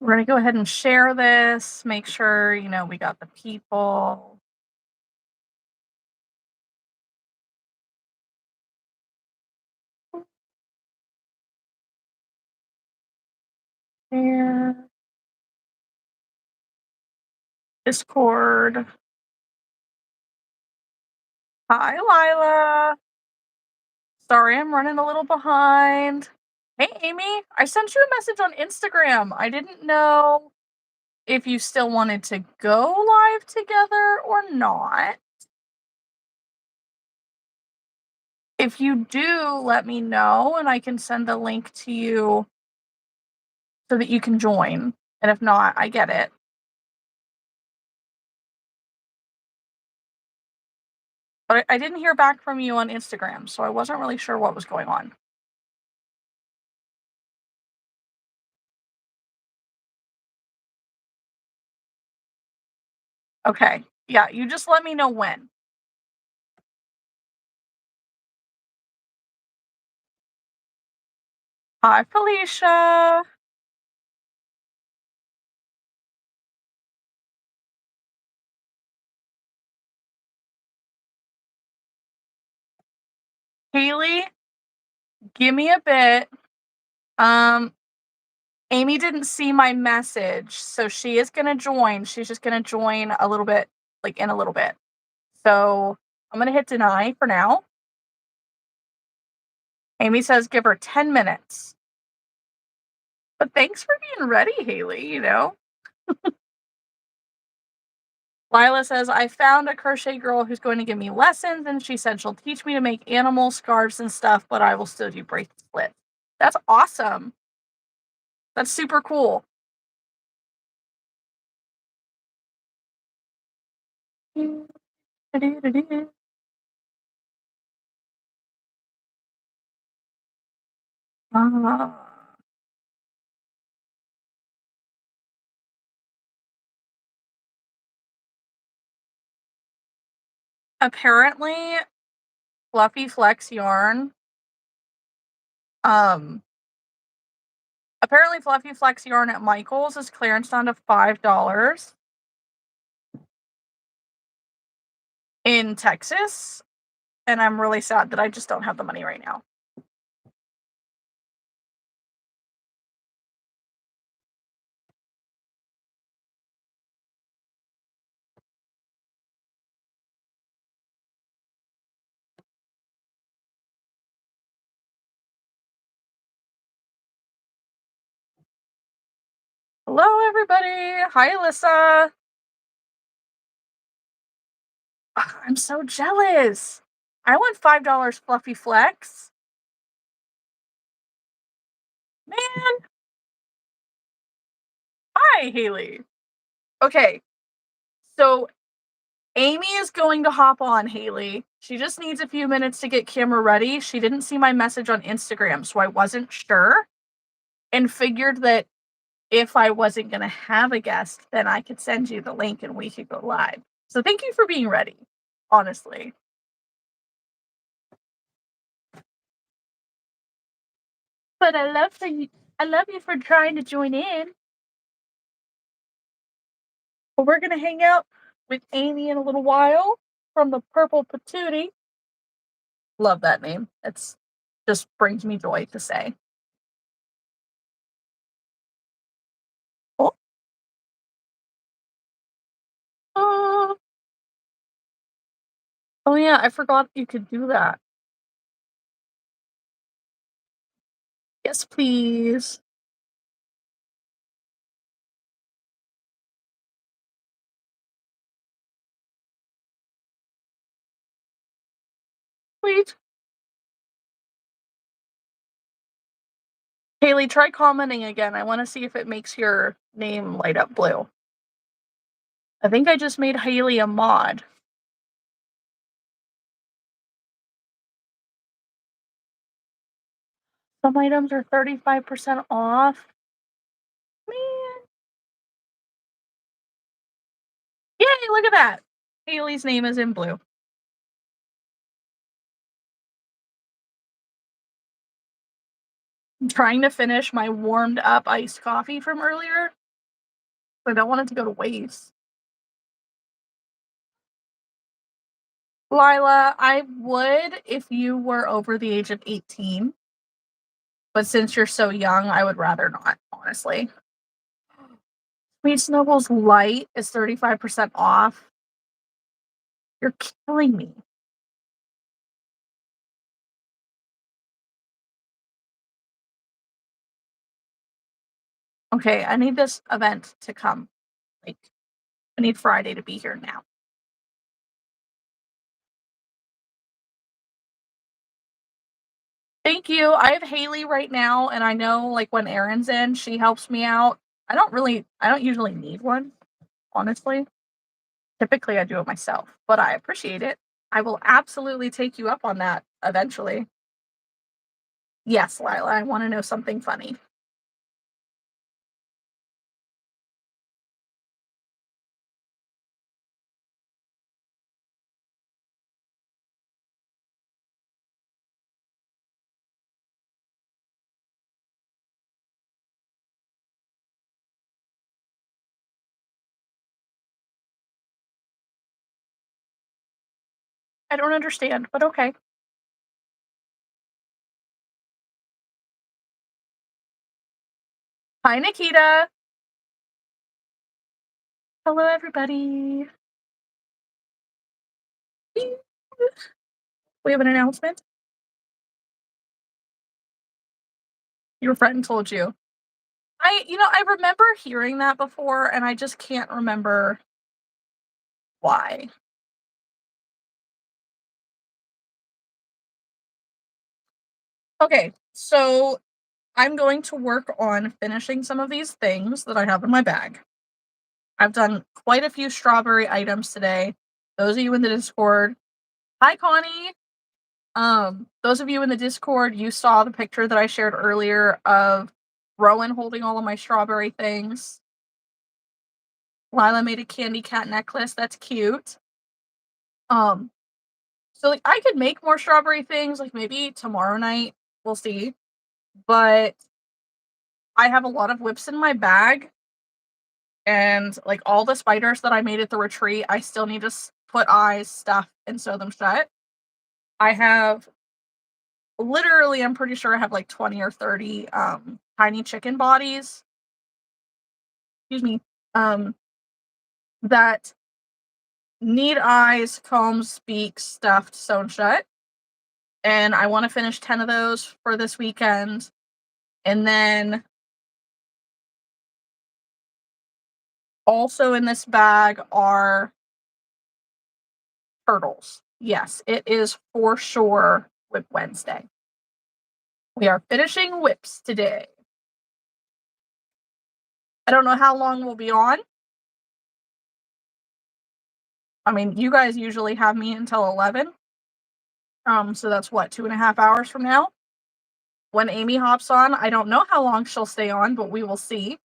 We're going to go ahead and share this, make sure, we got the people. Share. Discord. Hi, Lila. Sorry, I'm running a little behind. Hey, Amy, I sent you a message on Instagram. I didn't know if you still wanted to go live together or not. If you do, let me know and I can send the link to you so that you can join. And if not, I get it. But I didn't hear back from you on Instagram, so I wasn't really sure what was going on. Okay. Yeah, you just let me know when. Hi, Felicia. Haley, give me a bit. Amy didn't see my message, so she is gonna join. She's just gonna join a little bit, like in a little bit. So I'm gonna hit deny for now. Amy says give her 10 minutes. But thanks for being ready, Haley, Lila says, I found a crochet girl who's going to give me lessons, and she said she'll teach me to make animal scarves and stuff, but I will still do bracelets. That's awesome. That's super cool. Apparently, Fluffy Flex yarn. Apparently, Fluffy Flex yarn at Michael's is clearance down to $5 in Texas, and I'm really sad that I just don't have the money right now. Hello, everybody. Hi, Alyssa. I'm so jealous. I want $5 Fluffy Flex. Man. Hi, Haley. Okay. So Amy is going to hop on, Haley. She just needs a few minutes to get camera ready. She didn't see my message on Instagram, so I wasn't sure and figured that if I wasn't going to have a guest, then I could send you the link and we could go live. So thank you for being ready, honestly. But I love you for trying to join in. But we're going to hang out with Amy in a little while from the Purple Patootie. Love that name. It's just brings me joy to say. Oh. Oh yeah, I forgot you could do that. Yes, please. Sweet. Haley, try commenting again. I want to see if it makes your name light up blue. I think I just made Haley a mod. Some items are 35% off. Man. Yay, look at that. Haley's name is in blue. I'm trying to finish my warmed up iced coffee from earlier. I don't want it to go to waste. Lila, I would if you were over the age of 18. But since you're so young, I would rather not, honestly. Sweet Snowball's Light is 35% off. You're killing me. Okay, I need this event to come. Like, I need Friday to be here now. Thank you. I have Haley right now, and I know, like, when Erin's in, she helps me out. I don't usually need one, honestly. Typically, I do it myself, but I appreciate it. I will absolutely take you up on that eventually. Yes, Lila, I want to know something funny. I don't understand, but okay. Hi, Nikita. Hello, everybody. We have an announcement. Your friend told you. I remember hearing that before, and I just can't remember why. Okay, so I'm going to work on finishing some of these things that I have in my bag. I've done quite a few strawberry items today. Those of you in the Discord, hi Connie. Those of you in the Discord, you saw the picture that I shared earlier of Rowan holding all of my strawberry things. Lila made a candy cat necklace. That's cute. Um, so like I could make more strawberry things, like maybe tomorrow night. We'll see. But I have a lot of WIPs in my bag, and like all the spiders that I made at the retreat, I still need to put eyes, stuff, and sew them shut. I have literally, I'm pretty sure I have like 20 or 30 tiny chicken bodies. Excuse me. Um, that need eyes, combs, beaks, stuffed, sewn shut. And I want to finish 10 of those for this weekend. And then also in this bag are turtles. Yes, it is for sure WIP Wednesday. We are finishing WIPs today. I don't know how long we'll be on. I mean, you guys usually have me until 11. So that's what, 2.5 hours from now? When Amy hops on, I don't know how long she'll stay on, but we will see.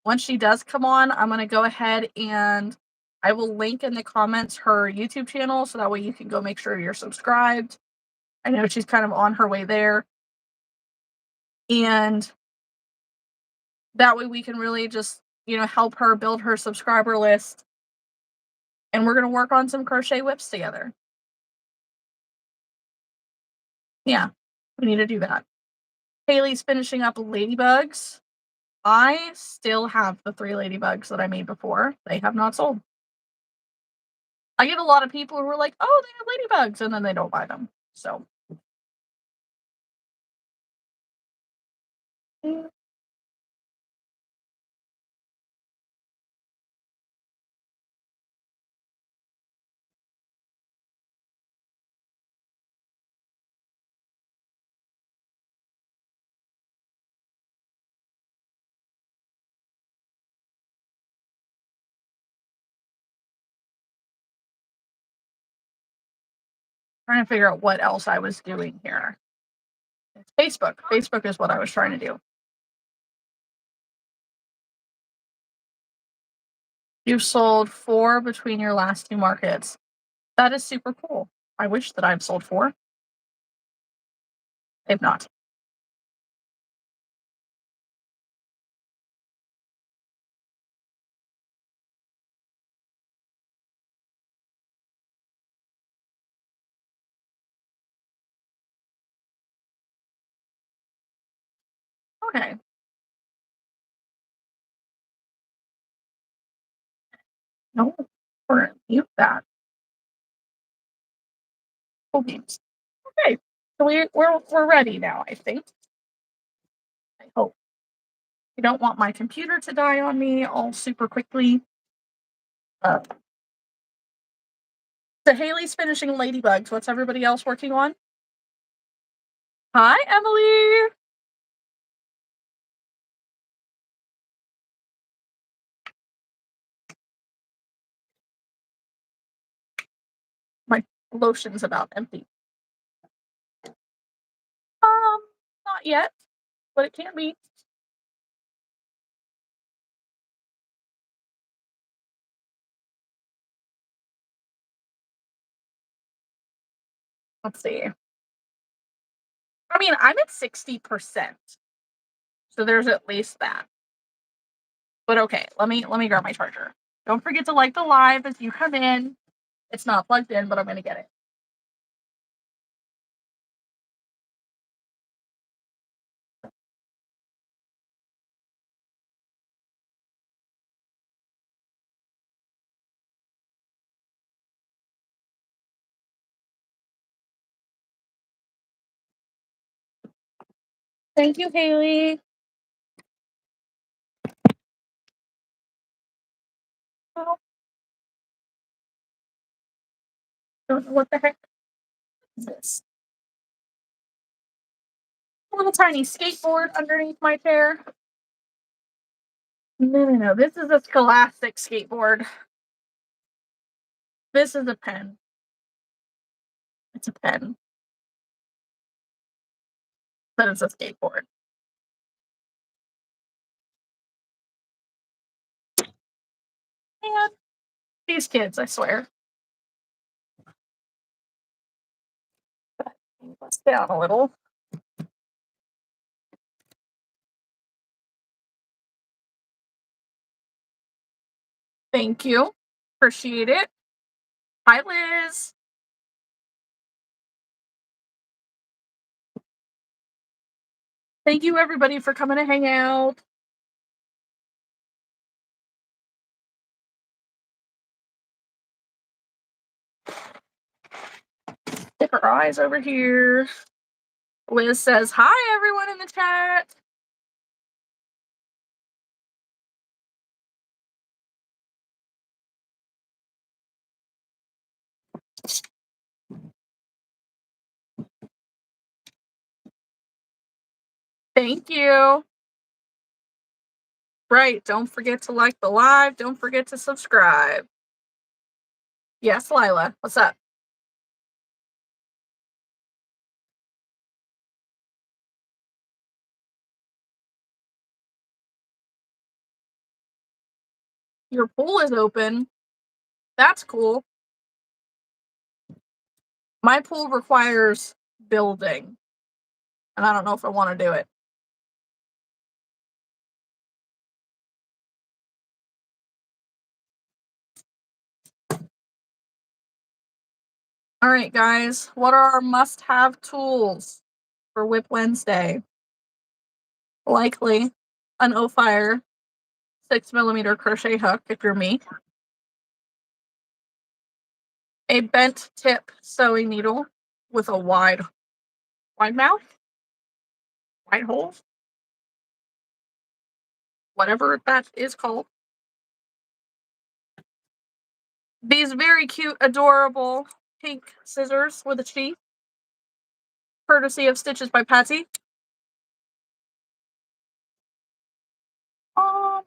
Once she does come on, I'm going to go ahead and I will link in the comments her YouTube channel so that way you can go make sure you're subscribed. I know she's kind of on her way there. And that way we can really just, help her build her subscriber list. And we're going to work on some crochet WIPs together. Yeah, we need to do that. Haley's finishing up ladybugs. I still have the 3 ladybugs that I made before. They have not sold. I get a lot of people who are like, "Oh, they have ladybugs," and then they don't buy them. So trying to figure out what else I was doing here. It's Facebook. Facebook is what I was trying to do. You've sold 4 between your last 2 markets. That is super cool. I wish that I've sold 4. They've not. Okay. No, we're gonna mute that. Cool beans. Okay. So we're ready now, I think. I hope. You don't want my computer to die on me all super quickly. Uh, so Haley's finishing Ladybugs. What's everybody else working on? Hi, Emily. My lotion's about empty. Not yet, but it can be. Let's see. I mean, I'm at 60%. So there's at least that. But okay, let me grab my charger. Don't forget to like the live as you come in. It's not plugged in, but I'm gonna get it. Thank you, Haley. Oh, don't know what the heck is this. A little tiny skateboard underneath my chair. No. This is a Scholastic skateboard. This is a pen. It's a pen. But it's a skateboard. And these kids, I swear. Let's down a little. Thank you. Appreciate it. Hi, Liz. Thank you, everybody, for coming to hang out. Stick our eyes over here. Liz says, hi, everyone in the chat. Thank you. Right. Don't forget to like the live. Don't forget to subscribe. Yes, Lila. What's up? Your pool is open. That's cool. My pool requires building, and I don't know if I want to do it. All right, guys. What are our must-have tools for WIP Wednesday? Likely an O-Fire 6mm crochet hook if you're me. A bent tip sewing needle with a wide mouth, wide hole, whatever that is called. These very cute, adorable pink scissors with a sheath, courtesy of Stitches by Patsy.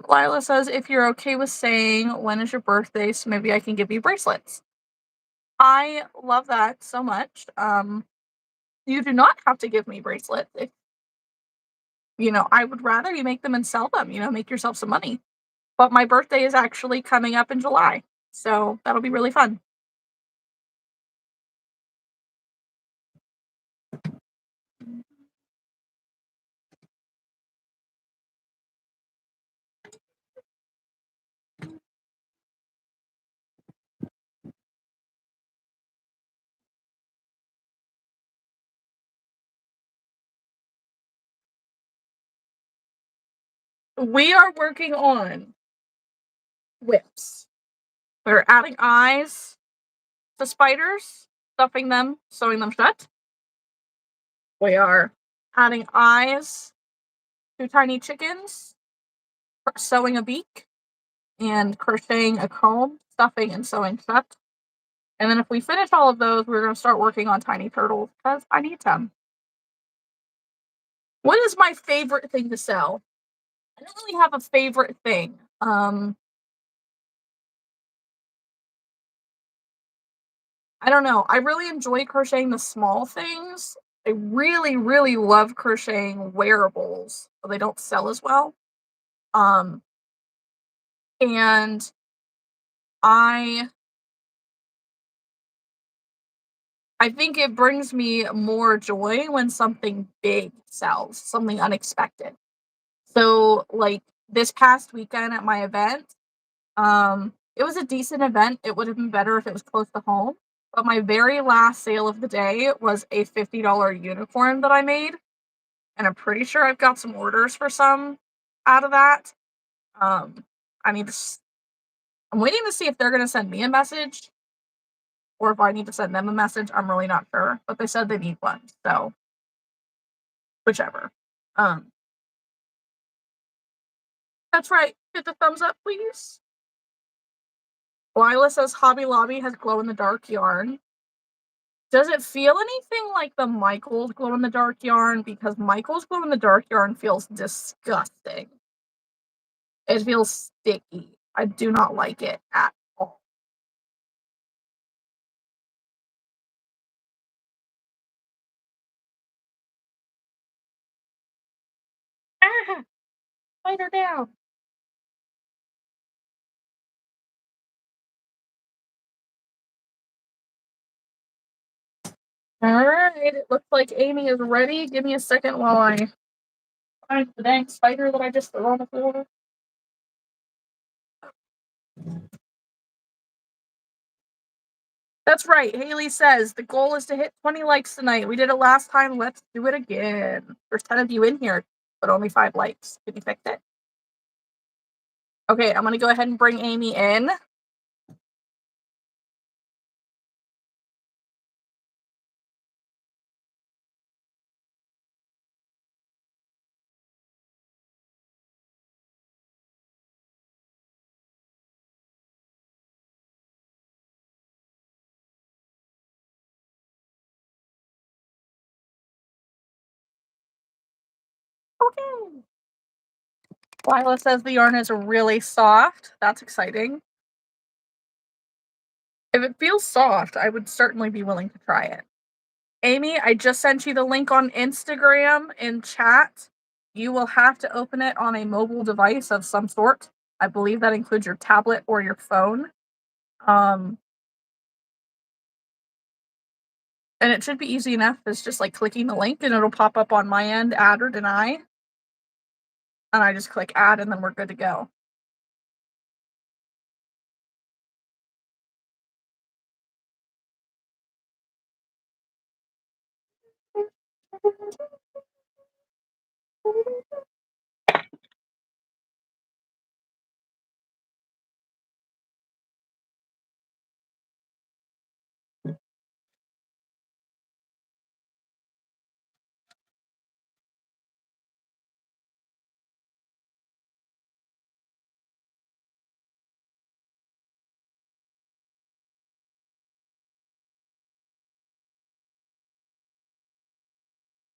Lila says, if you're okay with saying when is your birthday, so maybe I can give you bracelets. I love that so much. You do not have to give me bracelets. If, I would rather you make them and sell them, make yourself some money. But my birthday is actually coming up in July, so that'll be really fun. We are working on WIPs. We're adding eyes to spiders, stuffing them, sewing them shut. We are adding eyes to tiny chickens, sewing a beak, and crocheting a comb, stuffing, and sewing shut. And then if we finish all of those, we're going to start working on tiny turtles because I need them. What is my favorite thing to sew? I don't really have a favorite thing. I don't know. I really enjoy crocheting the small things. I really, really love crocheting wearables, but they don't sell as well. Um, and I I think it brings me more joy when something big sells, something unexpected. So, like this past weekend at my event, it was a decent event. It would have been better if it was close to home. But my very last sale of the day was a $50 unicorn that I made. And I'm pretty sure I've got some orders for some out of that. Um, I need to, I'm waiting to see if they're going to send me a message or if I need to send them a message. I'm really not sure, but they said they need one. So, whichever. Um, that's right. Hit the thumbs up, please. Lila says Hobby Lobby has glow in the dark yarn. Does it feel anything like the Michaels glow in the dark yarn? Because Michaels glow in the dark yarn feels disgusting. It feels sticky. I do not like it at all. Ah, fight her down. All right, it looks like Amy is ready. Give me a second while I find the dang spider that I just threw on the floor. That's right. Haley says the goal is to hit 20 likes tonight. We did it last time. Let's do it again. There's 10 of you in here, but only 5 likes. Can you fix it? Okay, I'm going to go ahead and bring Amy in. Okay. Lila says the yarn is really soft. That's exciting. If it feels soft, I would certainly be willing to try it. Amy, I just sent you the link on Instagram in chat. You will have to open it on a mobile device of some sort. I believe that includes your tablet or your phone. And it should be easy enough. It's just like clicking the link and it'll pop up on my end, add or deny. And I just click add and then we're good to go.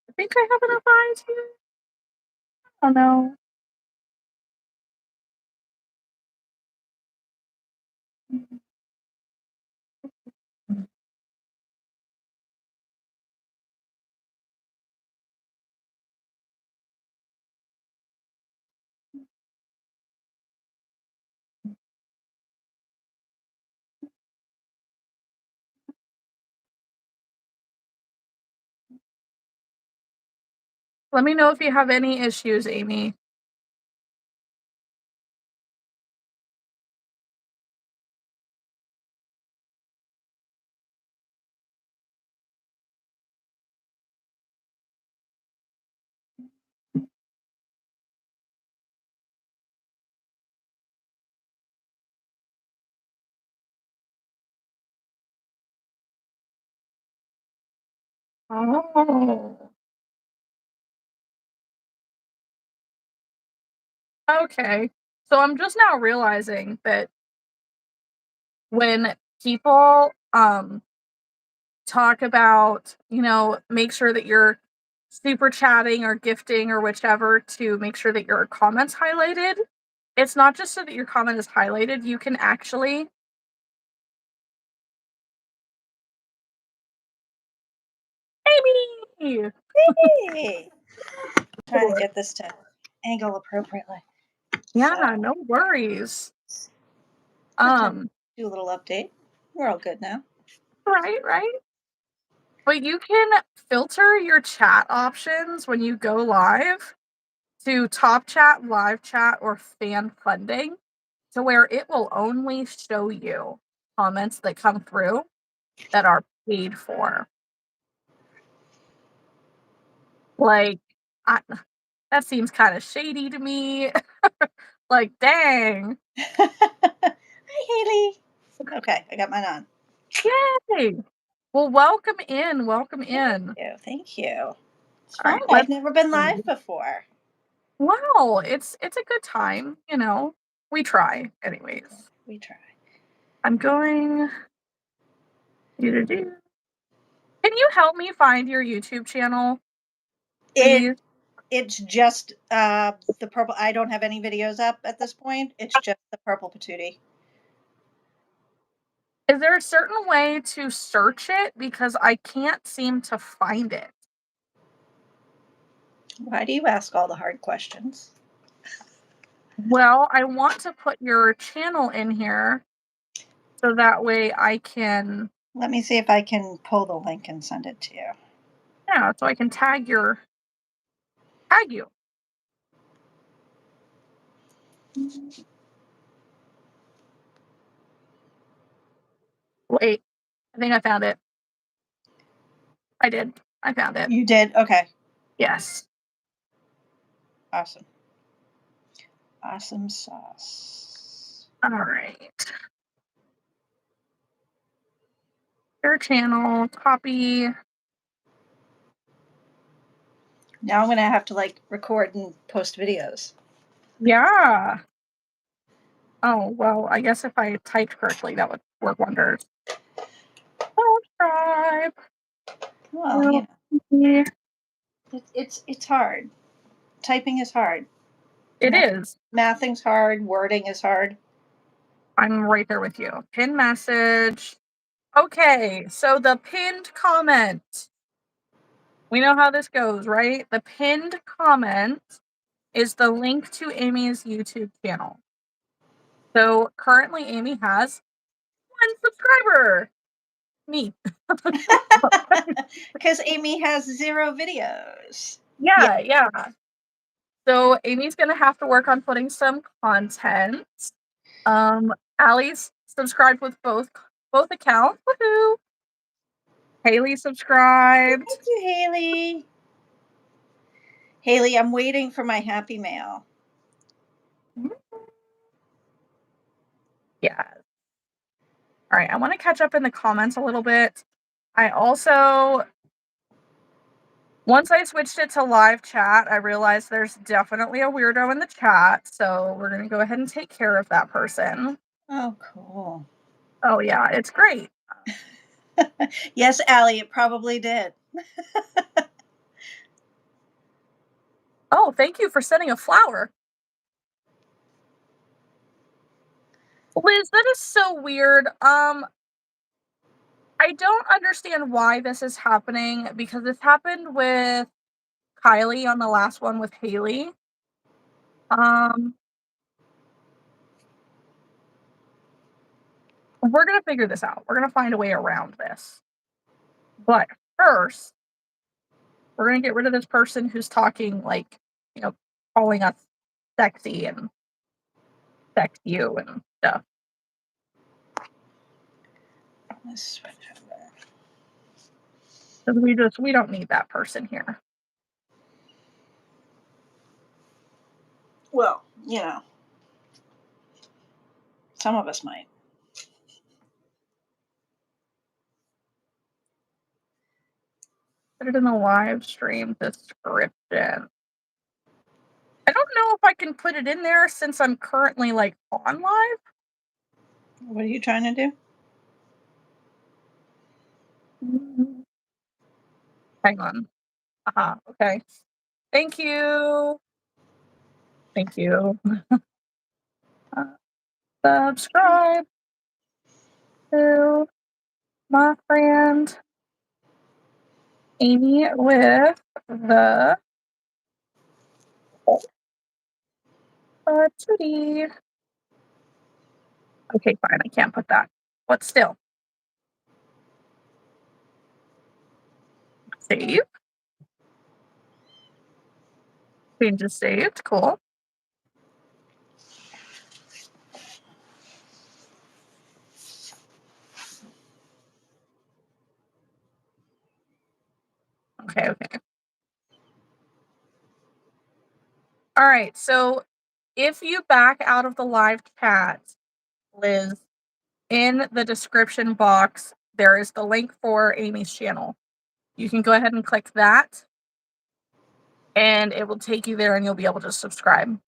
I think I have enough eyes here. Oh no. Let me know if you have any issues, Amy. Oh. Okay. So I'm just now realizing that when people talk about, make sure that you're super chatting or gifting or whichever to make sure that your comment's highlighted. It's not just so that your comment is highlighted, you can actually Amy! Hey! Trying to get this to angle appropriately. Yeah, So, no worries. do a little update. We're all good now. Right. But you can filter your chat options when you go live to top chat, live chat, or fan funding to where it will only show you comments that come through that are paid for. Like, I, that seems kind of shady to me. Like, dang. Hi, Haley. Okay, I got mine on. Yay. Well, welcome in. Welcome in. Thank you. It's All fun. right, I've never been live before. wow, it's a good time, We try, anyways. We try. I'm going. Can you help me find your YouTube channel, please? It's just the purple. I don't have any videos up at this point. It's just the purple patootie. Is there a certain way to search it? Because I can't seem to find it. Why do you ask all the hard questions? Well, I want to put your channel in here so that way I can. Let me see if I can pull the link and send it to you. Yeah, so I can tag you. Wait, I think I found it. I did. I found it. You did? Okay. Yes. Awesome. Awesome sauce. All right. Your channel, copy. Now I'm going to have to record and post videos. Yeah. Oh, well, I guess if I typed correctly, that would work wonders. Subscribe. Well, it's hard. Typing is hard. It is. Mathing's hard. Wording is hard. I'm right there with you. Pin message. Okay, so the pinned comment. We know how this goes, right? The pinned comment is the link to Amy's YouTube channel. So currently, Amy has 1 subscriber. Me. Because Amy has 0 videos. Yeah. So Amy's gonna have to work on putting some content. Allie's subscribed with both accounts. Woohoo! Haley subscribed. Thank you, Haley. Haley, I'm waiting for my happy mail. Yeah. All right, I want to catch up in the comments a little bit. I also, once I switched it to live chat, I realized there's definitely a weirdo in the chat. So we're going to go ahead and take care of that person. Oh, cool. Oh, yeah, it's great. Yes, Allie, it probably did. Oh, thank you for sending a flower. Liz, that is so weird. I don't understand why this is happening because this happened with Kylie on the last one with Haley. We're gonna figure this out. We're gonna find a way around this. But first, we're gonna get rid of this person who's talking calling us sexy and sex you and stuff. Let's switch over. Because we don't need that person here. Well, some of us might. Put it in the live stream description. I don't know if I can put it in there since I'm currently, like, on live. What are you trying to do? Mm, hang on. Okay. Thank you. Thank you. Uh, subscribe to my friend Amy with the tootie. Okay, fine. I can't put that. But still, save. Changes saved. Cool. Okay, okay. All right. So if you back out of the live chat, Liz, in the description box, there is the link for Amy's channel. You can go ahead and click that, and it will take you there, and you'll be able to subscribe.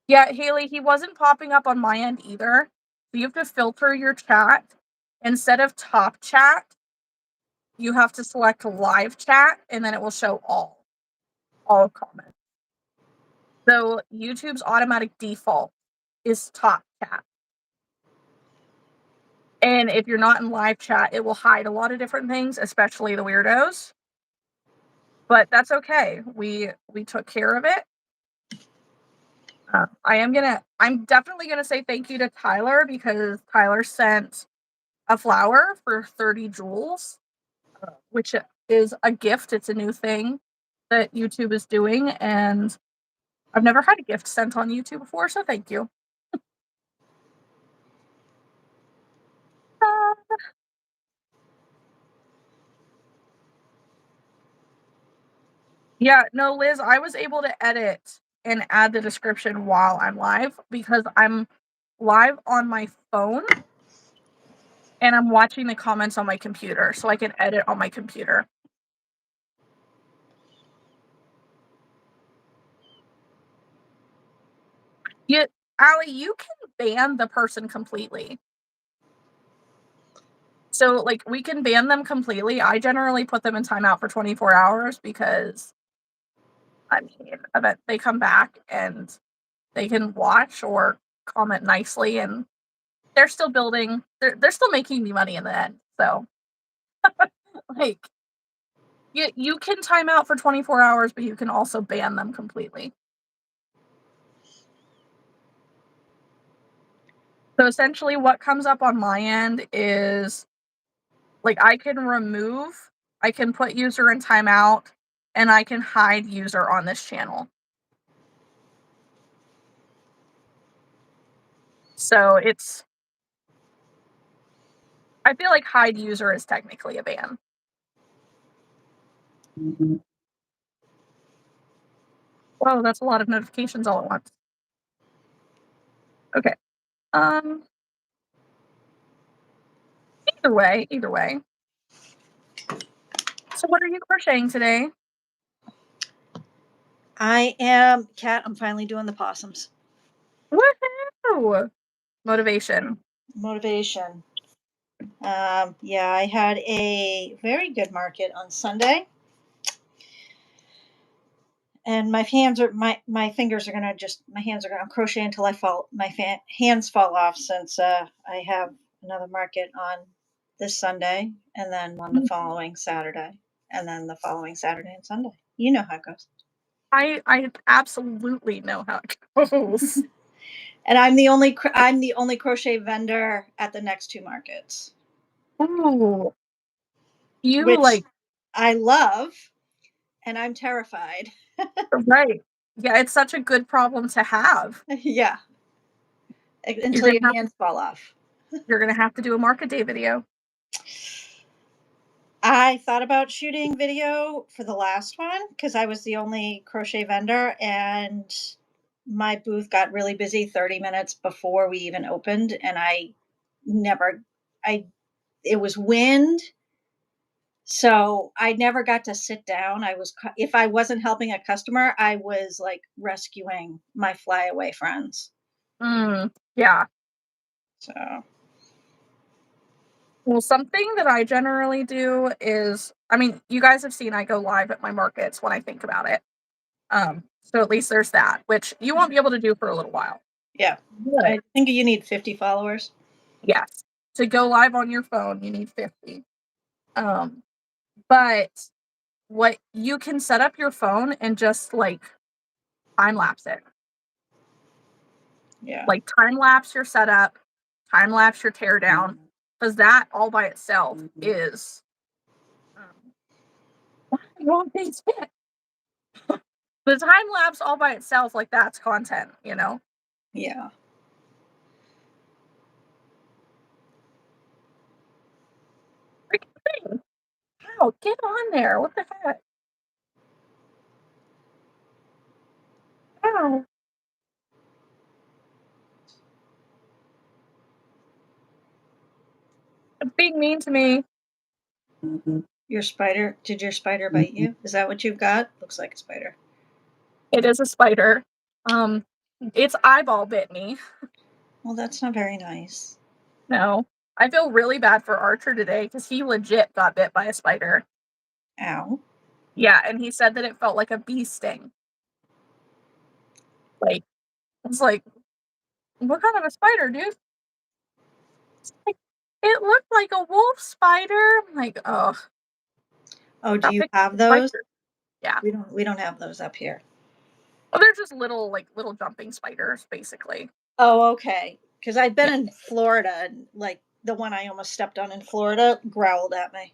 Yeah, Haley, he wasn't popping up on my end either. So you have to filter your chat. Instead of top chat, you have to select live chat, and then it will show all comments. So YouTube's automatic default is top chat. And if you're not in live chat, it will hide a lot of different things, especially the weirdos. But that's okay. We took care of it. I'm definitely gonna say thank you to Tyler because Tyler sent a flower for 30 jewels, which is a gift. It's a new thing that YouTube is doing, and I've never had a gift sent on YouTube before, so thank you. Uh, yeah, no, Liz, I was able to edit and add the description while I'm live because I'm live on my phone and I'm watching the comments on my computer, so I can edit on my computer. Yeah, Allie, you can ban the person completely. So, like, we can ban them completely. I generally put them in timeout for 24 hours because, I mean, I bet they come back and they can watch or comment nicely, and they're still building. They're still making me money in the end. So, like, you can time out for 24 hours, but you can also ban them completely. So essentially, what comes up on my end is like I can put user in timeout, and I can hide user on this channel. So I feel like hide user is technically a ban. Whoa, that's a lot of notifications all at once. Okay. Um, either way. So what are you crocheting today? I'm finally doing the possums. Woohoo! Motivation. Motivation. Yeah, I had a very good market on Sunday. And my fingers are gonna my hands are gonna crochet until hands fall off since I have another market on this Sunday and then on the Mm, following Saturday and then the following Saturday and Sunday. You know how it goes. I absolutely know how it goes. And I'm the only crochet vendor at the next two markets, Ooh, you which like I love, and I'm terrified. right. Yeah, it's such a good problem to have. Yeah, You're until gonna your have hands fall off. you're gonna have to do a market day video. I thought about shooting video for the last one because I was the only crochet vendor and my booth got really busy 30 minutes before we even opened and never I it was wind So I never got to sit down. If I wasn't helping a customer, I was like rescuing my flyaway friends. Yeah. So Well, something that I generally do is, I mean, you guys have seen I go live at my markets when I think about it. So at least there's that, which you won't be able to do for a little while. yeah, But I think you need 50 followers. yes, to go live on your phone, you need 50. Um, but what you can set up your phone and just like time lapse it. Yeah, Like time lapse your setup, time lapse your teardown, because that all by itself is wrong thing spit. The time lapse all by itself, like that's content, you know? yeah. Freaking thing. Wow, get on there. What the heck? Ow. It's being mean to me. Did your spider bite you? Is that what you've got? Looks like a spider. It is a spider. Um, its eyeball bit me. Well, that's not very nice. No. I feel really bad for Archer today because he legit got bit by a spider. Ow. Yeah, and he said that it felt like a bee sting. Like, it's like, what kind of a spider, dude? It's like, it looked like a wolf spider. I'm like, oh, Oh, do stop you picking have the those? spider. Yeah. We don't have those up here. Well, they're just little, like, little jumping spiders, basically. Oh, okay. Because I've been Yeah. in Florida, and like the one I almost stepped on in Florida growled at me.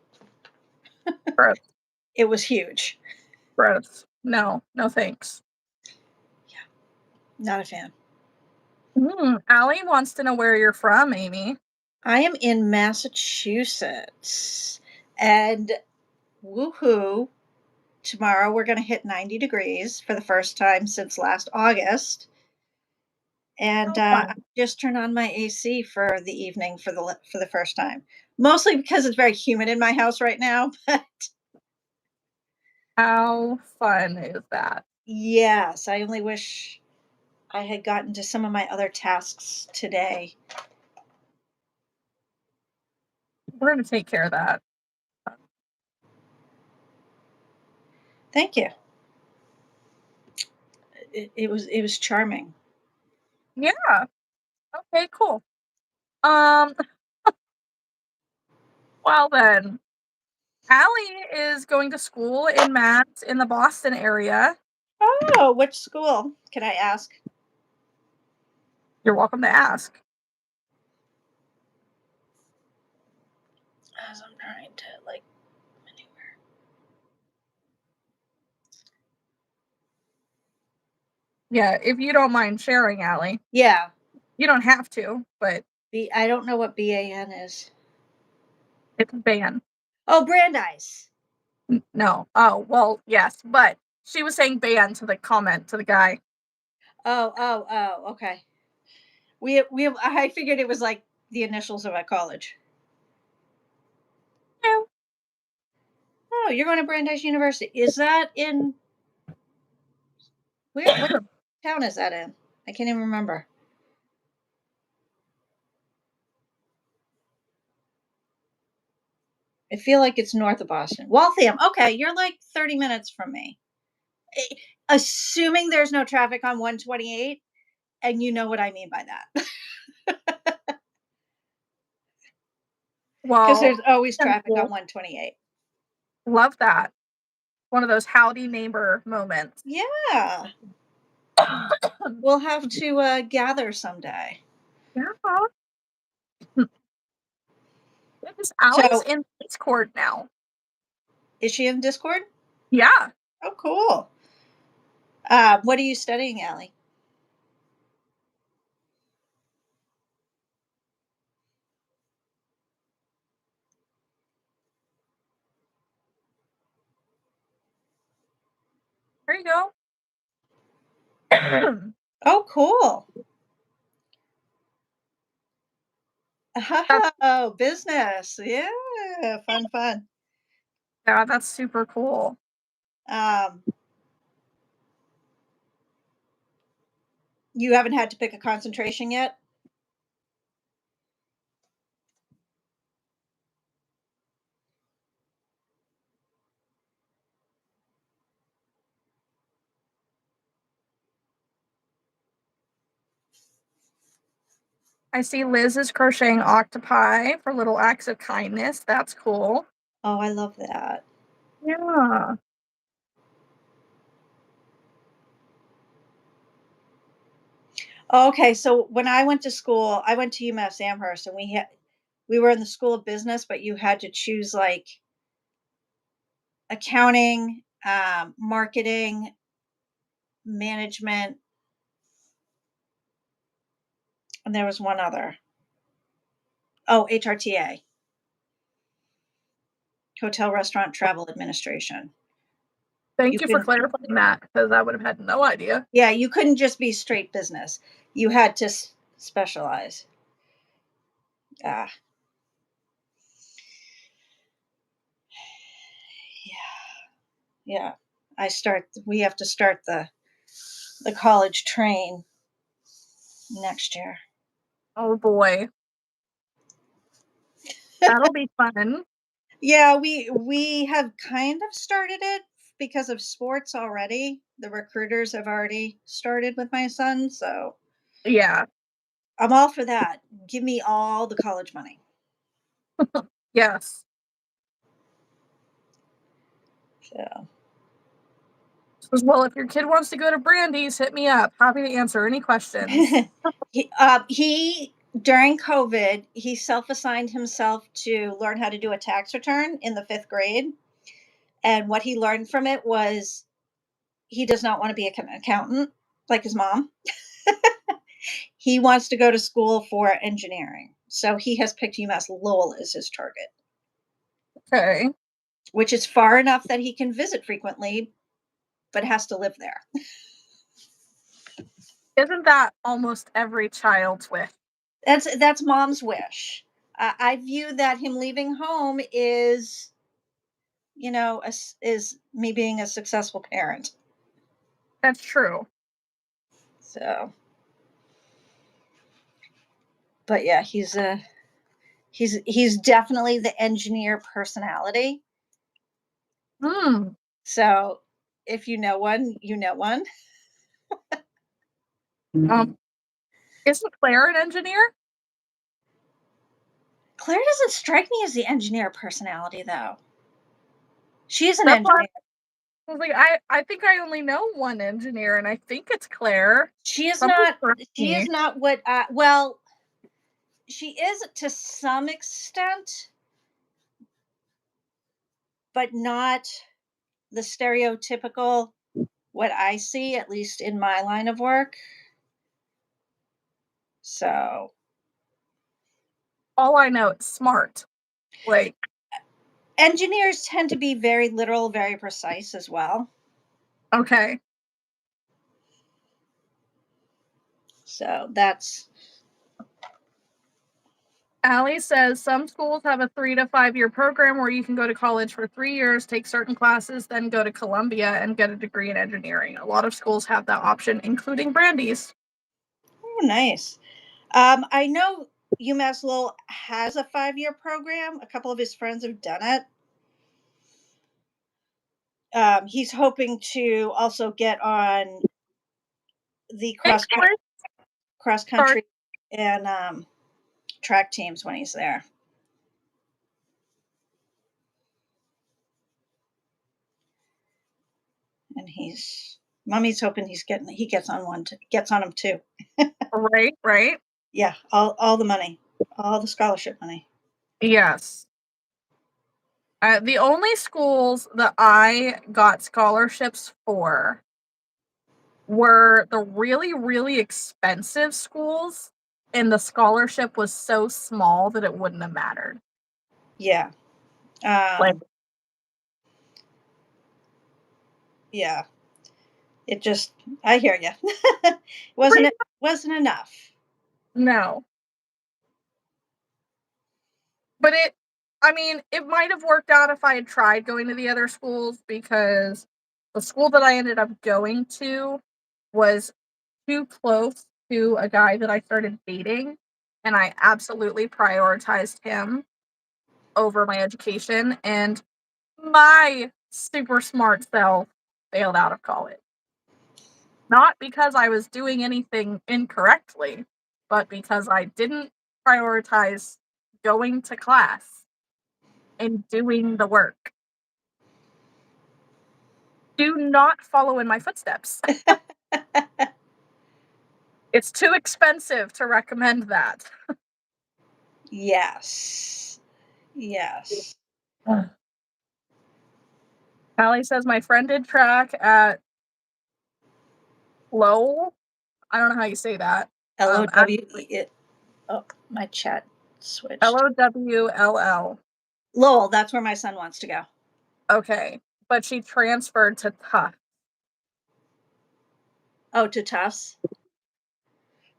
Gross. It was huge. Gross. No, no thanks. Yeah, not a fan. Allie wants to know where you're from, Amy. I am in Massachusetts, and woohoo! Tomorrow we're going to hit 90 degrees for the first time since last August. And How I fun. just turned on my AC for the evening for the first time. Mostly because it's very humid in my house right now. But How fun is that? yes, I only wish I had gotten to some of my other tasks today. We're going to take care of that. Thank you. It was charming. Yeah. Okay, cool. Um, well then, Allie is going to school in math in the Boston area. Oh, which school? Can I ask? You're welcome to ask. As I'm trying to like. Yeah, if you don't mind sharing, Allie. Yeah, You don't have to, but I don't know what BAN is. it's a ban. Oh, Brandeis. No. Oh, well, yes, but she was saying ban to the comment to the guy. Oh. Okay. I figured it was like the initials of a college. Yeah. Oh, you're going to Brandeis University. Is that in where? What town is that in? I can't even remember. I feel like it's north of Boston. Waltham. Okay, you're like 30 minutes from me. Eh, Assuming there's no traffic on 128, and you know what I mean by that. Because Well, there's always and traffic on 128. love that. One of those howdy neighbor moments. Yeah. We'll have to gather someday. Yeah. Because Allie's So, in Discord now. is she in Discord? Yeah. Oh, cool. What are you studying, Allie? There you go. Oh, cool. That's Oh, business. Yeah, fun. Yeah, that's super cool. You haven't had to pick a concentration yet? I see Liz is crocheting octopi for little acts of kindness. That's cool. Oh, I love that. Yeah. Okay, so when I went to school, I went to UMass Amherst, and we were in the School of Business, but you had to choose like accounting, marketing, management, and there was one other. Oh, HRTA, Hotel Restaurant Travel Administration. Thank You you for couldn't, clarifying that because I would have had no idea. yeah, you couldn't just be straight business. You had to specialize. Ah, yeah, yeah. We have to start the college train next year. Oh boy. That'll be fun. Yeah, we have kind of started it because of sports already. The recruiters have already started with my son, so Yeah. I'm all for that. Give me all the college money. Yes. So As well, if your kid wants to go to Brandy's, hit me up. Happy to answer any questions. he during COVID, he self-assigned himself to learn how to do a tax return in the 5th grade. And what he learned from it was he does not want to be an accountant like his mom. He wants to go to school for engineering. So he has picked UMass Lowell as his target, Okay. which is far enough that he can visit frequently, but has to live there. Isn't that almost every child's wish? That's mom's wish. I view that him leaving home is, is me being a successful parent. That's true. So, but yeah, he's definitely the engineer personality. Hmm. So, if you know one, you know one. Um, isn't Claire an engineer? Claire doesn't strike me as the engineer personality, though. She's an That's why engineer. I was like, I think I only know one engineer, and I think it's Claire. She is Something not. correct She is me. not what. Well, she is to some extent, but not the stereotypical what I see, at least in my line of work. So All I know is smart. Like, engineers tend to be very literal, very precise as well. okay. So that's Allie says some schools have a 3 to 5 year program where you can go to college for 3 years, take certain classes, then go to Columbia and get a degree in engineering. A lot of schools have that option, including Brandy's. nice. I know UMass Lowell has a 5-year program. A couple of his friends have done it. He's hoping to also get on the Hey, Taylor. cross Sorry. country and track teams when he's there. And mommy's hoping he gets on him too. Right, right. Yeah, all the money, all the scholarship money. Yes. The only schools that I got scholarships for were the really, really expensive schools, and the scholarship was so small that it wouldn't have mattered. Yeah. Like, Yeah. It just I hear you. pretty Wasn't enough. no. But I mean, it might have worked out if I had tried going to the other schools, because the school that I ended up going to was too close to a guy that I started dating, and I absolutely prioritized him over my education, and my super smart self failed out of college. Not because I was doing anything incorrectly, but because I didn't prioritize going to class and doing the work. Do not follow in my footsteps. It's too expensive to recommend that. Yes. Yes. Ugh. Callie says my friend did track at Lowell. I don't know how you say that. L-O-W-E Actually, it. Oh, my chat switched. Lowll. Lowell, that's where my son wants to go. Okay, but she transferred to Tufts. Oh, to Tufts.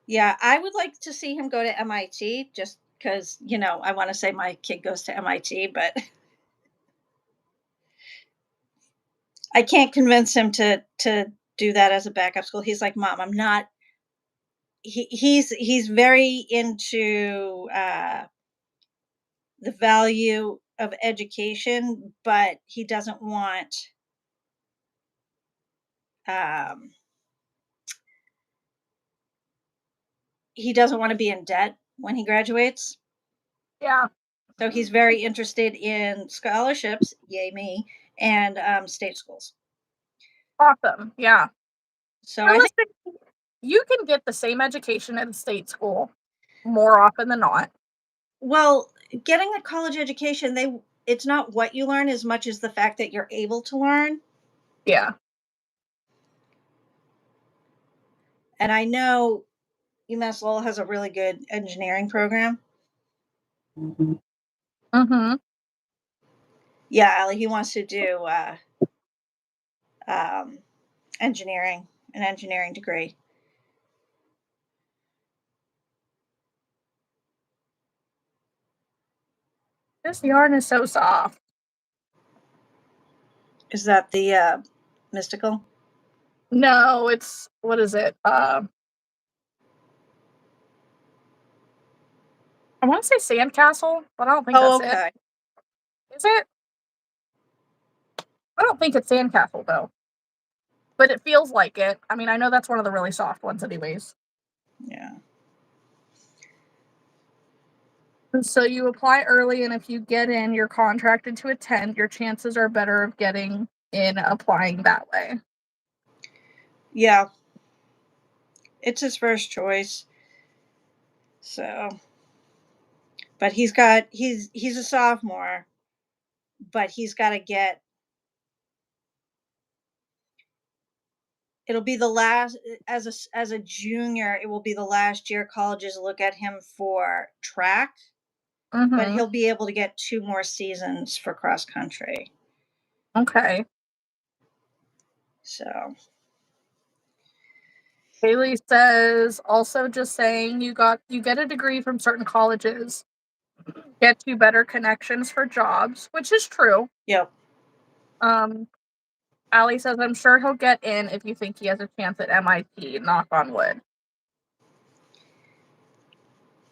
Yeah, I would like to see him go to MIT just because, I want to say my kid goes to MIT, but I can't convince him to do that as a backup school. He's like, "Mom, I'm not." He's very into the value of education, but um, he doesn't want to be in debt when he graduates. Yeah, So he's very interested in scholarships, yay me, and state schools. awesome. Yeah. So I think, Realistically, you can get the same education in state school more often than not. well, getting a college education, it's not what you learn as much as the fact that you're able to learn. Yeah. And I know UMass Lowell has a really good engineering program. Mm-hmm. Yeah, Allie, he wants to do um, engineering, an engineering degree. This yarn is so soft. Is that the mystical? No, it's what is it? I want to say sandcastle, but I don't think Oh, that's it. okay. Is it? I don't think it's sandcastle though. But it feels like it. I mean, I know that's one of the really soft ones, anyways. Yeah. And so you apply early, and if you get in, you're contracted to attend. Your chances are better of getting in applying that way. Yeah. It's his first choice. So, but he's a sophomore, but he's got to get. It'll be the last as a junior. It will be the last year colleges look at him for track, but Mm-hmm. he'll be able to get 2 more seasons for cross country. Okay. So, Haley says, also just saying you get a degree from certain colleges, get you better connections for jobs, which is true. yep. Um, Allie says, I'm sure he'll get in if you think he has a chance at MIT, knock on wood.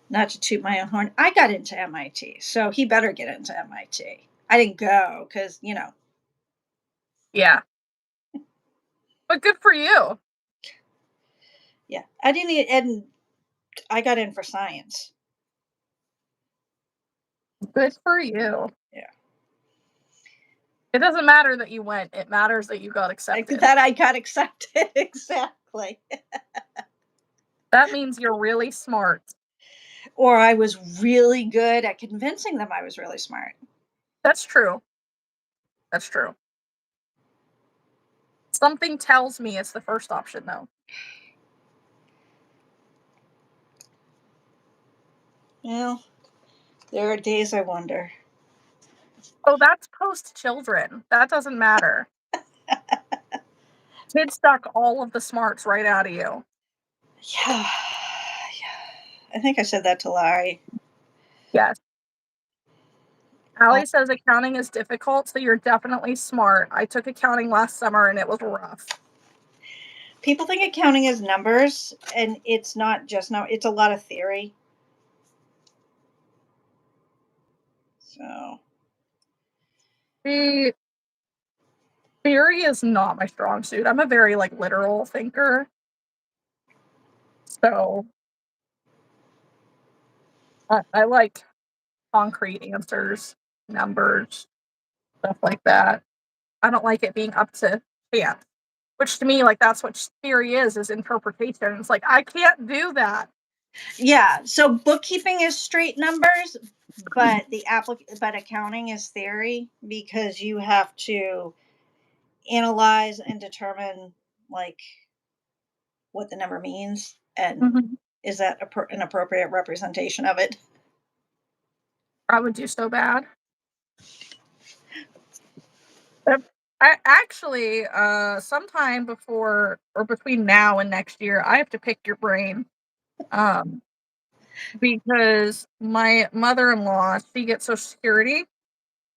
Not to toot my own horn, I got into MIT, so he better get into MIT. I didn't go because, Yeah. But good for you. yeah, I didn't, and I got in for science. Good for you. Yeah, It doesn't matter that you went, it matters that you got accepted. that I got accepted exactly, That means you're really smart. or I was really good at convincing them I was really smart. That's true. That's true. Something tells me it's the first option, though. Well, there are days I wonder. Oh, that's post children. That doesn't matter. Kids suck all of the smarts right out of you. Yeah, yeah. I think I said that to Larry. Yes. Allie says accounting is difficult, so you're definitely smart. I took accounting last summer and it was rough. People think accounting is numbers, and it's not just no. It's a lot of theory. So The theory is not my strong suit. I'm a very like literal thinker. So I like concrete answers, numbers, stuff like that. I don't like it being up to chance. Which to me, like that's what theory is interpretation. It's like I can't do that. yeah, so bookkeeping is straight numbers, but but accounting is theory because you have to analyze and determine like what the number means and Mhm. is that an appropriate representation of it. I would do so bad. I actually, sometime before or between now and next year, I have to pick your brain. Um, because my mother-in-law, she gets Social Security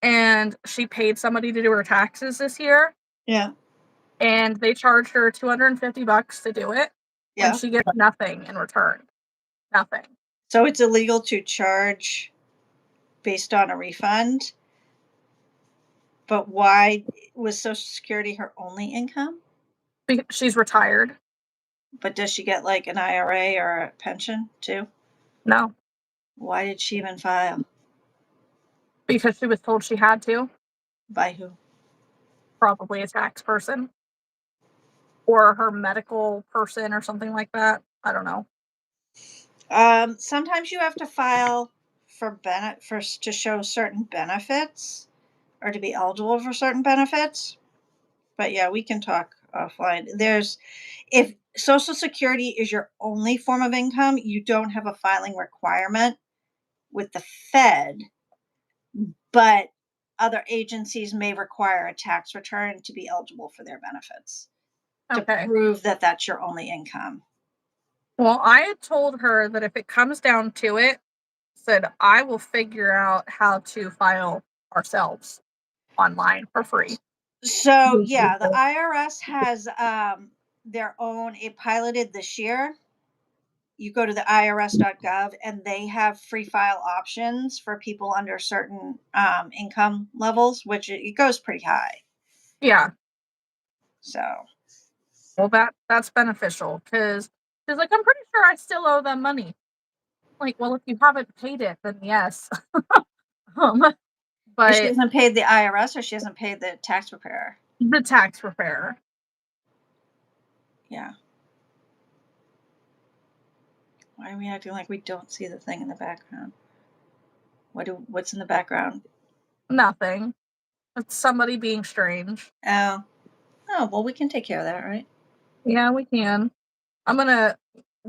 and she paid somebody to do her taxes this year, Yeah. and they charged her $250 to do it when Yeah. she gets nothing in return. Nothing. So it's illegal to charge based on a refund. But why was Social Security her only income? She's retired. But does she get like an IRA or a pension too? No, Why did she even file? because she was told she had to. By who? Probably a tax person or her medical person or something like that. I don't know. Sometimes you have to file to show certain benefits or to be eligible for certain benefits. But yeah, we can talk offline. If Social Security is your only form of income, you don't have a filing requirement with the Fed, but other agencies may require a tax return to be eligible for their benefits to Okay. prove that that's your only income. Well, I had told her that if it comes down to it, said I will figure out how to file ourselves online for free. So yeah, the IRS has their own. It piloted this year. You go to the irs.gov and they have free file options for people under certain income levels, which it goes pretty high. Yeah. So Well, that's beneficial because she's like, I'm pretty sure I still owe them money. Like, well, if you haven't paid it, then yes. um, she but hasn't paid the IRS or she hasn't paid the tax preparer. the tax preparer. Yeah. Why are we acting like we don't see the thing in the background? What's in the background? Nothing. It's somebody being strange. Oh. Oh, well, we can take care of that, right? Yeah, we can. I'm gonna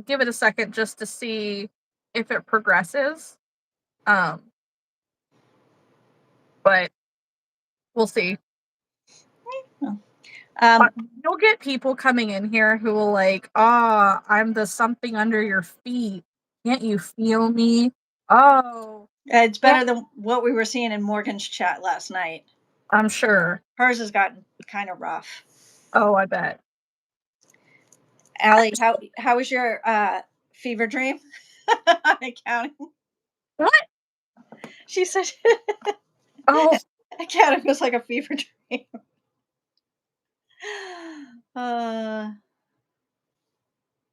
give it a second just to see if it progresses. Um, but we'll see. Oh. But you'll get people coming in here who will like, "Ah, I'm the something under your feet. Can't you feel me?" Oh, It's yeah, better than what we were seeing in Morgan's chat last night. I'm sure. Hers has gotten kind of rough. Oh, I bet. Allie, how was your fever dream on accounting? What? She said Oh, accounting was like a fever dream. Uh,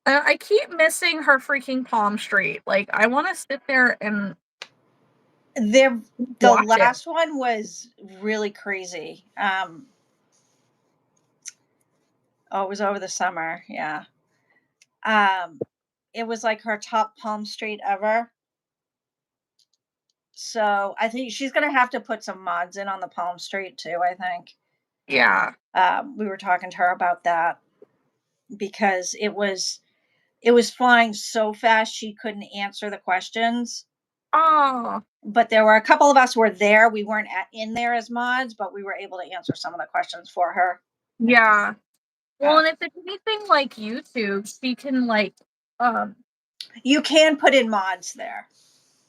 I keep missing her freaking Palm Street. Like, I want to sit there and the watch it. last one was really crazy. Oh, it was over the summer. Yeah. It was like her top Palm Street ever. So I think she's gonna have to put some mods in on the Palm Street too. I think Yeah. we were talking to her about that because it was flying so fast she couldn't answer the questions. Oh, But there were a couple of us were there. We weren't in there as mods, but we were able to answer some of the questions for her. yeah. Well, Uh, and if it's anything like YouTube, she can like, um, you can put in mods there.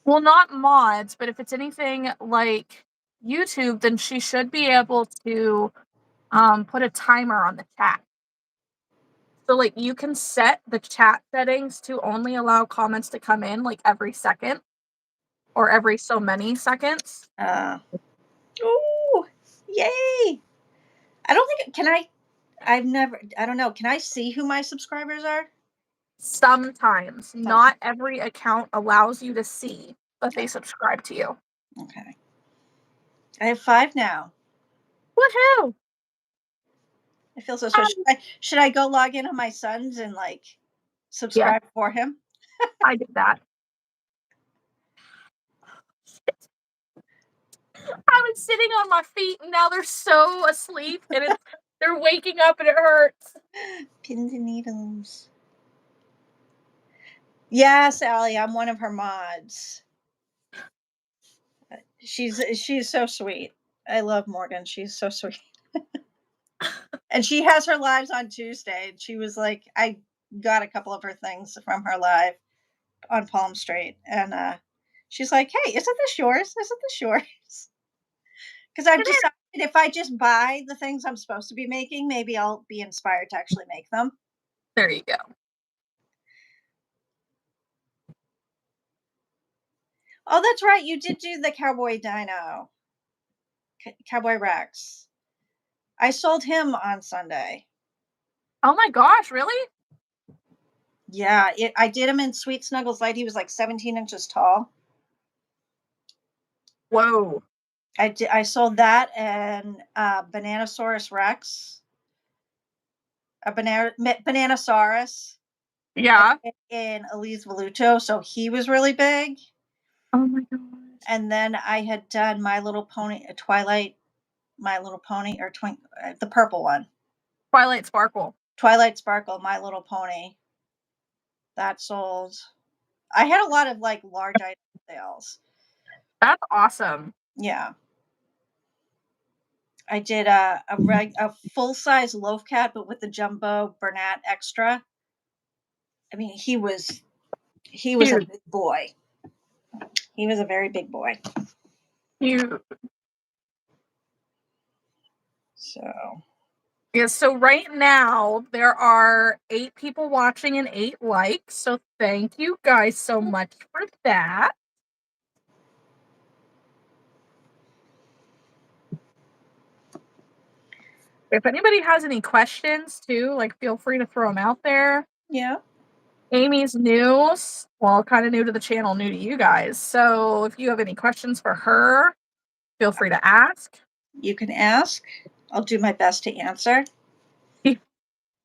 well, not mods, but if it's anything like YouTube, then she should be able to put a timer on the chat. So like you can set the chat settings to only allow comments to come in like every second or every so many seconds. Oh, yay! I don't think can I. I don't know. Can I see who my subscribers are? Sometimes, not every account allows you to see that they subscribe to you. Okay. I have 5 now. Woohoo! I feel so special. Should I go log in on my son's and like subscribe for him? I did that. I was sitting on my feet and now they're so asleep and they're waking up and it hurts. Pins and needles. Yes, Allie, I'm one of her mods. She's so sweet. I love Morgan. She's so sweet. And she has her lives on Tuesday. She was like, I got a couple of her things from her live on Palm Street. And she's like, hey, isn't this yours? Isn't this yours? Because I've decided if I just buy the things I'm supposed to be making, maybe I'll be inspired to actually make them. There you go. Oh, that's right. You did do the Cowboy Dino. Cowboy Rex. I sold him on Sunday. Oh my gosh, really? Yeah, I did him in Sweet Snuggles Light. He was like 17 inches tall. Whoa. I sold that and Bananasaurus Rex, a Bananasaurus. Yeah. In Elise Voluto, so he was really big. Oh my god. And then I had done My Little Pony, Twilight, My Little Pony, or the purple one. Twilight Sparkle. Twilight Sparkle, My Little Pony. That sold. I had a lot of like large item sales. That's awesome. Yeah. I did a full size loaf cat, but with the jumbo Bernat extra. I mean, he was Huge. a big boy. He was a very big boy. Huge. So Yeah, so right now there are 8 people watching and 8 likes. So thank you guys so much for that. If anybody has any questions too, like feel free to throw them out there. yeah. Amy's new, well, kind of new to the channel, new to you guys. So if you have any questions for her, feel free to ask. You can ask. I'll do my best to answer.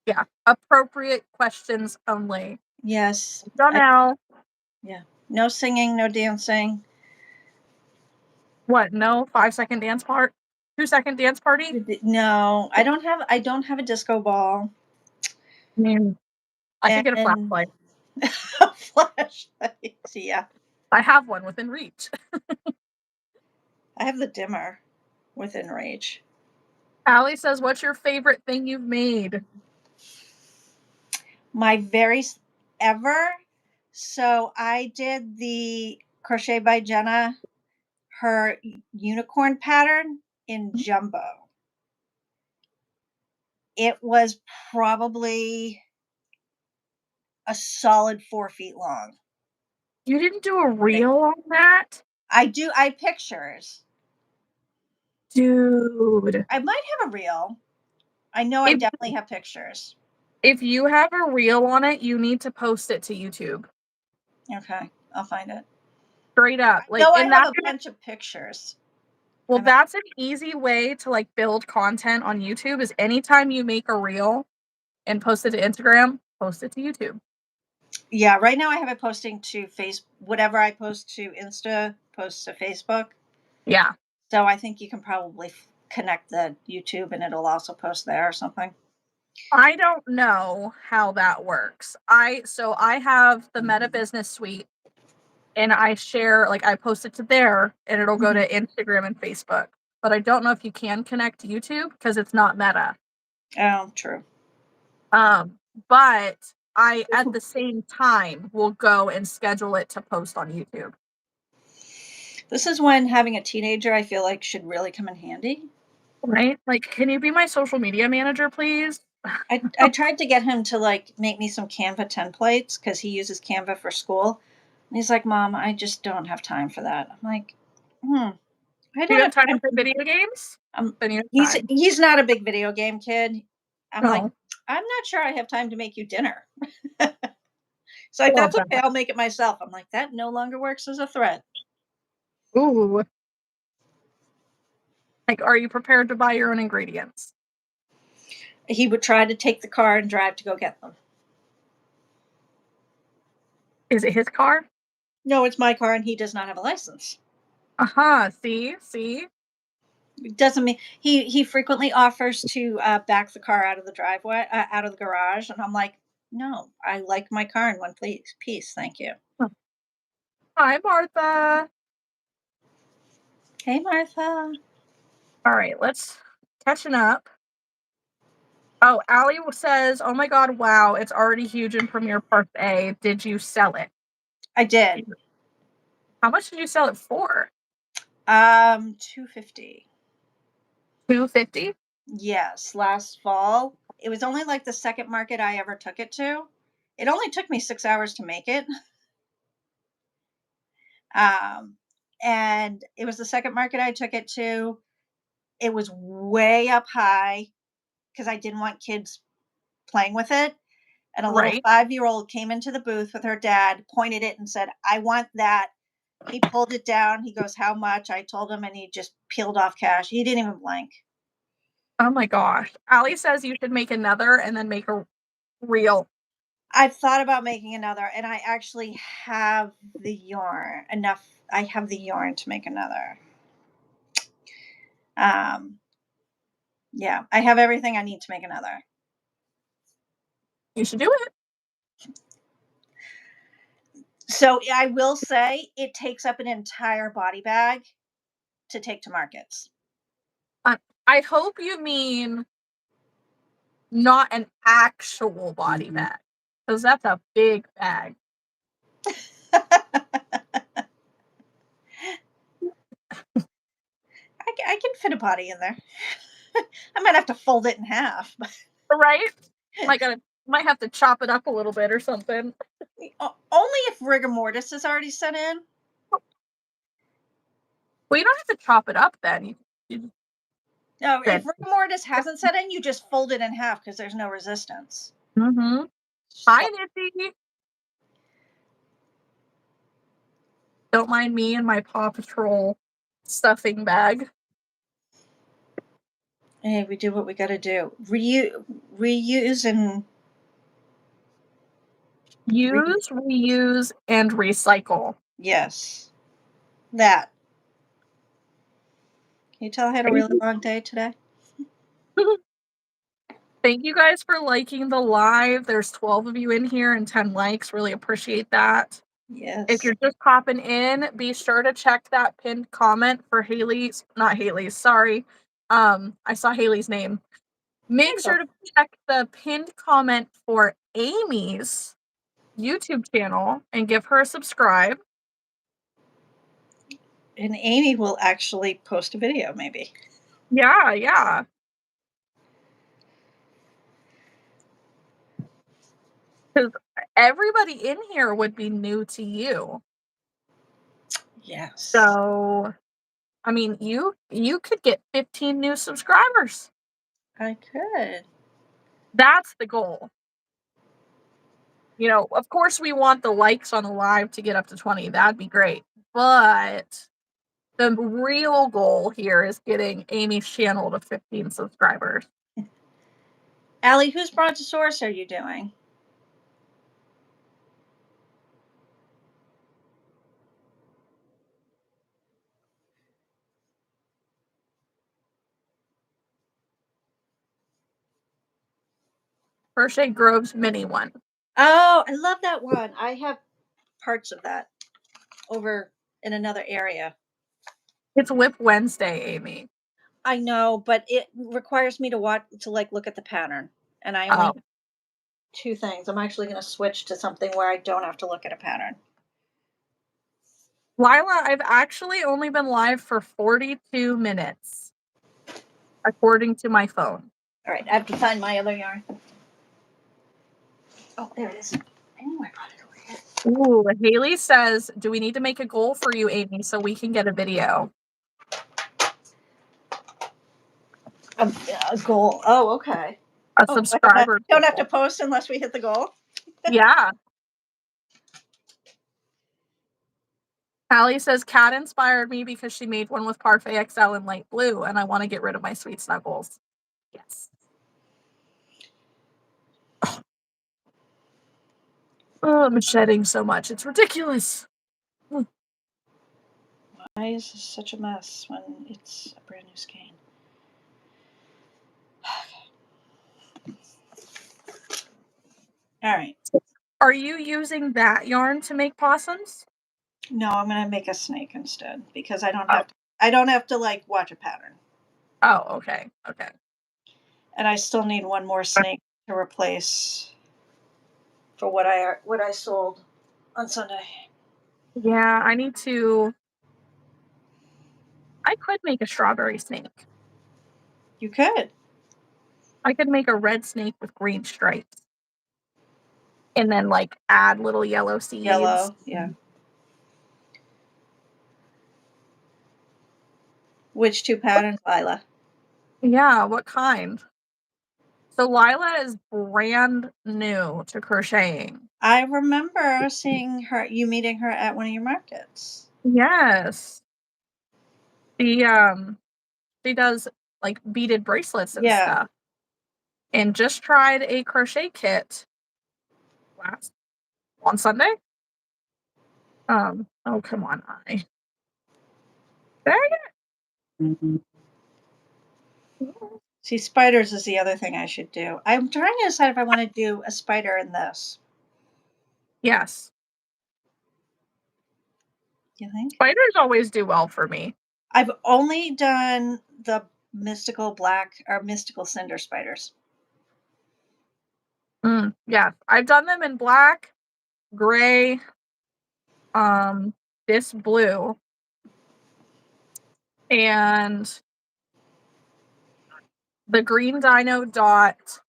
Yeah, appropriate questions only. Yes. Donnell. Yeah. No singing, no dancing. What? No 5-second dance part? 2-second dance party? No, I don't have a disco ball. I mean, I could get a flashlight. A flashlight. Yeah. I have one within reach. I have the dimmer within reach. Allie says, what's your favorite thing you've made? My very ever. So I did the Crochet by Jenna, her unicorn pattern in jumbo. It was probably a solid 4 feet long. You didn't do a reel on that? I have pictures. Dude. I might have a reel. I know I definitely have pictures. If you have a reel on it, you need to post it to YouTube. Okay, I'll find it. Straight up. Like, I have a bunch of pictures. Well, that's an easy way to like build content on YouTube is anytime you make a reel and post it to Instagram, post it to YouTube. Yeah, right now I have it posting to whatever I post to Insta, post to Facebook. Yeah. So I think you can probably connect the YouTube and it'll also post there or something. I don't know how that works. I have the Meta Business Suite and I share, like I post it to there and it'll go to Instagram and Facebook. But I don't know if you can connect to YouTube because it's not Meta. Oh, true. But I at the same time will go and schedule it to post on YouTube. This is when having a teenager, I feel like, should really come in handy. Right? Like, can you be my social media manager, please? I tried to get him to, like, make me some Canva templates because he uses Canva for school. And he's like, "Mom, I just don't have time for that." I'm like, "Hmm, I Do you don't have have time time." for video games? Then you have time. He's not a big video game kid. I'm like, No. "I'm not sure I have time to make you dinner." He's like, Love "That's that. okay, I'll make it myself." I'm like, "That no longer works as a threat." Ooh. Like, are you prepared to buy your own ingredients? He would try to take the car and drive to go get them. Is it his car? No, it's my car and he does not have a license. Uh-huh. See? See? It doesn't mean he frequently offers to back the car out of the driveway, out of the garage, and I'm like, no, I like my car in one piece, thank you. Huh. Hi, Martha. Hey, Martha. All right, let's catching up. Oh, Allie says, "Oh my god, wow, it's already huge in Premiere Part A. Did you sell it? I did. How much did you sell it for? 250. 250? Yes, last fall. It was only like the second market I ever took it to. It only took me 6 hours to make it. Um, and it was the second market I took it to. It was way up high because I didn't want kids playing with it. And a little Right. 5-year-old came into the booth with her dad, pointed it and said, "I want that." He pulled it down. He goes, "How much?" I told him, and he just peeled off cash. He didn't even blink. Oh my gosh. Allie says you should make another and then make a reel. I've thought about making another, and I actually have the yarn enough. I have the yarn to make another. Um, yeah, I have everything I need to make another. You should do it. So I will say it takes up an entire body bag to take to markets. I hope you mean not an actual body bag, because that's a big bag. I can fit a body in there. I might have to fold it in half. Right? Might have to chop it up a little bit or something. Only if rigor mortis is already set in. Well, you don't have to chop it up then. You No, if said, rigor mortis hasn't set in, you just fold it in half because there's no resistance. mm-hmm. Hi, So Nissy. Don't mind me and my Paw Patrol stuffing bag. hey, we do what we got to do. Reuse and Use, reuse, and recycle. yes, that. Can you tell I had a really long day today? Thank you guys for liking the live. There's 12 of you in here and 10 likes. Really appreciate that. If Yes. you're just popping in, be sure to check that pinned comment for Haley's, not Haley's, sorry. I saw Haley's name. Make sure Randall. to check the pinned comment for Amy's YouTube channel and give her a subscribe. And Amy will actually post a video, maybe. Yeah, yeah. Because everybody in here would be new to you. Yes. So, I mean, you could get 15 new subscribers. I could. That's the goal. You know, of course we want the likes on the live to get up to 20. That'd be great. But the real goal here is getting Amy's channel to 15 subscribers. Allie, whose brontosaurus are you doing? Crochet Grove's mini one. Oh, I love that one. I have parts of that over in another area. It's WIP Wednesday, Amy. I know, but it requires me to look at the pattern. And I only Oh, have two things. I'm actually going to switch to something where I don't have to look at a pattern. Lila, I've actually only been live for 42 minutes, according to my phone. All right, I have to find my other yarn. Oh, there it is. I knew I brought it over here. Ooh, Haley says, do we need to make a goal for you, Amy, so we can get a video? A goal. Oh, okay. A Oh, subscriber don't have to goal. post unless we hit the goal. Yeah. Hallie says, Kat inspired me because she made one with Parfait XL in light blue, and I want to get rid of my sweet snuggles. Yes. Oh, I'm shedding so much. It's ridiculous. Why is this such a mess when it's a brand new skein? All right. Are you using that yarn to make possums? No, I'm gonna make a snake instead because I don't have to like watch a pattern. Oh, okay. Okay. And I still need one more snake to replace for what I sold on Sunday. Yeah, I need to. I could make a strawberry snake. You could. I could make a red snake with green stripes. And then, like, add little yellow seeds. Yellow, yeah. Which two patterns, Lila? Yeah, what kind? So Lila is brand new to crocheting. I remember seeing you meeting her at one of your markets. Yes. She does like beaded bracelets and Yeah. stuff. And just tried a crochet kit on Sunday. Oh come on, there you go. See, spiders is the other thing I should do. I'm trying to decide if I want to do a spider in this. Yes. You think? Spiders always do well for me. I've only done the mystical black or mystical cinder spiders. Yeah. I've done them in black, gray, this blue, and the green dino dot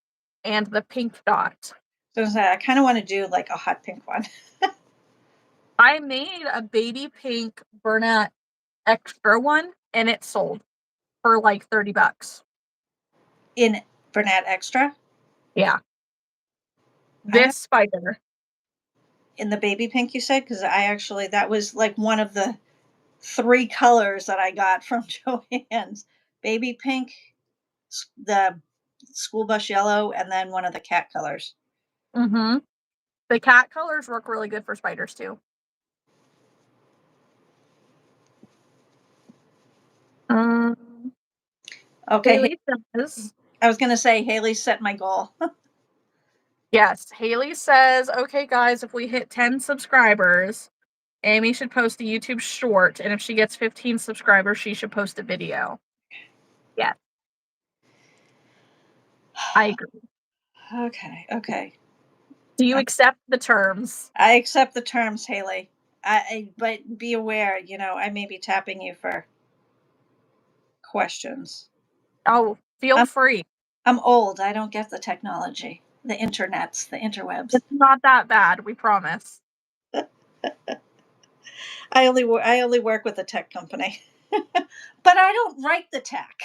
and the pink dot. So I kind of want to do like a hot pink one. I made a baby pink Bernat extra one and it sold for like $30. In Bernat Extra? Yeah. This spider. In the baby pink, you said? Because that was like one of the 3 colors that I got from Joann's. Baby pink, the school bus yellow, and then one of the cat colors. Mm-hmm. The cat colors work really good for spiders too. Okay. Haley says, I was going to say, Haley set my goal. yes, Haley says, okay, guys, if we hit 10 subscribers, Amy should post a YouTube short, and if she gets 15 subscribers, she should post a video. Yes. I agree. Okay. Do you accept the terms? I accept the terms, Haley. But be aware, I may be tapping you for questions. Oh, feel free. I'm old. I don't get the technology, the internets, the interwebs. It's not that bad, we promise. I only work with a tech company, but I don't write the tech.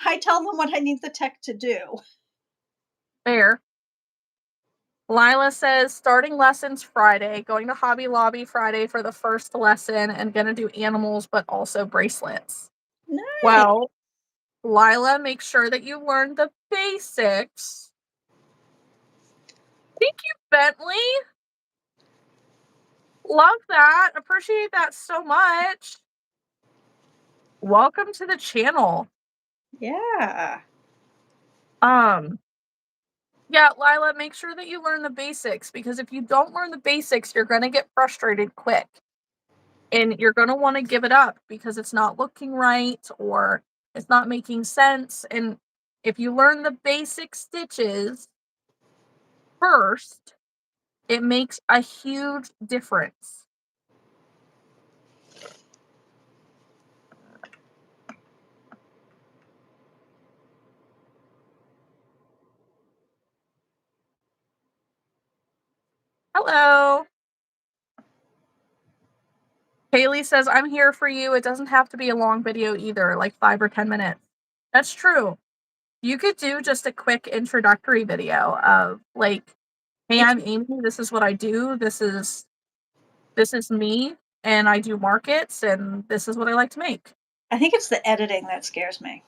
I tell them what I need the tech to do. Fair. Lila says, starting lessons Friday, going to Hobby Lobby Friday for the first lesson, and gonna do animals, but also bracelets. Nice. Well, Lila, make sure that you learn the basics. Thank you, Bentley. Love that. Appreciate that so much. Welcome to the channel. Yeah. Yeah, Lila, make sure that you learn the basics, because if you don't learn the basics, you're gonna get frustrated quick. And you're gonna want to give it up because it's not looking right or it's not making sense. And if you learn the basic stitches first, it makes a huge difference. Hello. Haley says, I'm here for you. It doesn't have to be a long video either, like 5 or 10 minutes. That's true. You could do just a quick introductory video of like, hey, It's I'm Amy. This is what I do. This is me, and I do markets, and this is what I like to make. I think it's the editing that scares me.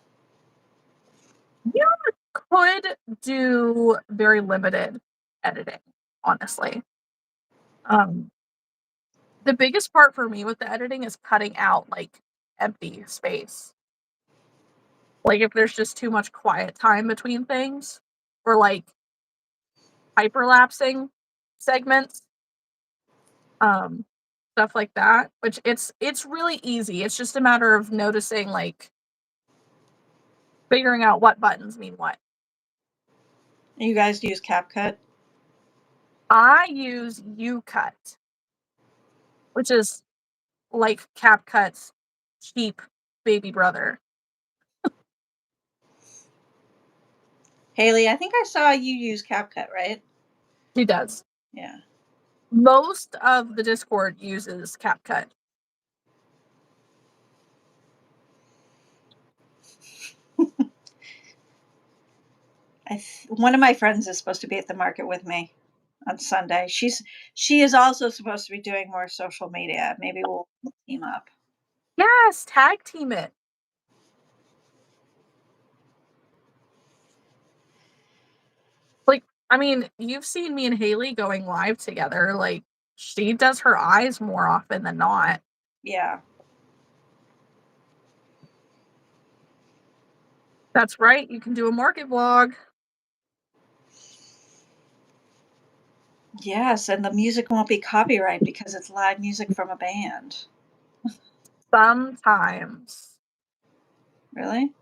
You could do very limited editing, honestly. Um, the biggest part for me with the editing is cutting out like empty space. Like if there's just too much quiet time between things, or like hyperlapsing segments, um, stuff like that. Which it's really easy. It's just a matter of noticing, like figuring out what buttons mean what. You guys use CapCut? I use UCut, which is like CapCut's cheap baby brother. Haley, I think I saw you use CapCut, right? He does. Yeah. Most of the Discord uses CapCut. One of my friends is supposed to be at the market with me on Sunday. She is also supposed to be doing more social media. Maybe we'll team up. Yes, tag team it. Like, I mean, you've seen me and Haley going live together. Like, she does her eyes more often than not. Yeah. That's right. You can do a market vlog. Yes, and the music won't be copyright because it's live music from a band. Sometimes. Really?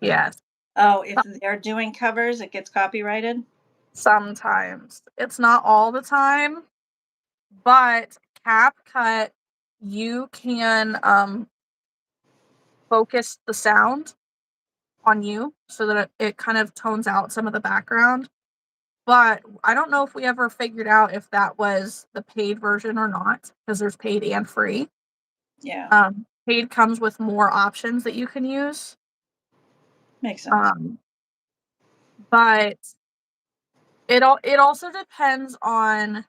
Yes. Oh, if they're doing covers, it gets copyrighted? Sometimes. It's not all the time, but CapCut, you can focus the sound on you so that it kind of tones out some of the background. But I don't know if we ever figured out if that was the paid version or not, because there's paid and free. Yeah, Paid comes with more options that you can use. makes sense. Um, but it also depends on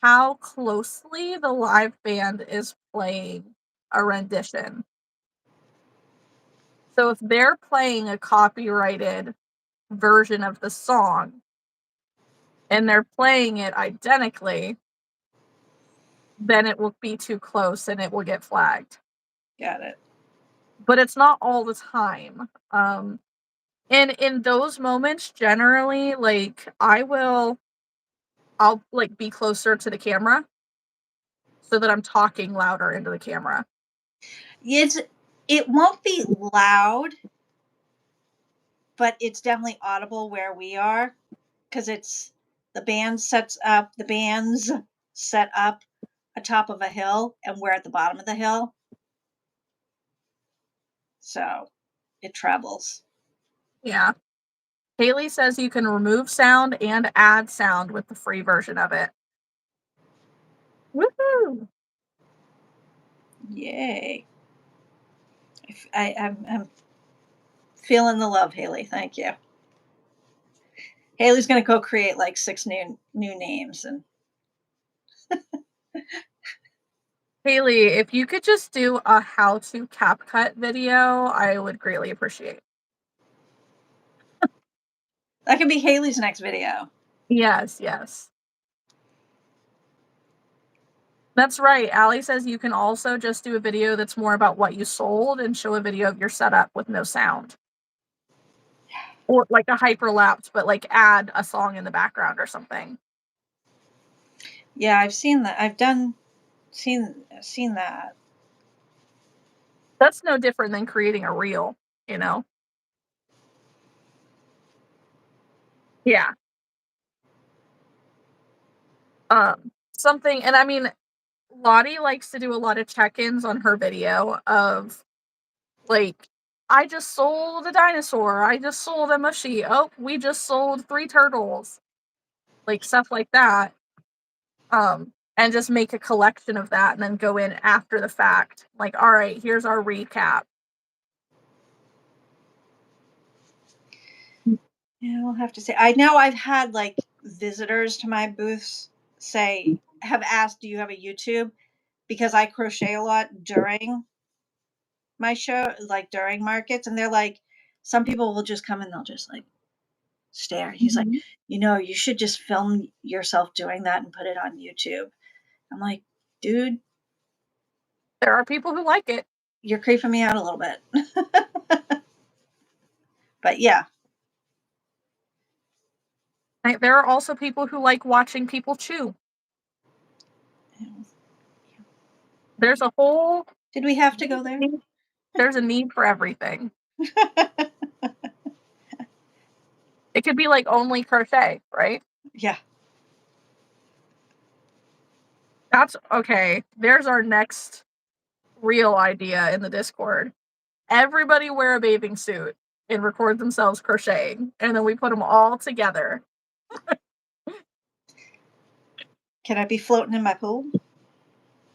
how closely the live band is playing a rendition. So if they're playing a copyrighted version of the song and they're playing it identically, then it will be too close and it will get flagged. Got it. But it's not all the time. And in those moments, generally, like I'll like be closer to the camera so that I'm talking louder into the camera. It won't be loud, but it's definitely audible where we are because it's the band's set up atop of a hill and we're at the bottom of the hill. So it travels. Yeah. Haley says you can remove sound and add sound with the free version of it. Woohoo! Yay. I'm feeling the love, Haley. Thank you. Haley's gonna go create like 6 new names and Haley, if you could just do a how to CapCut video, I would greatly appreciate. that can be Haley's next video. Yes, yes. That's right. Allie says you can also just do a video that's more about what you sold and show a video of your setup with no sound. Or like a hyperlapse, but like add a song in the background or something. Yeah, I've seen that. Seen that. That's no different than creating a reel, you know? Yeah. Something, and I mean, Lottie likes to do a lot of check-ins on her video of like, I just sold a dinosaur. I just sold a mushy. Oh, we just sold 3 turtles. Like stuff like that. And just make a collection of that and then go in after the fact. Like, all right, here's our recap. Yeah, I'll have to say. I know I've had like visitors to my booths have asked, "Do you have a YouTube?" Because I crochet a lot during my show, like during markets, and they're like, some people will just come and they'll just like stare. He's like, Mhm. you should just film yourself doing that and put it on YouTube. I'm like, dude, There are people who like it. you're creeping me out a little bit. But yeah. There are also people who like watching people chew. There's a whole Did we have to go there? there's a need for everything. It could be like only crochet, right? Yeah. That's okay. There's our next real idea in the Discord. Everybody wear a bathing suit and record themselves crocheting, and then we put them all together. Can I be floating in my pool?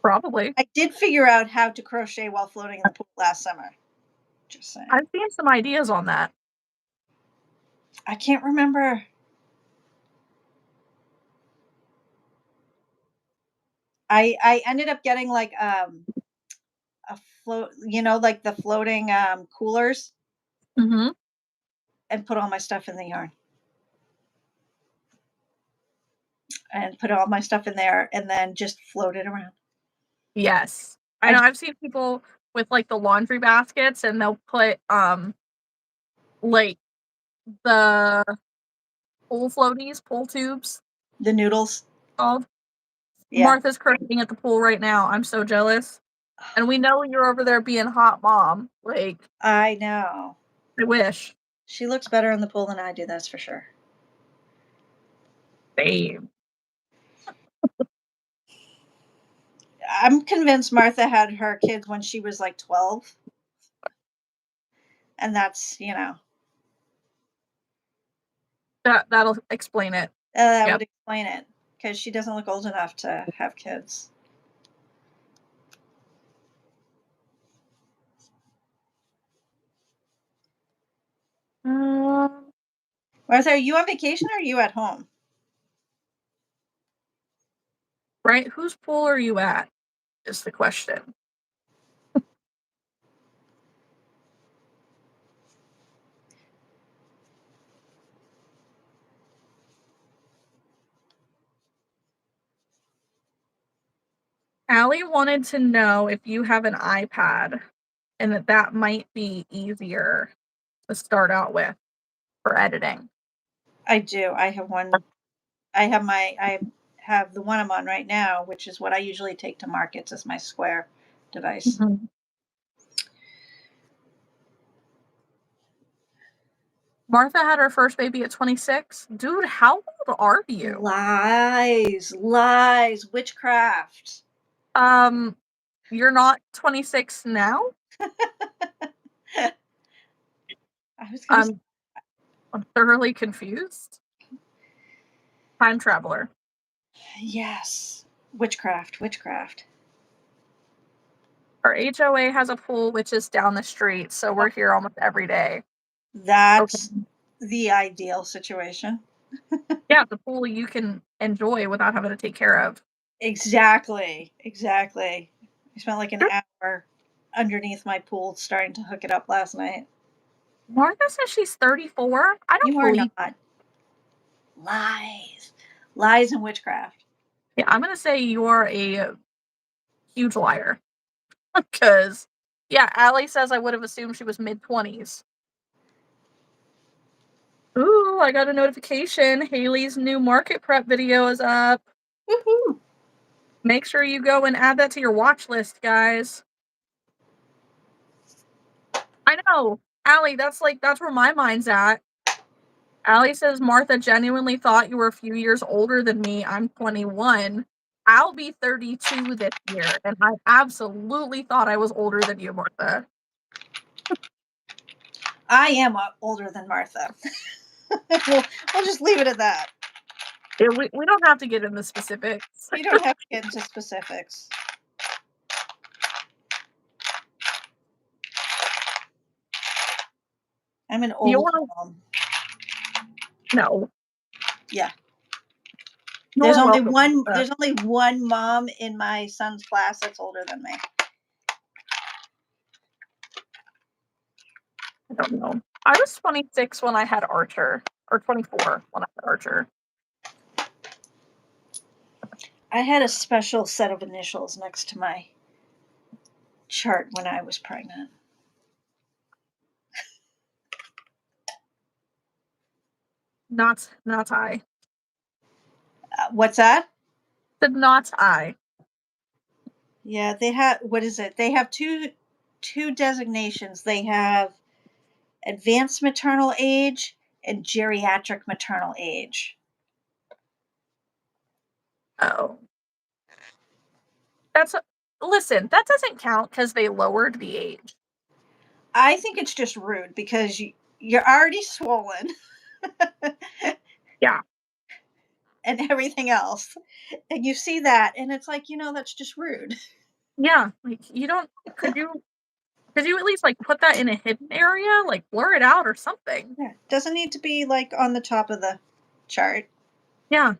Probably. I did figure out how to crochet while floating in the pool last summer. Just saying. I've seen some ideas on that. I can't remember. I ended up getting like a float, like the floating coolers, Mm-hmm. and put all my stuff in the yarn and put all my stuff in there and then just float it around. Yes. I I know I've seen people with like the laundry baskets and they'll put like the pool tubes the noodles. called. Yeah. Martha's crocheting at the pool right now. I'm so jealous. And we know you're over there being hot mom. Like, I know. I wish. She looks better in the pool than I do, that's for sure. Babe. I'm convinced Martha had her kids when she was like 12. And That'll explain it. that Yep. would explain it because she doesn't look old enough to have kids. Um, Martha, are you on vacation or are you at home? right? Whose pool are you at? Is the question. Allie wanted to know if you have an iPad and that might be easier to start out with for editing. I do. I have one. I have the one I'm on right now, which is what I usually take to markets as my square device. Mhm. Martha had her first baby at 26. Dude, how old are you? Lies, lies, witchcraft. Um, you're not 26 now? I was gonna say, I'm I'm thoroughly confused. Time traveler. yes, witchcraft, witchcraft. Our HOA has a pool which is down the street, so we're here almost every day. Okay. That's the ideal situation. Yeah, the pool you can enjoy without having to take care of. Exactly, exactly. I spent like an hour underneath my pool starting to hook it up last night. Martha says she's 34. I don't You are believe. not. Lies, lies, and witchcraft. Yeah, I'm gonna say you're a huge liar. Because, yeah, Allie says I would have assumed she was mid-20s. Ooh, I got a notification. Haley's new market prep video is up. Woohoo! Make sure you go and add that to your watch list, guys. I know. Allie, that's where my mind's at. Allie says Martha genuinely thought you were a few years older than me. I'm 21. I'll be 32 this year, and I absolutely thought I was older than you, Martha. I am older than Martha. we'll, we'll just leave it at that. Yeah, we don't have to get into specifics. We don't have to get into specifics. I'm an old mom. No. Yeah. You're There's only welcome. one mom in my son's class that's older than me. I don't know. I was 26 when I had Archer, or 24 when I had Archer. I had a special set of initials next to my chart when I was pregnant. Not I. What's that? Not I. Yeah, they have, what is it? They have two designations. They have advanced maternal age and geriatric maternal age. Oh. Listen, that doesn't count because they lowered the age. I think it's just rude because you're already swollen. Yeah. And everything else. And you see that and it's like, that's just rude. Yeah. Like could you at least like put that in a hidden area? Like blur it out or something. Yeah. Doesn't need to be like on the top of the chart. Yeah.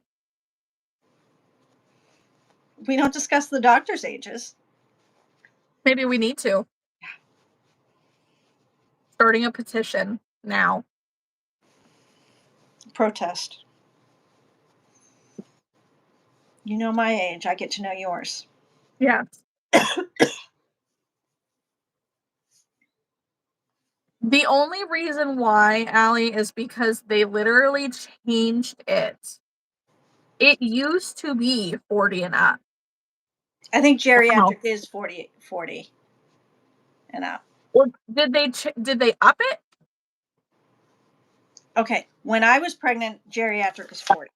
We don't discuss the doctor's ages. Maybe we need to. Yeah. Starting a petition now. Protest. You know my age. I get to know yours. Yeah. The only reason why, Allie, is because they literally changed it. It used to be 40 and up. I think geriatric Wow. is 40 and up. Or did they up it? Okay. When I was pregnant, geriatric is 40.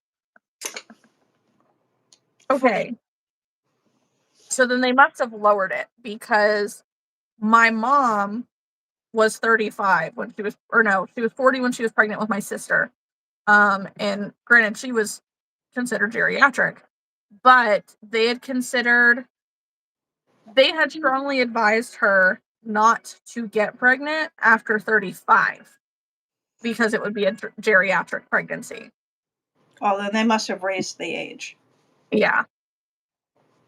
Okay. 40. So then they must have lowered it because my mom was 35 when she was 40 when she was pregnant with my sister. And granted, she was considered geriatric, but they had strongly advised her not to get pregnant after 35 because it would be a geriatric pregnancy. Oh, then they must have raised the age. Yeah.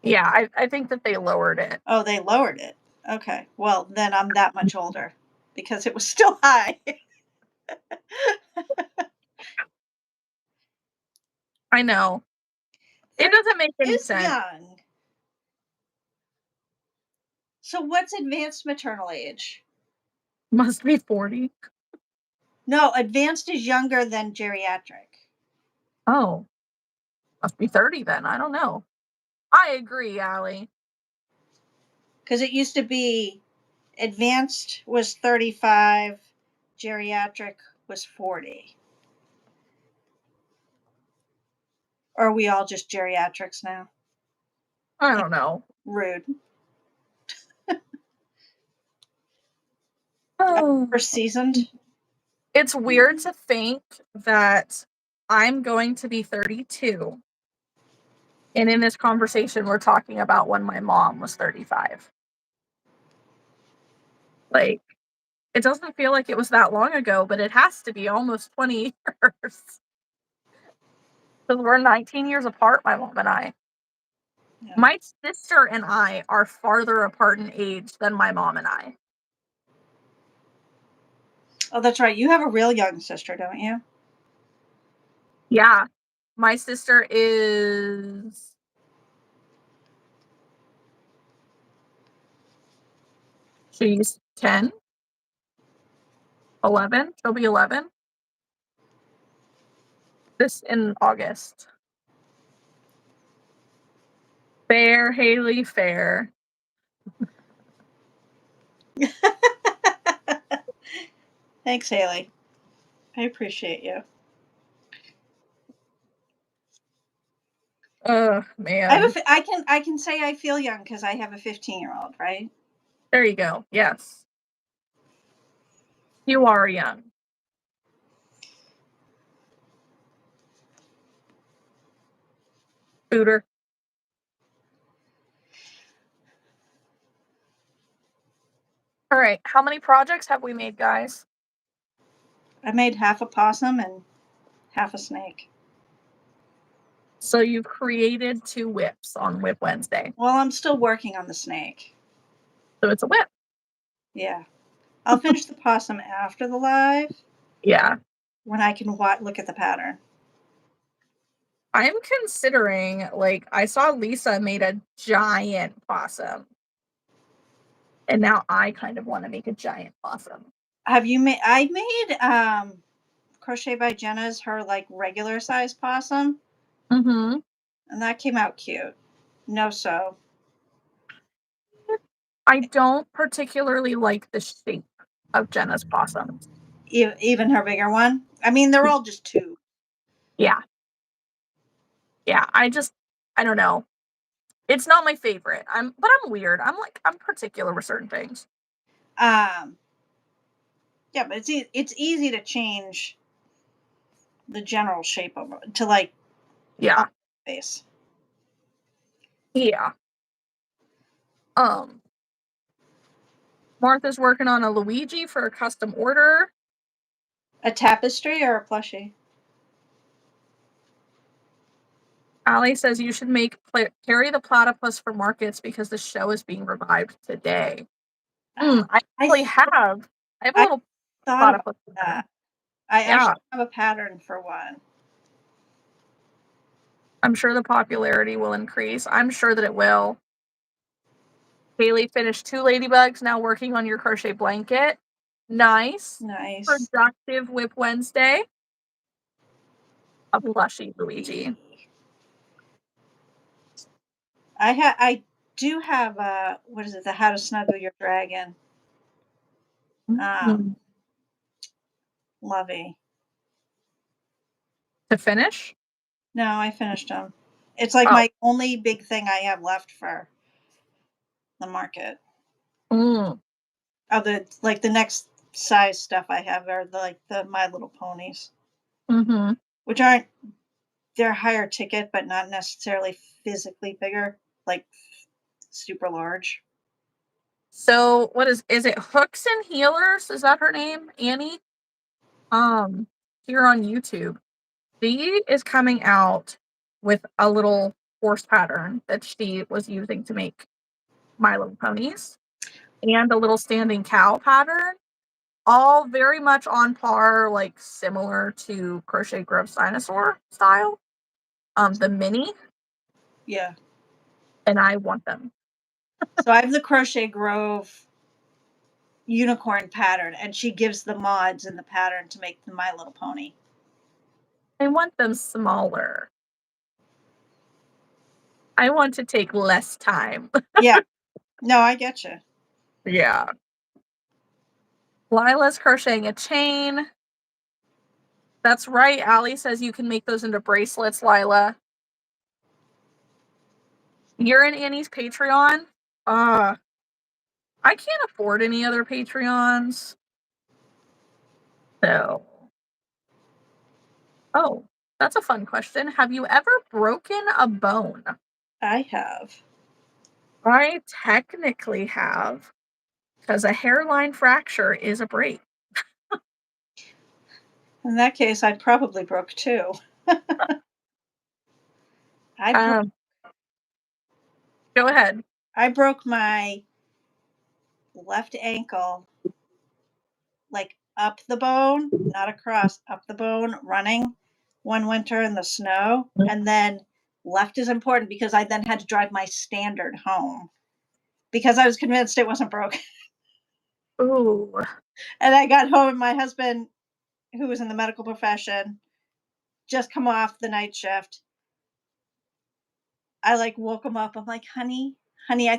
Yeah, I think that they lowered it. Oh, they lowered it. Okay. Well, then I'm that much older because it was still high. I know. It doesn't make any Is sense. young. So what's advanced maternal age? Must be 40. No, advanced is younger than geriatric. Oh, must be 30 then. I don't know. I agree, Allie. Because it used to be advanced was 35, geriatric was 40. Or are we all just geriatrics now? I don't know. Rude. Oh. Or seasoned. It's weird to think that I'm going to be 32. And in this conversation, we're talking about when my mom was 35. Like, it doesn't feel like it was that long ago, but it has to be almost 20 years. Because we're 19 years apart, my mom and I. Yeah. My sister and I are farther apart in age than my mom and I. Oh, that's right. You have a real young sister, don't you? Yeah. My sister is... She's 10, 11. She'll be 11 this in August. Fair, Haley, fair. Thanks, Haley. I appreciate you. Oh, man. I can say I feel young because I have a 15-year-old, right? There you go. Yes. You are young. Booter. All right, how many projects have we made, guys? I made half a possum and half a snake. So you created 2 WIPs on WIP Wednesday. Well, I'm still working on the snake. So it's a WIP. Yeah. I'll finish the possum after the live Yeah. when I can look at the pattern. I'm considering, like, I saw Lisa made a giant possum. And now I kind of want to make a giant possum. Have you made? I made Crochet by Jenna's her like regular size possum, Mm-hmm. and that came out cute. No sew. I don't particularly like the shape of Jenna's possums. Even her bigger one. I mean, they're all just two. Yeah. Yeah. I don't know. It's not my favorite. But I'm weird. I'm particular with certain things. Um, yeah, but it's easy to change the general shape of it to like Yeah. face. Yeah. Um, Martha's working on a Luigi for a custom order. A tapestry or a plushie? Allie says you should carry the platypus for markets because the show is being revived today. I actually have. I have a I little thought about platypus. that. I Yeah, actually have a pattern for one. I'm sure the popularity will increase. I'm sure that it will. Haley finished 2 ladybugs, now working on your crochet blanket. Nice. Nice. Productive WIP Wednesday. A plushie Luigi. I do have what is it? The How to Snuggle Your Dragon. Mm. Lovey. To finish? No, I finished them. It's like Oh. my only big thing I have left for the market. Mm. Oh, the next size stuff I have are the My Little Ponies, Mm-hmm. which aren't they're higher ticket, but not necessarily physically bigger, like super large. So what is it Hooks and Healers? Is that her name? Annie? Here on YouTube. She is coming out with a little horse pattern that she was using to make My Little Ponies and a little standing cow pattern. All very much on par, like similar to Crochet Grove's dinosaur style. The mini, Yeah. and I want them. So I have the Crochet Grove unicorn pattern, and she gives the mods in the pattern to make the My Little Pony. I want them smaller. I want to take less time. Yeah. No, I get you. Yeah. Lila's crocheting a chain. That's right. Allie says you can make those into bracelets, Lila. You're in Annie's Patreon? I can't afford any other Patreons. So. Oh, that's a fun question. Have you ever broken a bone? I have. I technically have, because a hairline fracture is a break. In that case, I probably broke two. Um, Go ahead. I broke my left ankle, like up the bone, not across, up the bone, running one winter in the snow. And then left is important because I then had to drive my standard home because I was convinced it wasn't broken. Ooh. And I got home, and my husband, who was in the medical profession, just come off the night shift. I like woke him up. I'm like, honey, I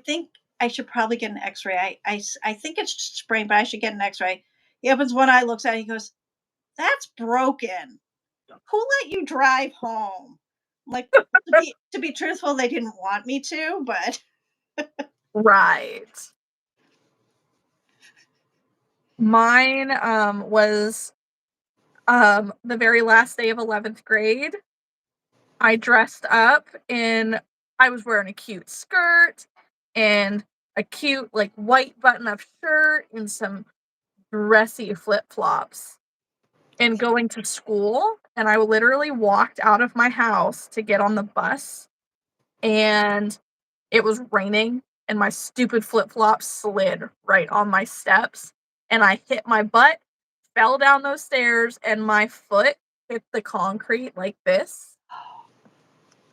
think I should probably get an X-ray. I think it's sprained, but I should get an X-ray. He opens one eye, looks at it, he goes, "That's broken. Who let you drive home?" I'm like, to be truthful, they didn't want me to, but Right. Mine was the very last day of 11th grade. I dressed up and I was wearing a cute skirt and a cute, like, white button-up shirt and some dressy flip-flops and going to school, and I literally walked out of my house to get on the bus, and it was raining, and my stupid flip-flops slid right on my steps, and I hit my butt, fell down those stairs, and my foot hit the concrete like this,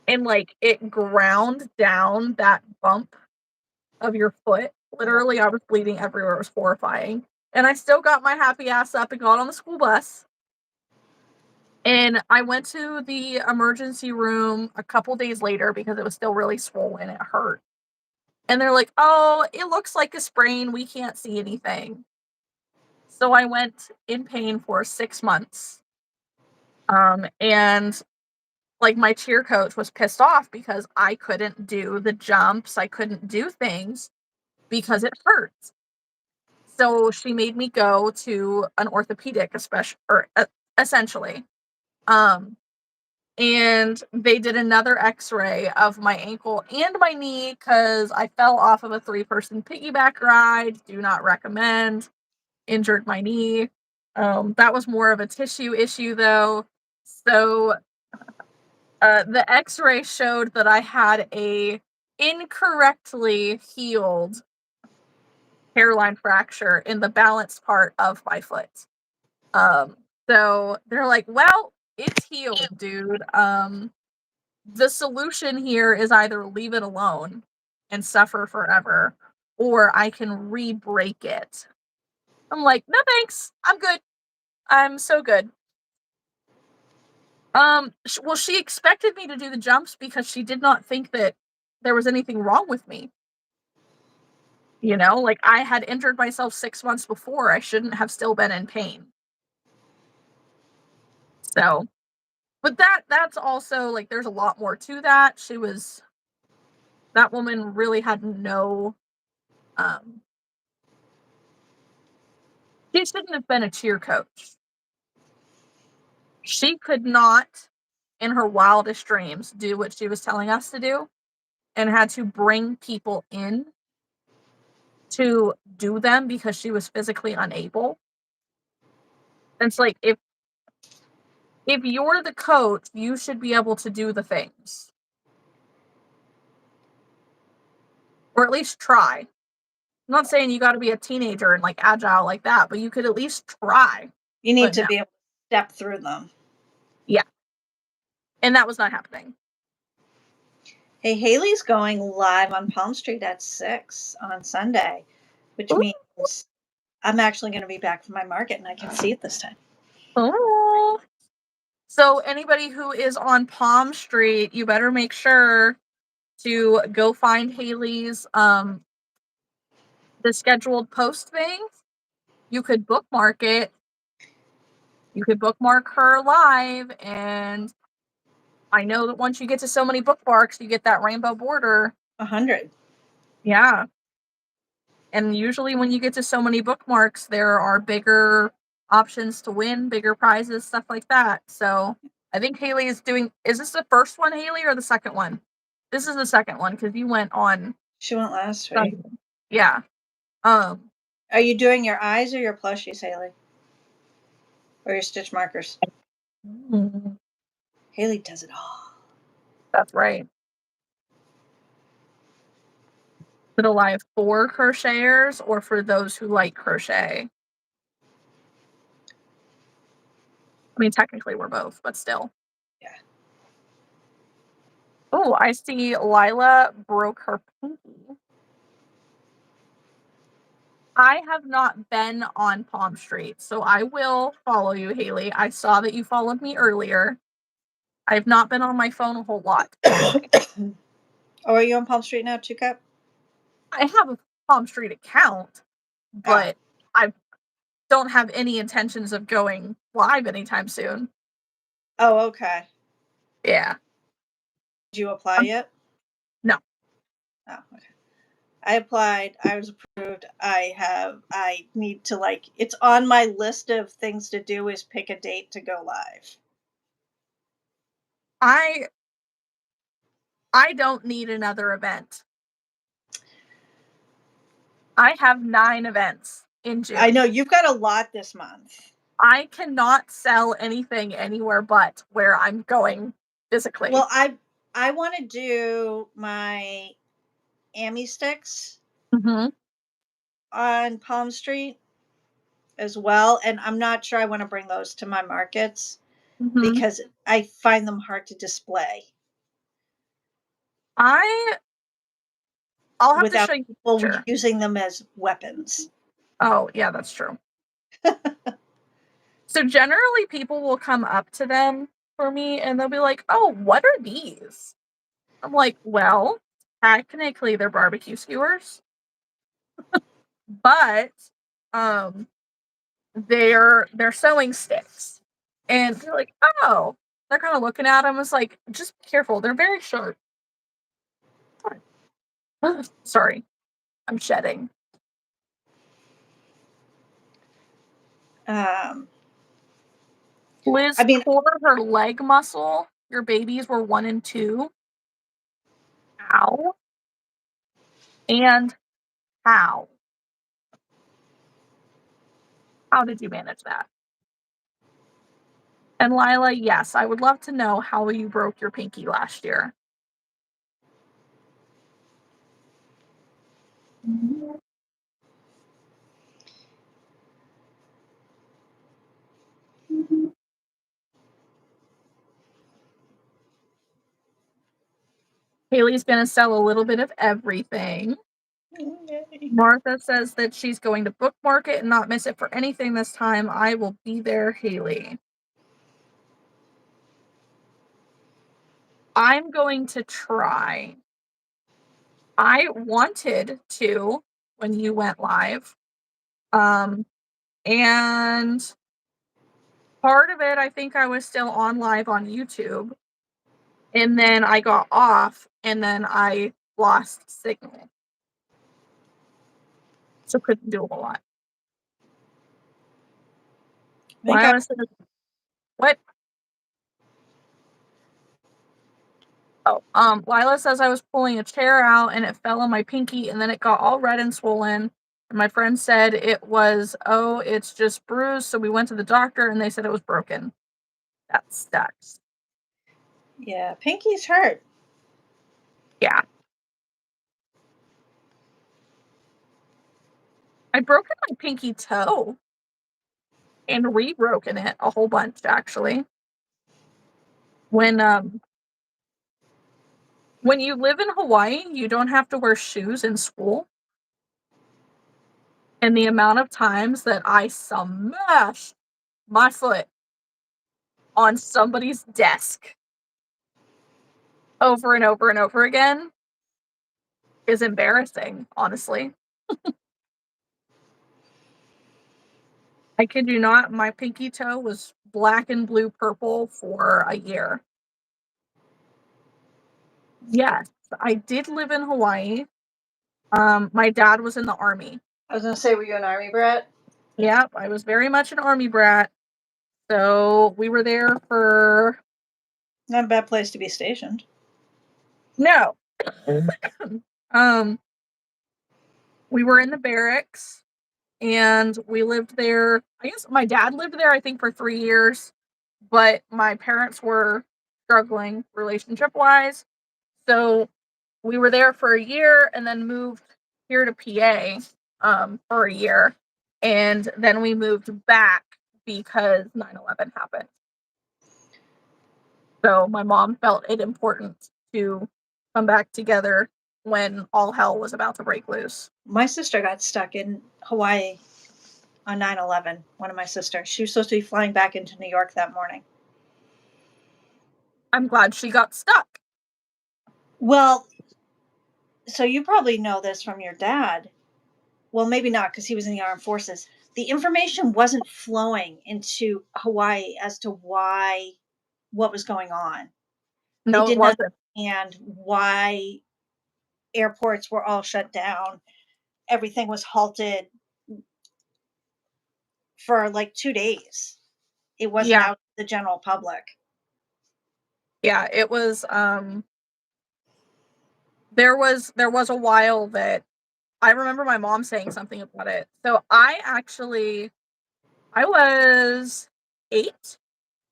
and, like, it ground down that bump of your foot. Oh, Literally, I was bleeding everywhere, it was horrifying, and I still got my happy ass up and got on the school bus, and I went to the emergency room a couple days later because it was still really swollen, it hurt, and they're like, "Oh, it looks like a sprain, we can't see anything." So I went in pain for 6 months, and, like, my cheer coach was pissed off because I couldn't do the jumps, I couldn't do things because it hurt. So she made me go to an orthopedic, especially or essentially. Um, and they did another X-ray of my ankle and my knee because I fell off of a three-person piggyback ride. Do not recommend. Injured my knee. That was more of a tissue issue though. So the X-ray showed that I had a incorrectly healed hairline fracture in the balance part of my foot. Um, so they're like, "Well, it's healed, dude. The solution here is either leave it alone and suffer forever, or I can re-break it." I'm like, "No, thanks. I'm good. I'm so good." Well, she expected me to do the jumps because she did not think that there was anything wrong with me. You know, like I had injured myself 6 months before. I shouldn't have still been in pain. So, but that's also like there's a lot more to that. That woman really had no um she shouldn't have been a cheer coach. She could not in her wildest dreams do what she was telling us to do and had to bring people in to do them because she was physically unable. And it's like if you're the coach, you should be able to do the things. Or at least try. I'm not saying you gotta be a teenager and like agile like that, but you could at least try. you need But to no. be able to step through them. Yeah. And that was not happening. Hey, Haley's going live on Palm Street at 6 on Sunday, which Ooh. means I'm actually going to be back from my market and I can see it this time. Oh. So anybody who is on Palm Street, you better make sure to go find Haley's the scheduled post thing. You could bookmark it. You could bookmark her live, and I know that once you get to so many bookmarks, you get that rainbow border. 100. Yeah. And usually when you get to so many bookmarks, there are bigger options to win, bigger prizes, stuff like that. So I think Haley is this the first one, Haley, or the second one? This is the second one because you went on She went last week. Sunday. Yeah. Um, Are you doing your eyes or your plushies, Haley? Or your stitch markers? mm, Haley does it all. that's right. For the live for crocheters or for those who like crochet? I mean, technically we're both, but still. Yeah. Oh, I see Lila broke her pinky. I have not been on Palm Street, so I will follow you, Haley. I saw that you followed me earlier. I've not been on my phone a whole lot lately. Oh, are you on Palm Street now, Two Cup? I have a Palm Street account, Oh. but I don't have any intentions of going live anytime soon. Oh, okay. Yeah. Did you apply yet? No. Oh, okay. I applied. I was approved. I need to like, it's on my list of things to do is pick a date to go live. I I don't need another event. I have 9 events in June. I know you've got a lot this month. I cannot sell anything anywhere but where I'm going physically. Well, I want to do my Amy sticks Mhm. on Palm Street as well, and I'm not sure I want to bring those to my markets Mhm. because I find them hard to display I I'll have to without show you a people picture. using them as weapons. Oh, yeah, that's true. So generally people will come up to them for me and they'll be like, "Oh, what are these?" I'm like, "Well, technically they're barbecue skewers, but um they're sewing sticks." And they're like, "Oh." They're kind of looking at them. It's like, "Just be careful. They're very sharp." Sorry, I'm shedding. Um, I Liz mean, tore her leg muscle. Your babies were 1 and 2. Ow. And how? How did you manage that? And Lila, yes, I would love to know how you broke your pinky last year. Haley's gonna sell a little bit of everything. Martha says that she's going to bookmark it and not miss it for anything this time. I will be there, Haley. I'm going to try. I wanted to when you went live. And part of it, I think I was still on live on YouTube. And then I got off and then I lost signal. So couldn't do a whole lot. I think Lila says, what? Oh, Lila says I was pulling a chair out and it fell on my pinky and then it got all red and swollen. And my friend said it was, oh, it's just bruised. So we went to the doctor and they said it was broken. That sucks. yeah, pinkies hurt. Yeah. I broken my pinky toe and re-broken it a whole bunch actually. When when you live in Hawaii, you don't have to wear shoes in school. And the amount of times that I smashed my foot on somebody's desk over and over and over again is embarrassing, honestly. I kid you not, my pinky toe was black and blue purple for a year. Yes, I did live in Hawaii. My dad was in the army. I was gonna say, were you an army brat? Yep, I was very much an army brat. So we were there for Not a bad place to be stationed. no. um we were in the barracks and we lived there. I guess my dad lived there I think for 3 years, but my parents were struggling relationship wise. So we were there for a year and then moved here to PA for a year. And then we moved back because 9/11 happened. So my mom felt it important to come back together when all hell was about to break loose. My sister got stuck in Hawaii on 9/11. One of my sisters. She was supposed to be flying back into New York that morning. I'm glad she got stuck. Well, so you probably know this from your dad. Well, maybe not because he was in the armed forces. The information wasn't flowing into Hawaii as to why what was going on. They No, it didn't wasn't. understand why airports were all shut down. Everything was halted for like 2 days. It wasn't Yeah. out to the general public. Yeah, it was there was a while that I remember my mom saying something about it. So I was 8,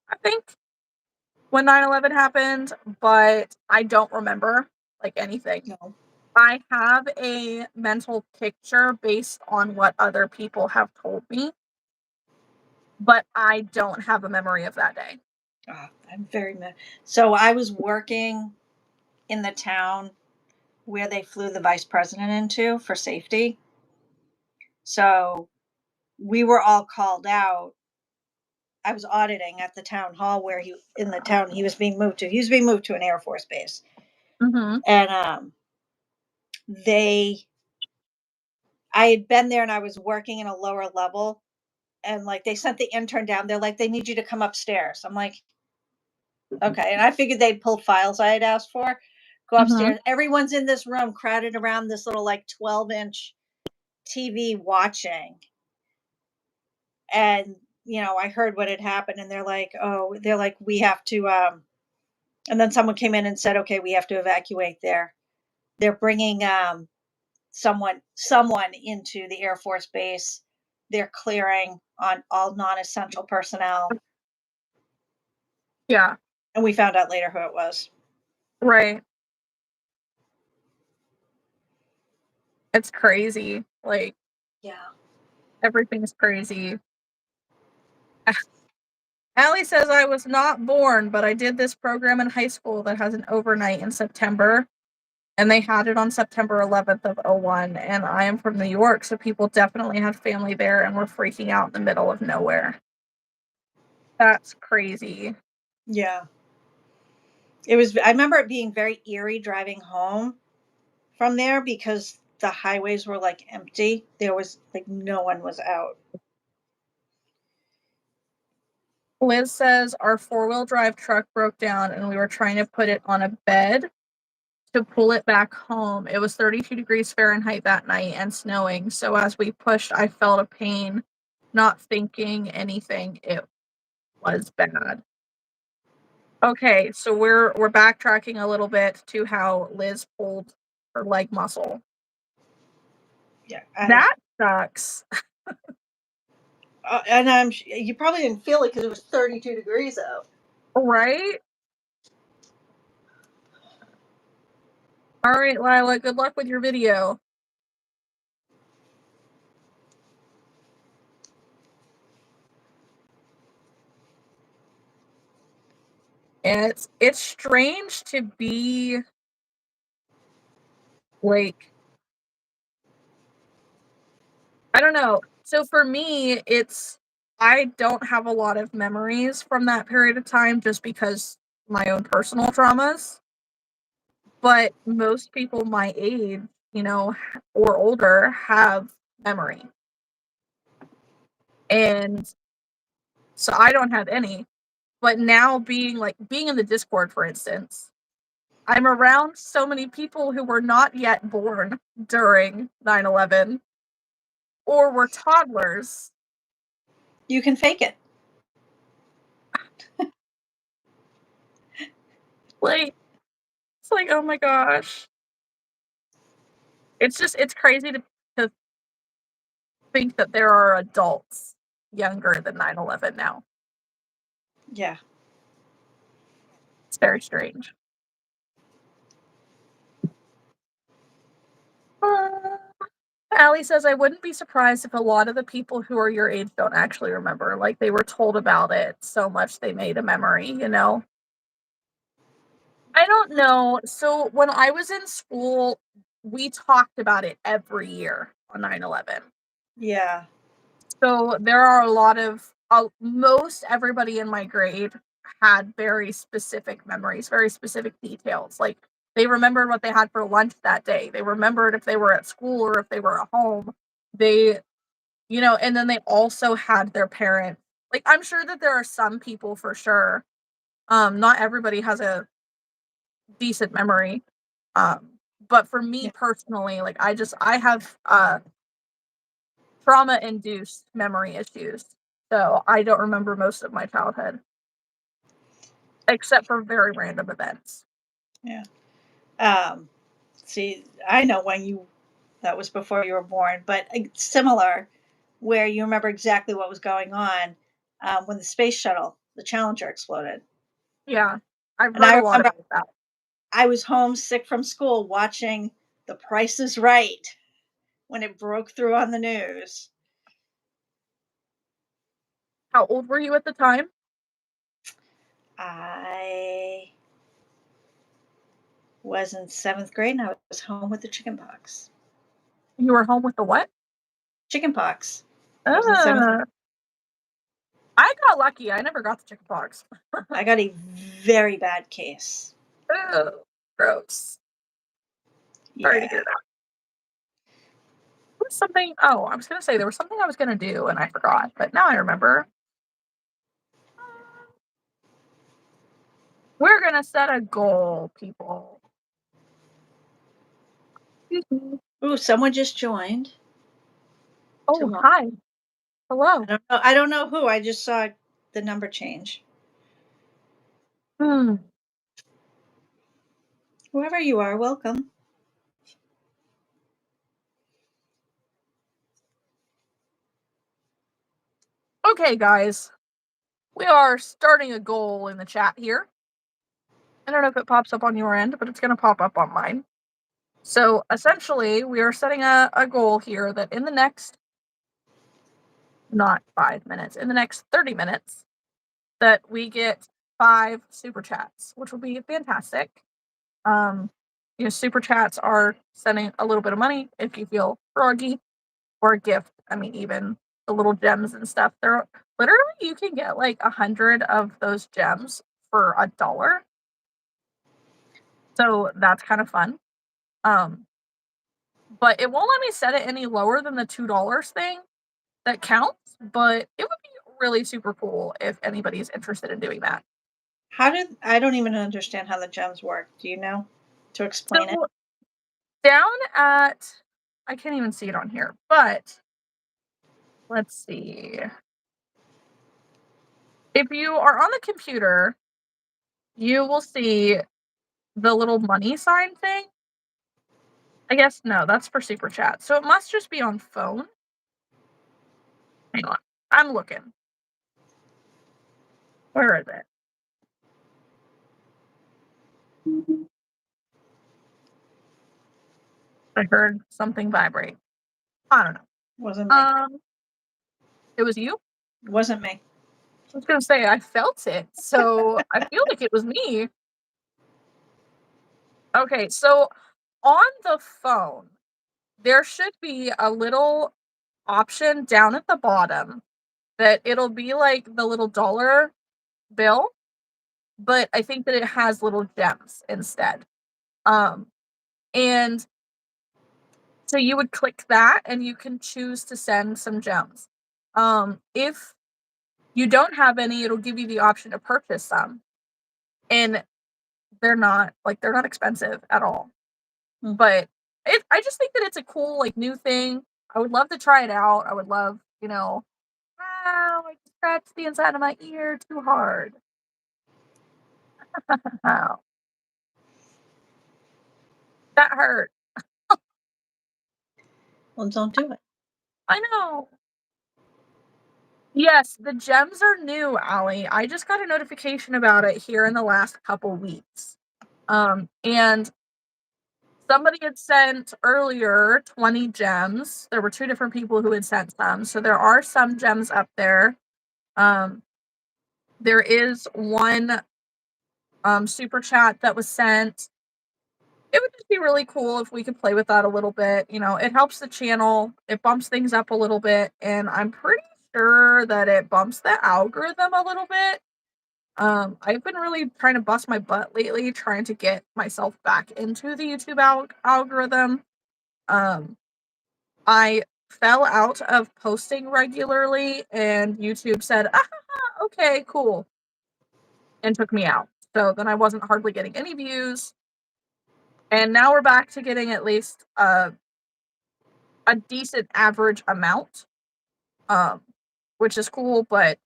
I think, when 9/11 happened, but I don't remember, like, anything. No. I have a mental picture based on what other people have told me, but I don't have a memory of that day. I'm very so I was working in the town where they flew the vice president into for safety. So we were all called out. I was auditing at the town hall where he in the town he was being moved to. He was being moved to an Air Force base. Mhm. And they I had been there and I was working in a lower level and like they sent the intern down. They're like, they need you to come upstairs. I'm like, okay. And I figured they'd pull files I had asked for, go Mhm. upstairs. Everyone's in this room crowded around this little like 12-inch TV watching. And I heard what had happened and they're like, we have to and then someone came in and said, okay, we have to evacuate there. They're bringing someone into the Air Force base. They're clearing on all non-essential personnel. Yeah, And we found out later who it was. right. It's crazy. Like, Yeah. everything's crazy. Allie says I was not born, but I did this program in high school that has an overnight in September, and they had it on September 11th of '01, and I am from New York, so people definitely had family there and were freaking out in the middle of nowhere. That's crazy. Yeah. I remember it being very eerie driving home from there because the highways were like empty. There was like no one was out. Liz says our four-wheel drive truck broke down and we were trying to put it on a bed to pull it back home. It was 32 degrees Fahrenheit that night and snowing. So as we pushed, I felt a pain, not thinking anything. It was bad. Okay, so we're backtracking a little bit to how Liz pulled her leg muscle. Yeah. That sucks. And you probably didn't feel it because it was 32 degrees out. Right? All right, Lila, good luck with your video. And it's strange to be like, I don't know. So for me, I don't have a lot of memories from that period of time just because my own personal traumas. But most people my age, or older have memory. And so I don't have any. But now being in the Discord, for instance, I'm around so many people who were not yet born during 9/11 or were toddlers. You can fake it. Like, it's like, oh my gosh. It's crazy to think that there are adults younger than 9/11 now. Yeah. It's very strange. Uh, Allie says, I wouldn't be surprised if a lot of the people who are your age don't actually remember. Like they were told about it so much they made a memory. I don't know. So when I was in school, we talked about it every year on 9/11. Yeah. So there are a lot of most everybody in my grade had very specific memories, very specific details. Like they remembered what they had for lunch that day. They remembered if they were at school or if they were at home. They, and then they also had their parents. Like I'm sure that there are some people for sure. Not everybody has a decent memory. Um, but for me Yeah. personally, like I have trauma induced memory issues. So I don't remember most of my childhood except for very random events. Yeah. Um, See, I know that was before you were born, but similar, where you remember exactly what was going on when the space shuttle, the Challenger, exploded. Yeah, I've And heard I a lot remember about that. I was home sick from school watching The Price is Right when it broke through on the news. How old were you at the time? I was in seventh grade and I was home with the chicken pox. You were home with the what? Chicken pox. I was in seventh. Uh, I got lucky. I never got the chicken pox. I got a very bad case. Oh, gross. Sorry to Yeah. hear that. There was something. Oh, I was gonna say there was something I was gonna do and I forgot, but now I remember. We're gonna set a goal, people. Ooh, someone just joined. Oh, Tomorrow. hi. Hello. I don't know who. I just saw the number change. Hmm. Whoever you are, welcome. Okay, guys. We are starting a goal in the chat here. I don't know if it pops up on your end, but it's gonna pop up on mine. So essentially, we are setting a goal here that in the next, not 5 minutes, in the next 30 minutes, that we get 5 super chats, which will be fantastic. Um, super chats are sending a little bit of money if you feel froggy, or a gift. I mean, even the little gems and stuff. They're literally, you can get like 100 of those gems for $1. So that's kind of fun. Um, but it won't let me set it any lower than the $2 thing that counts. But it would be really super cool if anybody's interested in doing that. I don't even understand how the gems work. Do you know to explain it? So down at, I can't even see it on here, but let's see. If you are on the computer, you will see the little money sign thing. I guess no, that's for super chat. So it must just be on phone. Hang on. I'm looking. Where is it? I heard something vibrate. I don't know. Wasn't me. It was you? Wasn't me. I was gonna say I felt it, so I feel like it was me. Okay, so on the phone, there should be a little option down at the bottom that it'll be like the little dollar bill, but I think that it has little gems instead. Um, and so you would click that and you can choose to send some gems. If you don't have any, it'll give you the option to purchase some. And they're not expensive at all. Hmm. But I just think that it's a cool like new thing. I would love to try it out. I would love, wow, I just scratched the inside of my ear too hard. Wow, that hurt. Well, don't do it. I know. Yes, the gems are new, Allie. I just got a notification about it here in the last couple weeks. And somebody had sent earlier 20 gems. There were 2 different people who had sent some. So there are some gems up there. Um, there is one super chat that was sent. It would just be really cool if we could play with that a little bit. It helps the channel, it bumps things up a little bit, and I'm pretty sure that it bumps the algorithm a little bit. I've been really trying to bust my butt lately, trying to get myself back into the YouTube algorithm. Um, I fell out of posting regularly, and YouTube said, okay, cool, and took me out. So then I wasn't hardly getting any views. And now we're back to getting at least a decent average amount, um, which is cool, but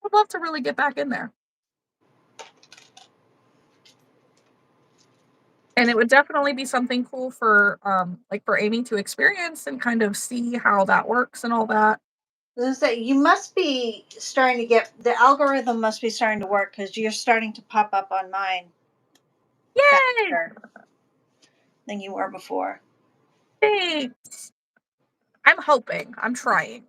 would love to really get back in there. And it would definitely be something cool for, like, for Amy to experience and kind of see how that works and all that. Say you must be starting to get the algorithm must be starting to work because you're starting to pop up on mine Yay! faster than you were before. Thanks. I'm hoping. I'm trying.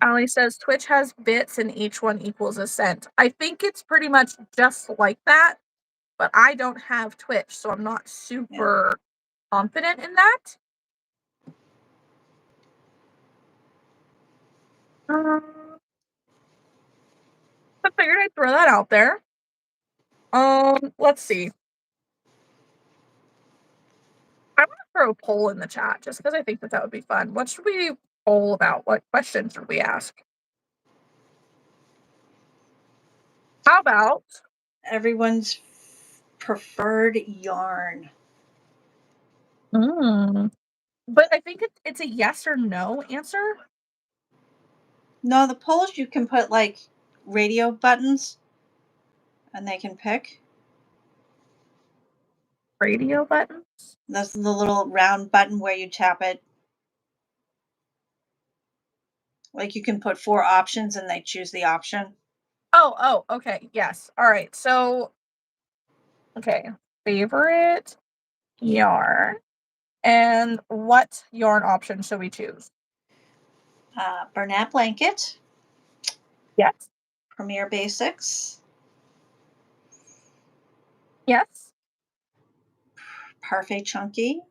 Ali says Twitch has bits and each one equals a cent. I think it's pretty much just like that, but I don't have Twitch, so I'm not Yeah. super confident in that. Um, I figured I'd throw that out there. Let's see. I want to throw a poll in the chat just because I think that would be fun. What should we poll about? What questions should we ask? How about Everyone's preferred yarn. But I think it's a yes or no answer. No, the polls you can put like radio buttons and they can pick. Radio buttons. That's the little round button where you tap it. Like you can put 4 options and they choose the option. Oh, okay. Yes. All right. So, okay. Favorite yarn. And what yarn option should we choose? Bernat Blanket, Yes. Premier Basics, Yes. Parfait Chunky,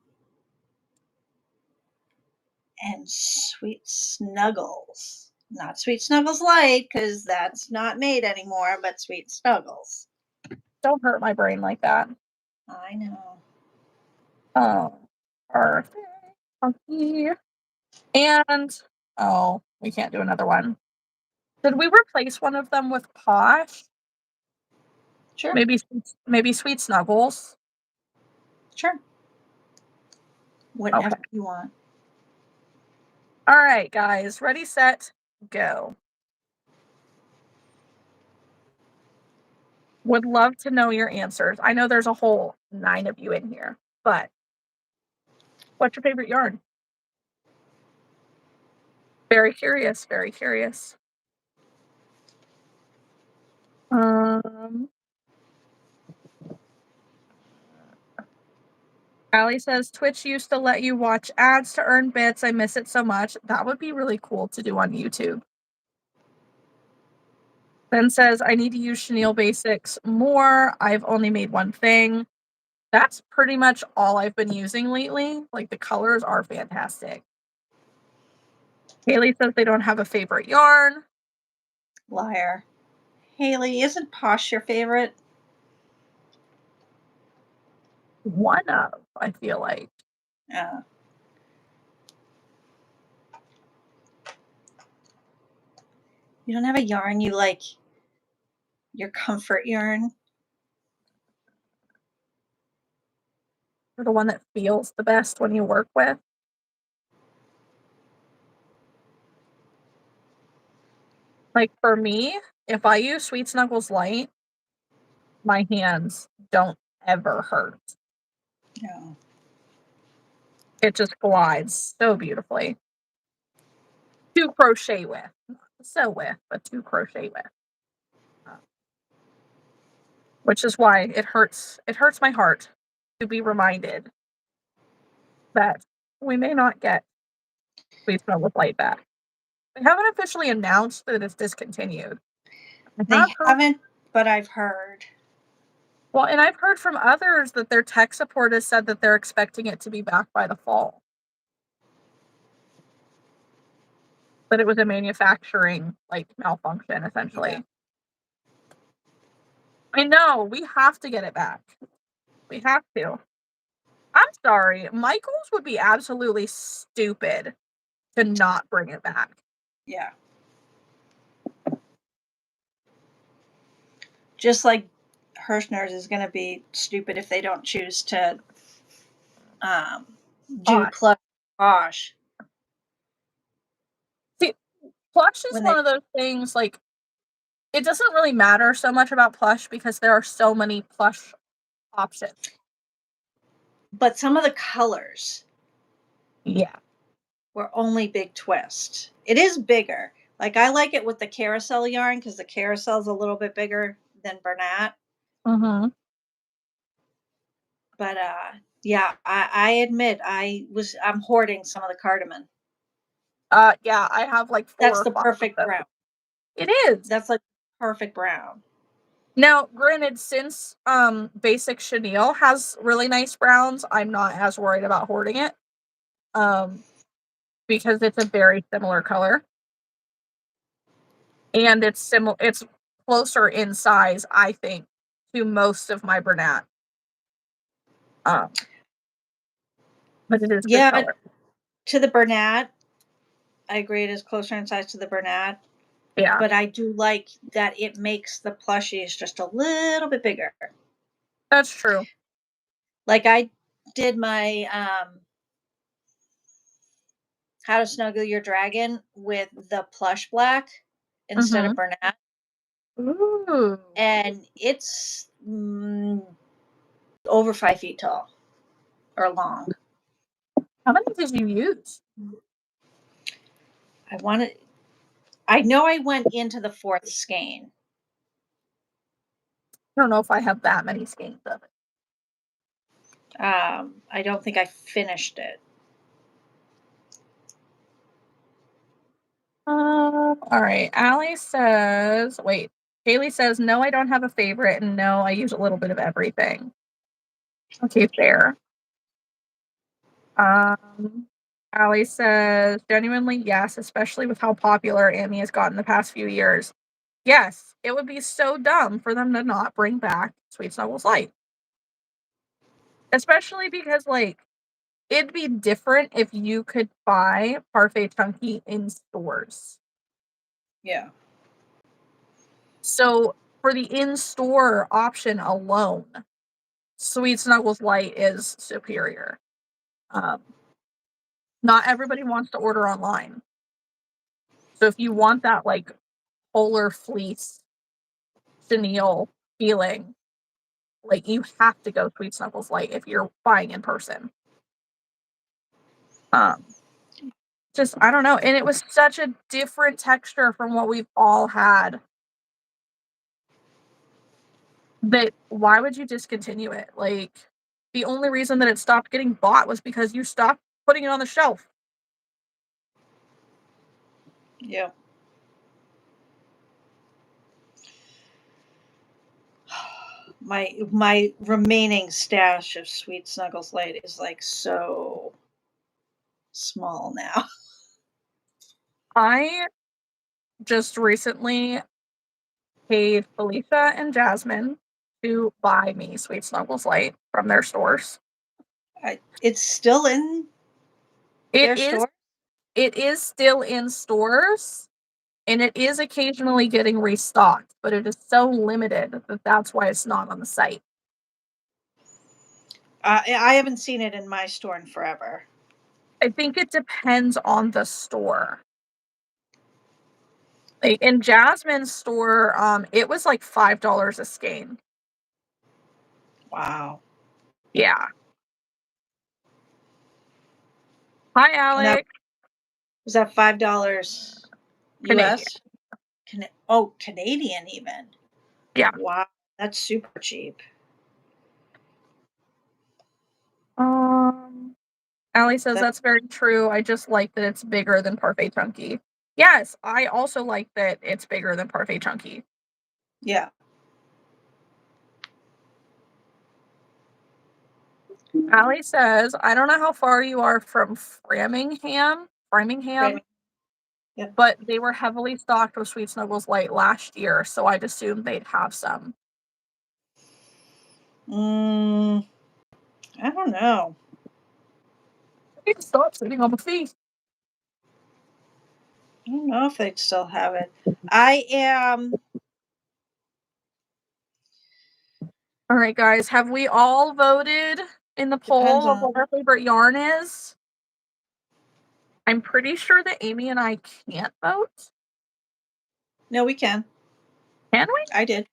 and Sweet Snuggles. Not Sweet Snuggles Light, because that's not made anymore, but Sweet Snuggles. Don't hurt my brain like that. I know. Oh, perfect. Funky. And we can't do another one. Did we replace one of them with Posh? Sure. Maybe Sweet Snuggles. Sure. Whatever Okay. you want. All right, guys. Ready, set, go. Would love to know your answers. I know there's a whole 9 of you in here, but what's your favorite yarn? Very curious, very curious. Um, Allie says Twitch used to let you watch ads to earn bits. I miss it so much. That would be really cool to do on YouTube. Then says I need to use chenille basics more. I've only made one thing. That's pretty much all I've been using lately. Like the colors are fantastic. Haley says they don't have a favorite yarn. Liar. Haley, isn't Posh your favorite? One of, I feel like. Uh, you don't have a yarn you like, your comfort yarn? Or the one that feels the best when you work with. Like for me, if I use Sweet Snuggles Light, my hands don't ever hurt. No. It just glides so beautifully. To crochet with. Not to sew with, but to crochet with. Which is why it hurts my heart to be reminded that we may not get Sweet Snuggles Light back. They haven't officially announced that it's discontinued. I They have heard haven't, but I've heard. Well, and I've heard from others that their tech support has said that they're expecting it to be back by the fall. But it was a manufacturing, like, malfunction, essentially. Yeah. I know, we have to get it back. We have to. I'm sorry, Michael's would be absolutely stupid to not bring it back. Yeah. Just like Hirschner's is going to be stupid if they don't choose to do Gosh. plus Posh. See, Plush is When one they, of those things, like, it doesn't really matter so much about plush because there are so many plush options. But some of the colors Yeah. were only Big Twist. It is bigger. Like I like it with the carousel yarn because the carousel is a little bit bigger than Bernat. Mm-hmm. But yeah, I admit I'm hoarding some of the cardamom. Yeah, I have like 4 That's or the 5 of perfect them. brown. It is. That's like perfect brown. Now, granted, since basic chenille has really nice browns, I'm not as worried about hoarding it. Because it's a very similar color. And it's closer in size, I think, to most of my Bernat. Um, but it is good Yeah, color. to the Bernat, I agree. It is closer in size to the Bernat, Yeah. but I do like that it makes the plushies just a little bit bigger. That's true. Like I did my How to Snuggle Your Dragon with the plush black instead of Mhm. Bernat, Ooh. and it's over 5 feet tall or long. How many did you use? I know I went into the 4th skein. I don't know if I have that many skeins of it. I don't think I finished it. All right. Allie says, wait. Haley says, no, I don't have a favorite, and no, I use a little bit of everything. Okay, fair. Um, Allie says, genuinely, yes, especially with how popular Amy has gotten the past few years. Yes, it would be so dumb for them to not bring back Sweet Snuggles Light. Especially because, like, it'd be different if you could buy Parfait Chunky in stores. Yeah. So, for the in-store option alone, Sweet Snuggles Light is superior. Um, Not everybody wants to order online. So if you want that, like, polar fleece chenille feeling, like, you have to go Sweet Snuggles Light if you're buying in person. Um, just I don't know, and it was such a different texture from what we've all had that why would you discontinue it? Like, the only reason that it stopped getting bought was because you stopped putting it on the shelf. Yeah. My remaining stash of Sweet Snuggles Light is like so small now. I just recently paid Felicia and Jasmine to buy me Sweet Snuggles Light from their stores. It's still in It their is store. it is still in stores and it is occasionally getting restocked, but it is so limited that that's why it's not on the site. I haven't seen it in my store in forever. I think it depends on the store. Like in Jasmine's store, it was like $5 a skein. Wow. Yeah. Hi, And that Alex. was that $5 Canadian. US? Oh, Canadian even. Yeah. Wow, that's super cheap. Um, Allie says That that's very true. I just like that it's bigger than Parfait Chunky. Yes, I also like that it's bigger than Parfait Chunky. yeah. Allie says, I don't know how far you are from Framingham, Right. Yeah. but they were heavily stocked with Sweet Snuggles Light last year, so I'd assume they'd have some. Mm, I don't know. I need to stop sitting on the feet. I don't know if they'd still have it. I am. All right, guys, have we all voted in the Depends poll of on. what our favorite yarn is? I'm pretty sure that Amy and I can't vote. No, we can. Can we? I did.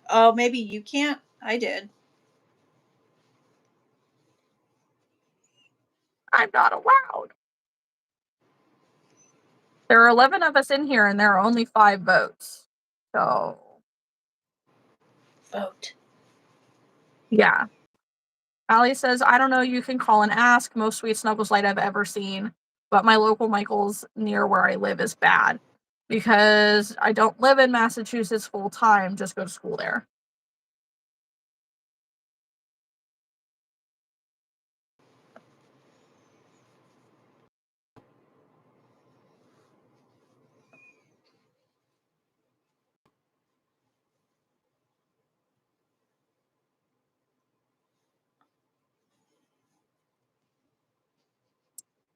Oh, maybe you can't? I did. I'm not allowed. There are 11 of us in here, and there are only 5 votes. So, Vote. yeah. Allie says, I don't know, you can call and ask. Most Sweet Snuggles light I've ever seen, but my local Michael's near where I live is bad because I don't live in Massachusetts full time, just go to school there.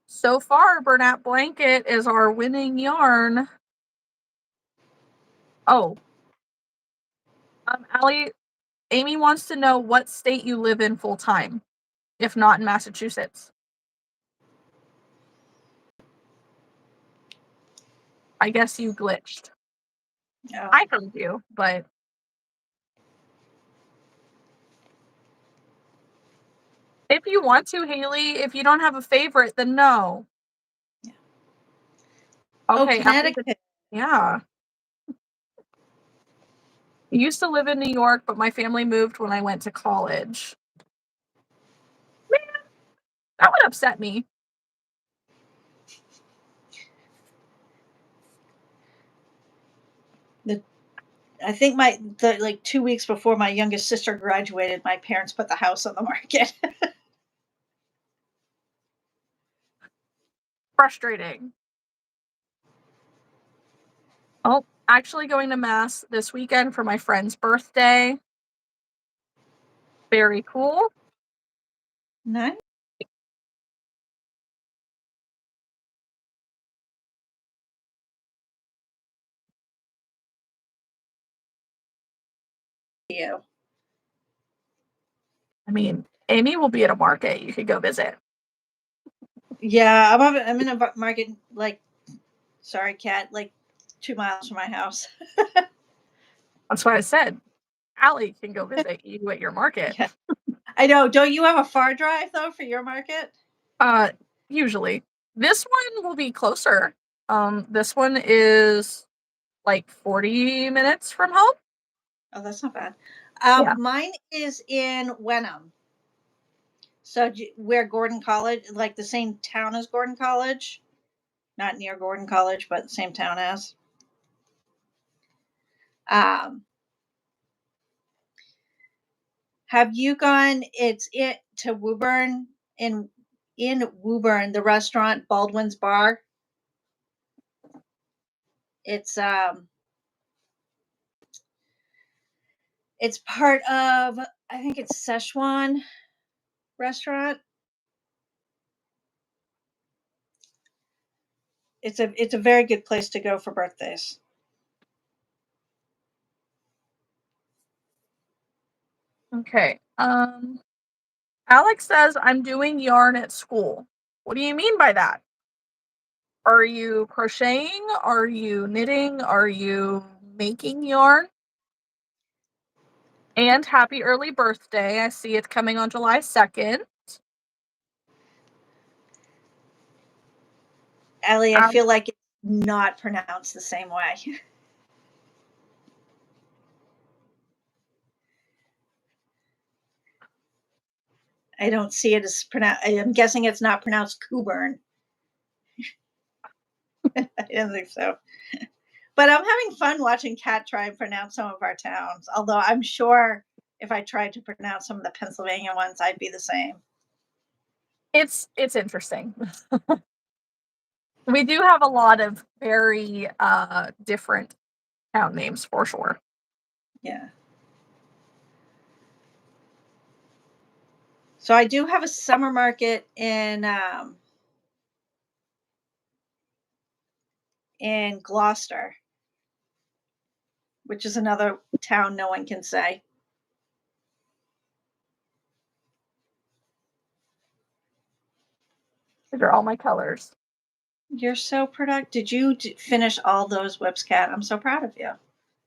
So far, Bernat Blanket is our winning yarn. Oh. Allie, Amy wants to know what state you live in full time, if not in Massachusetts. I guess you glitched. Oh. I heard you, but if you want to, Haley, if you don't have a favorite, then no. Yeah. Okay, Oh, Connecticut. Yeah. I used to live in New York, but my family moved when I went to college. Man, that would upset me. I think like 2 weeks before my youngest sister graduated, my parents put the house on the market. Frustrating. Oh, actually going to Mass this weekend for my friend's birthday. Very cool. Nice. You. I mean, Amy will be at a market. You could go visit. Yeah, I'm in a market like, sorry, Kat, like 2 miles from my house. That's why I said Allie can go visit you at your market. Yeah, I know. Don't you have a far drive though for your market? Usually. This one will be closer. This one is like 40 minutes from home. Oh, that's not bad. Yeah. Mine is in Wenham. So where Gordon College, like the same town as Gordon College, not near Gordon College, but the same town as. Um, have you gone? It's it to Woburn in Woburn, the restaurant Baldwin's Bar. It's it's part of, I think it's Szechuan restaurant. It's a very good place to go for birthdays. Okay. Alex says I'm doing yarn at school. What do you mean by that? Are you crocheting? Are you knitting? Are you making yarn? And happy early birthday. I see it's coming on July 2nd. Ellie, I feel like it's not pronounced the same way. I don't see it as pronounced. I'm guessing it's not pronounced Coburn. I don't think so. But I'm having fun watching Kat try and pronounce some of our towns. Although I'm sure if I tried to pronounce some of the Pennsylvania ones, I'd be the same. It's interesting. We do have a lot of very different town names for sure. Yeah. So I do have a summer market in Gloucester, which is another town no one can say. These are all my colors. You're so productive. Did you finish all those WIPs, Kat? I'm so proud of you.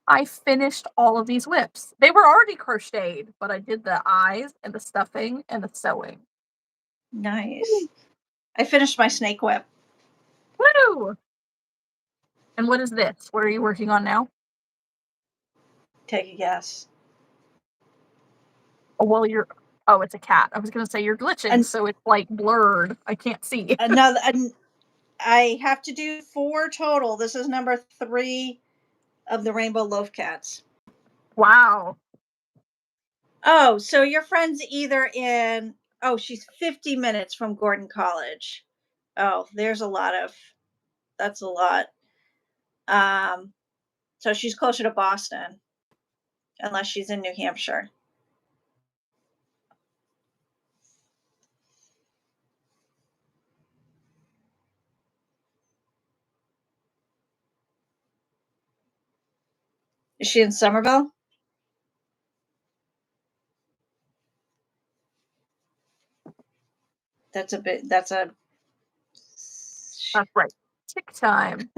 I finished all of these WIPs. They were already crocheted, but I did the eyes and the stuffing and the sewing. Nice. I finished my snake whip. Woo! And what is this? What are you working on now? Take a guess. Oh, well, oh, it's a cat. I was gonna say you're glitching, so it's like blurred. I can't see. I have to do 4 total. This is number 3 of the Rainbow Loaf Cats. Wow. Oh, so your friend's either in, she's 50 minutes from Gordon College. Oh, that's a lot. So she's closer to Boston, unless she's in New Hampshire. Is she in Somerville? That's right. Tick time.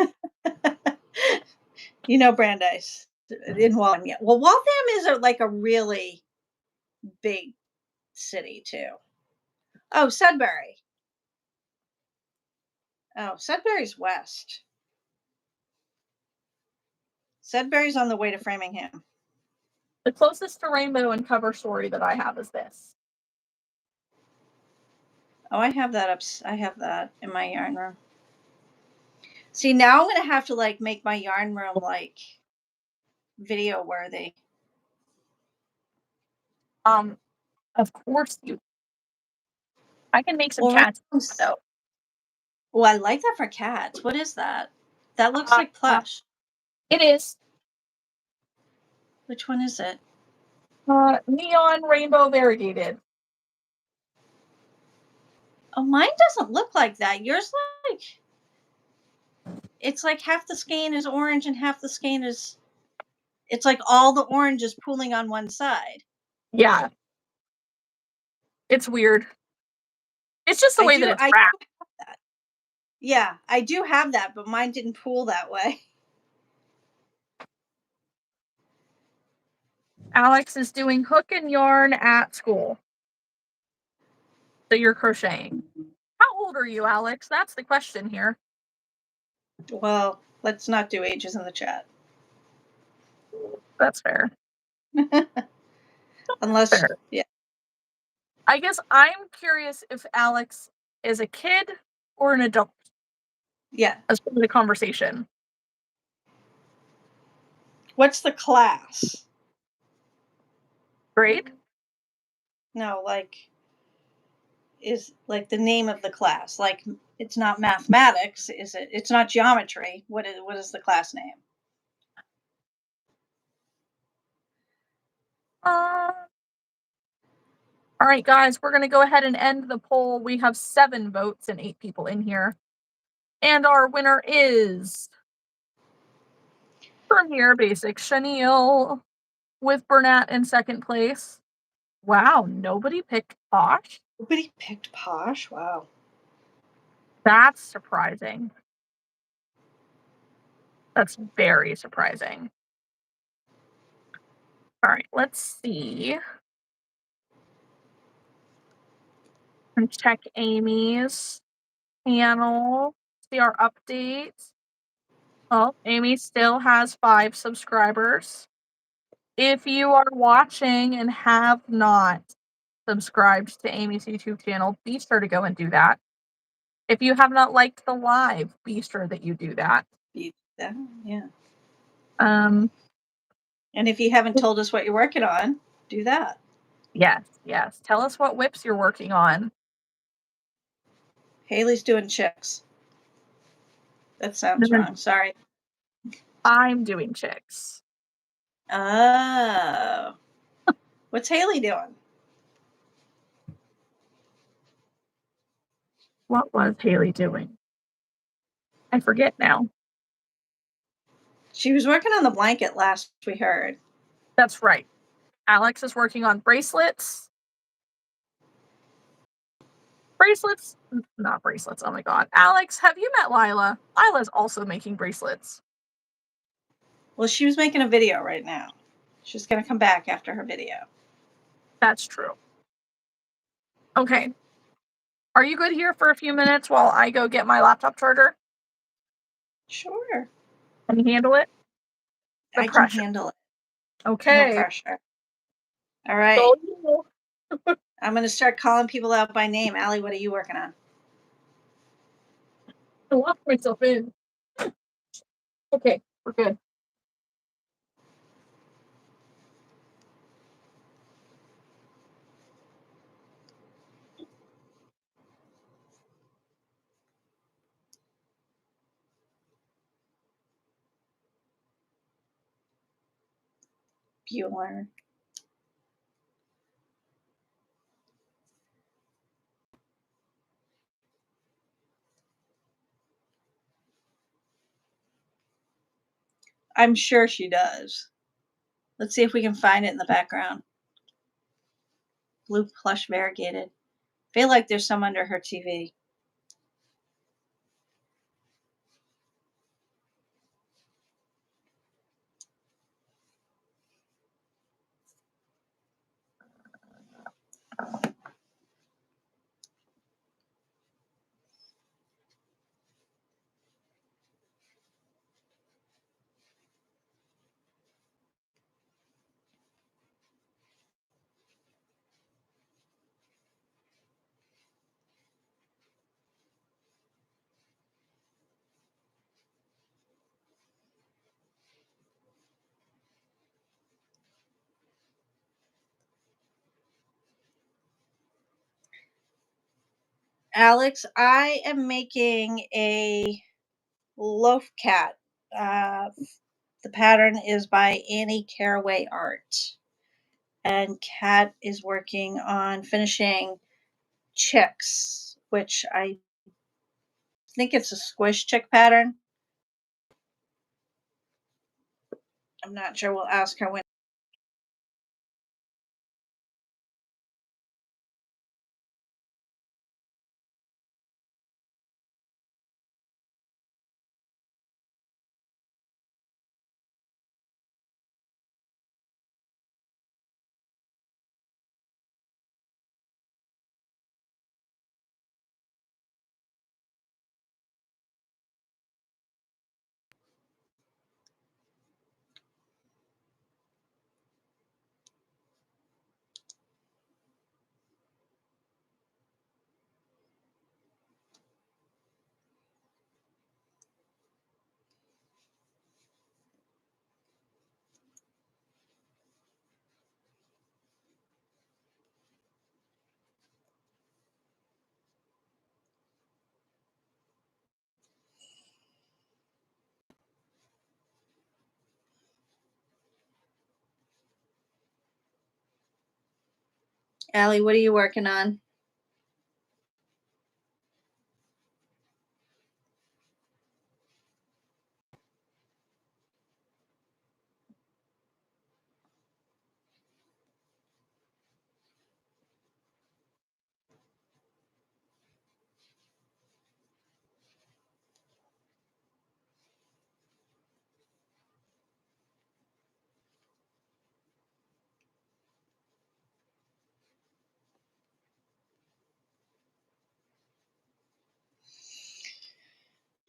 Brandeis in Waltham. Yeah. Well, Waltham is like a really big city too. Oh, Sudbury. Oh, Sudbury's west. Sudbury's on the way to Framingham. The closest to rainbow and cover story that I have is this. Oh, I have that in my yarn room. See, now I'm gonna have to make my yarn room video worthy. Of course I can make some cats though. Oh, I like that for cats. What is that? That looks like plush. It is. Which one is it? Neon rainbow variegated. Oh, mine doesn't look like that. Yours it's like half the skein is orange and half the skein is. It's like all the orange is pooling on one side. Yeah. It's weird. It's just the way that it's wrapped. Yeah, I do have that, but mine didn't pool that way. Alex is doing hook and yarn at school. So you're crocheting. How old are you, Alex? That's the question here. Well, let's not do ages in the chat. That's fair. Unless, fair. Yeah. I guess I'm curious if Alex is a kid or an adult. Yeah. As part of the conversation. What's the class? Grade? No, is the name of the class. It's not mathematics, is it? It's not geometry. What is the class name? All right, guys, we're going to go ahead and end the poll. We have 7 votes and 8 people in here. And our winner is Premier Basic Chenille with Bernat in second place. Wow, nobody picked Posh? Nobody picked Posh? Wow. That's surprising. That's very surprising. All right, let's see. And check Amy's panel. See our updates. Oh, Amy still has 5 subscribers. If you are watching and have not subscribed to Amy's YouTube channel, be sure to go and do that. If you have not liked the live, be sure that you do that. Yeah. And if you haven't told us what you're working on, do that. Yes. Tell us what WIPs you're working on. Haley's doing chicks. That sounds wrong. Sorry. I'm doing chicks. Oh. What's Haley doing? What was Haley doing? I forget now. She was working on the blanket last we heard. That's right. Alex is working on bracelets. Not bracelets. Oh my god. Alex, have you met Lila? Lila's also making bracelets. Well, she was making a video right now. She's going to come back after her video. That's true. Okay. Are you good here for a few minutes while I go get my laptop charger? Sure. Can you handle it? The I can pressure. handle it. No Okay. pressure. All right. Go you. I'm going to start calling people out by name. Allie, what are you working on? I locked myself in. Okay, we're good. Bueller. I'm sure she does. Let's see if we can find it in the background. Blue plush variegated. Feel like there's some under her TV. Alex, I am making a loaf cat. The pattern is by Annie Caraway Art. And Kat is working on finishing chicks, which I think it's a squish chick pattern. I'm not sure. We'll ask her when. Allie, what are you working on?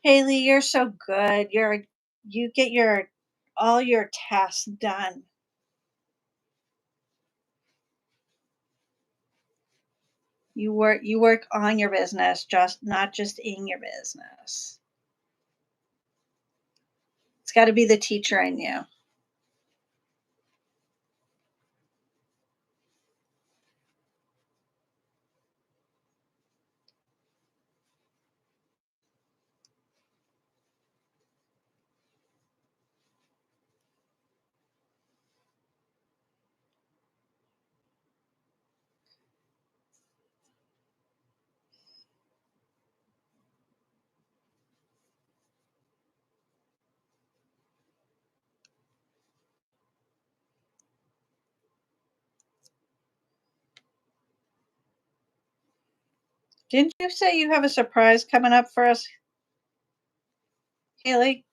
Haley, you're so good. You get all your tasks done. You work on your business, just not just in your business. It's got to be the teacher in you. Didn't you say you have a surprise coming up for us, Haley?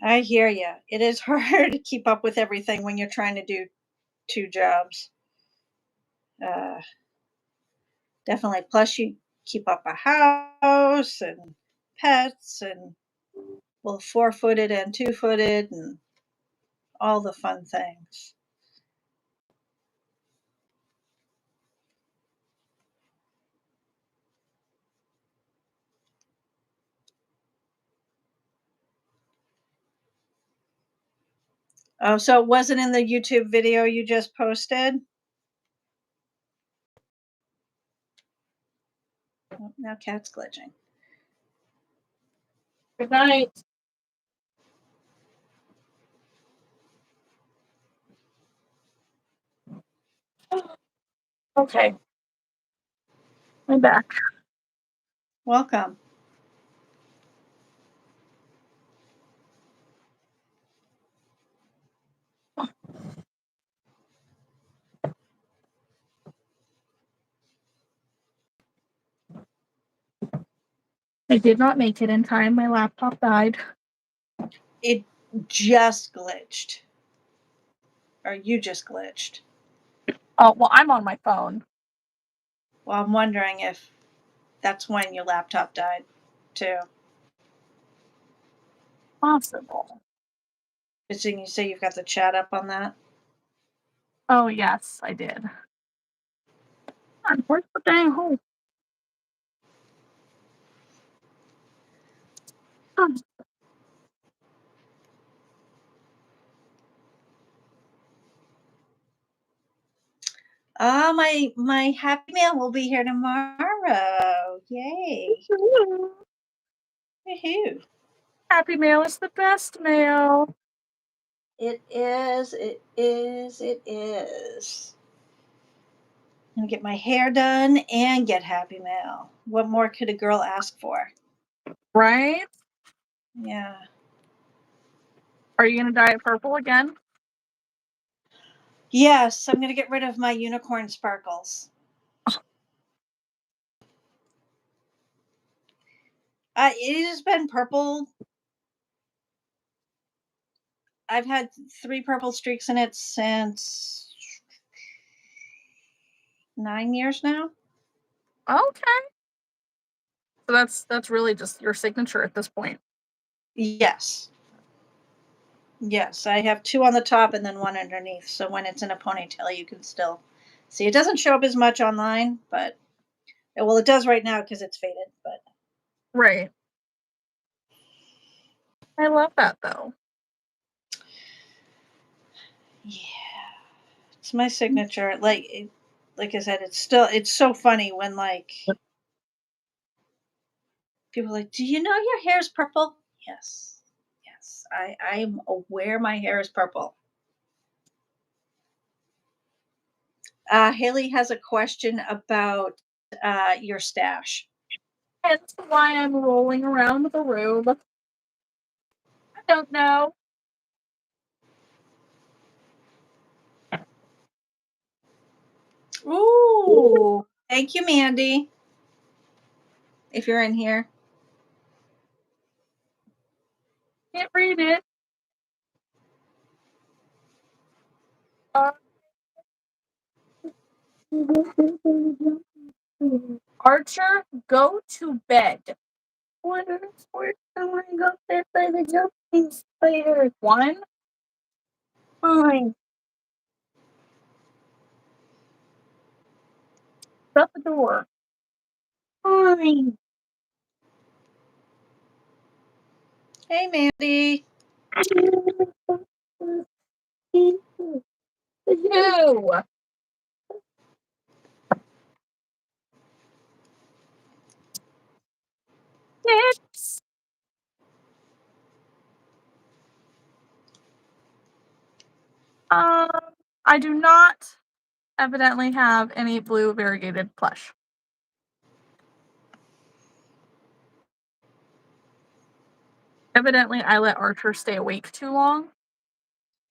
I hear you. It is hard to keep up with everything when you're trying to do 2 jobs. Uh, Definitely. Plus, you keep up a house and pets and, well, 4-footed and 2-footed and all the fun things. Oh, so it wasn't in the YouTube video you just posted? Oh, now cat's glitching. Good night. Okay, I'm back. Welcome. I did not make it in time. My laptop died. It just glitched. Or you just glitched. Oh, well, I'm on my phone. Well, I'm wondering if that's when your laptop died, too. Possible. Didn't you say you've got the chat up on that? Oh, yes, I did. God, where's the dang hole? Oh, My Happy Meal will be here tomorrow. Yay. Woohoo. Happy Mail is the best mail. It is, it is, it is. I'm gonna get my hair done and get Happy Mail. What more could a girl ask for? Right? Yeah. Are you gonna dye it purple again? Yes, I'm gonna get rid of my unicorn sparkles. It has been purple. I've had 3 purple streaks in it since 9 years now. Okay. So that's really just your signature at this point. Yes. Yes, I have 2 on the top and then 1 underneath, so when it's in a ponytail, you can still see. It doesn't show up as much online, but well, it does right now because it's faded, but Right. I love that though. yeah, it's my signature. Like I said, it's so funny when, like, people are like, "Do you know your hair is purple?" Yes. Yes, I'm aware my hair is purple. Haley has a question about, your stash. Hence why I'm rolling around the room. I don't know. Ooh, thank you, Mandy, if you're in here. Can't read it. Uh, Archer, go to bed. What is where someone go there by the jumping spider? One? Fine. Shut the door. Fine. Hey, Mandy. No. Six. Um, I do not evidently have any blue variegated plush. Evidently, I let Archer stay awake too long.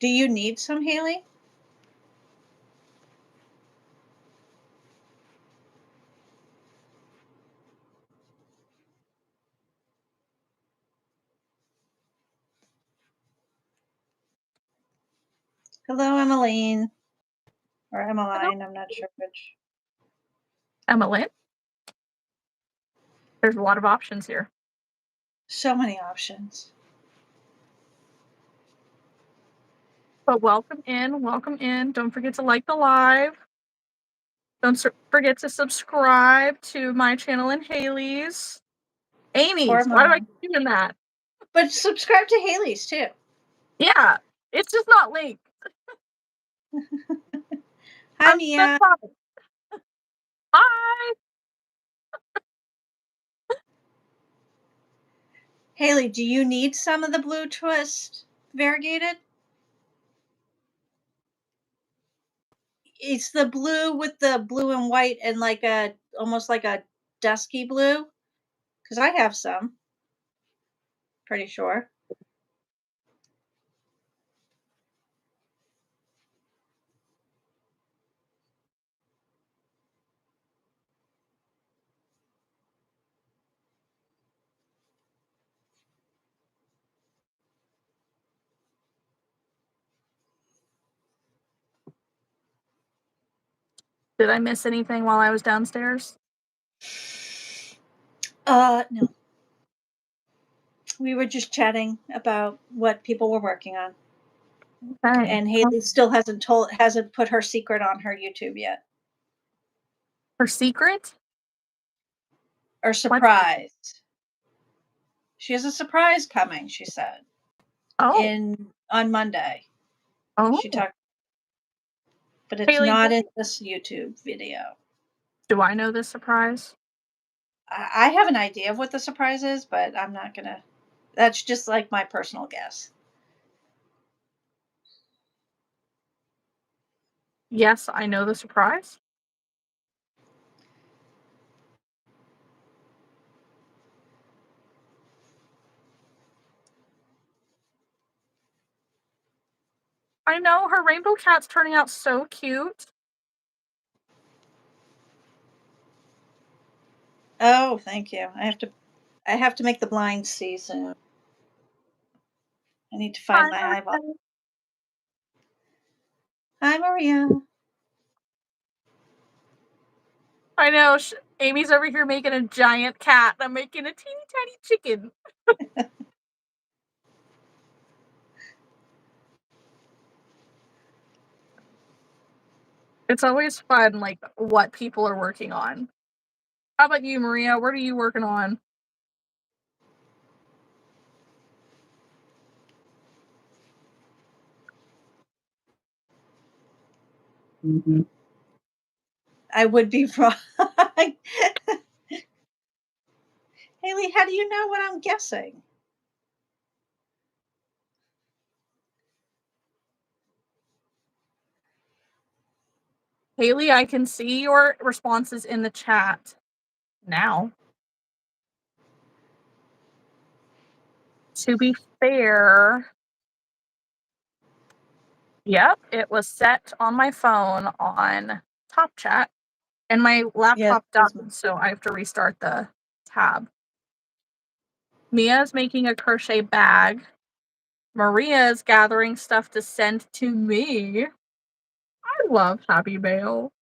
Do you need some, Haley? Hello, Emmeline. Or Hello, Emmeline, I'm not sure which. Emily. There's a lot of options here. So many options. But welcome in, welcome in. Don't forget to like the live. Don't forget to subscribe to my channel and Haley's. Or Amy's. Why do I mine. keep doing that? But subscribe to Haley's too. Yeah, it's just not linked. Hi, Mia. Hi. Haley, do you need some of the blue twist variegated? It's the blue with the blue and white and like a almost like a dusky blue. Because I have some. Pretty sure. Did I miss anything while I was downstairs? No. We were just chatting about what people were working on. Okay. And Haley still hasn't put her secret on her YouTube yet. Her secret? Or surprise. She has a surprise coming, she said. Oh. On Monday. Oh. She talked, but it's Haley, not in this YouTube video. do I know this surprise? I have an idea of what the surprise is, but I'm not gonna. That's just like my personal guess. Yes, I know the surprise. I know her rainbow cat's turning out so cute. Oh, thank you. I have to make the blinds see soon. I need to find Hi, my eyeball. Maria. Hi, Maria. I know. Amy's over here making a giant cat. I'm making a teeny tiny chicken. It's always fun, like, what people are working on. How about you, Maria? What are you working on? I would be wrong. Haley, how do you know what I'm guessing? Haley, I can see your responses in the chat now. To be fair, yep, it was set on my phone on Top Chat, and my laptop died, so I have to restart the tab. Mia's making a crochet bag. Maria's gathering stuff to send to me. I love Happy Mail.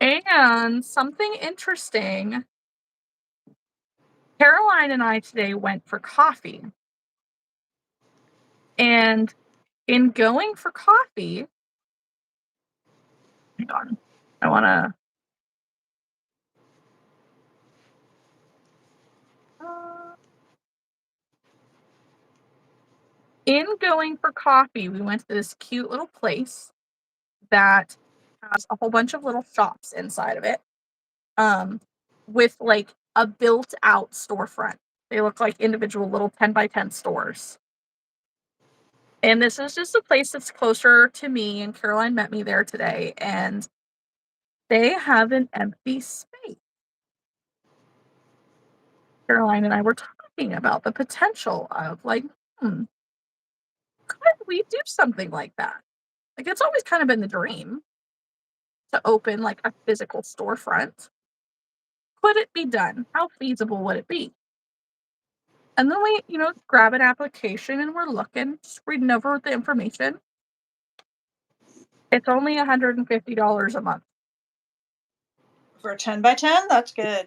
And something interesting. Caroline and I today went for coffee. And in going for coffee, hang on, I want to. In going for coffee, we went to this cute little place that has a whole bunch of little shops inside of it, with like a built out storefront. They look like individual little 10 by 10 stores. And this is just a place that's closer to me, and Caroline met me there today, and they have an empty space. Caroline and I were talking about the potential of like, could we do something like that? Like, it's always kind of been the dream to open like a physical storefront. could it be done? How feasible would it be? And then we, grab an application and we're looking, just reading over the information. It's only $150 a month. For a 10 by 10, that's good.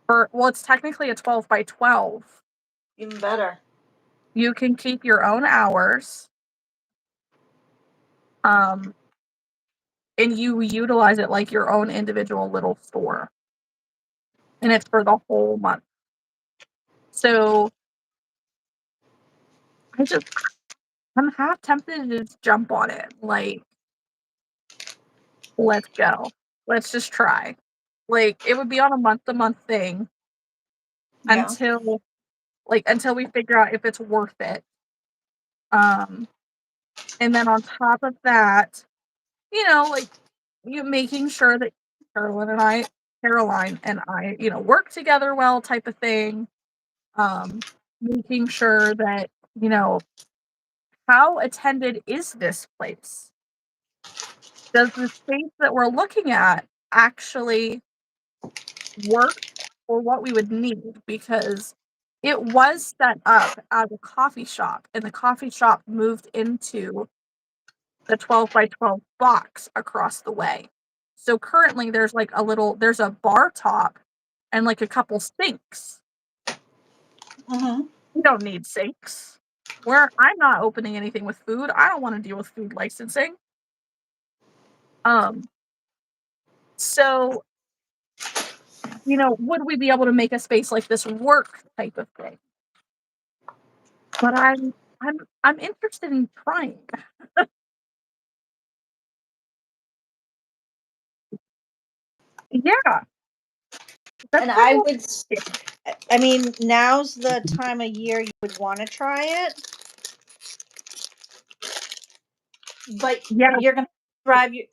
Well, it's technically a 12 by 12. Even better. You can keep your own hours. And you utilize it like your own individual little store. And it's for the whole month. So I'm half tempted to just jump on it. Like, let's go. Let's just try. Like, it would be on a month-to-month thing Yeah. until we figure out if it's worth it. And then on top of that, you making sure that Caroline and I, work together well type of thing. Making sure that, how attended is this place? Does the space that we're looking at actually work for what we would need? Because it was set up as a coffee shop, and the coffee shop moved into the 12 by 12 box across the way. So currently there's a bar top and like a couple sinks. Mm-hmm. We don't need sinks. I'm not opening anything with food. I don't want to deal with food licensing. So, would we be able to make a space like this work type of thing? But I'm interested in trying. Yeah. That's And kind of I mean, now's the time of year you would want to try it. But yeah. you're going to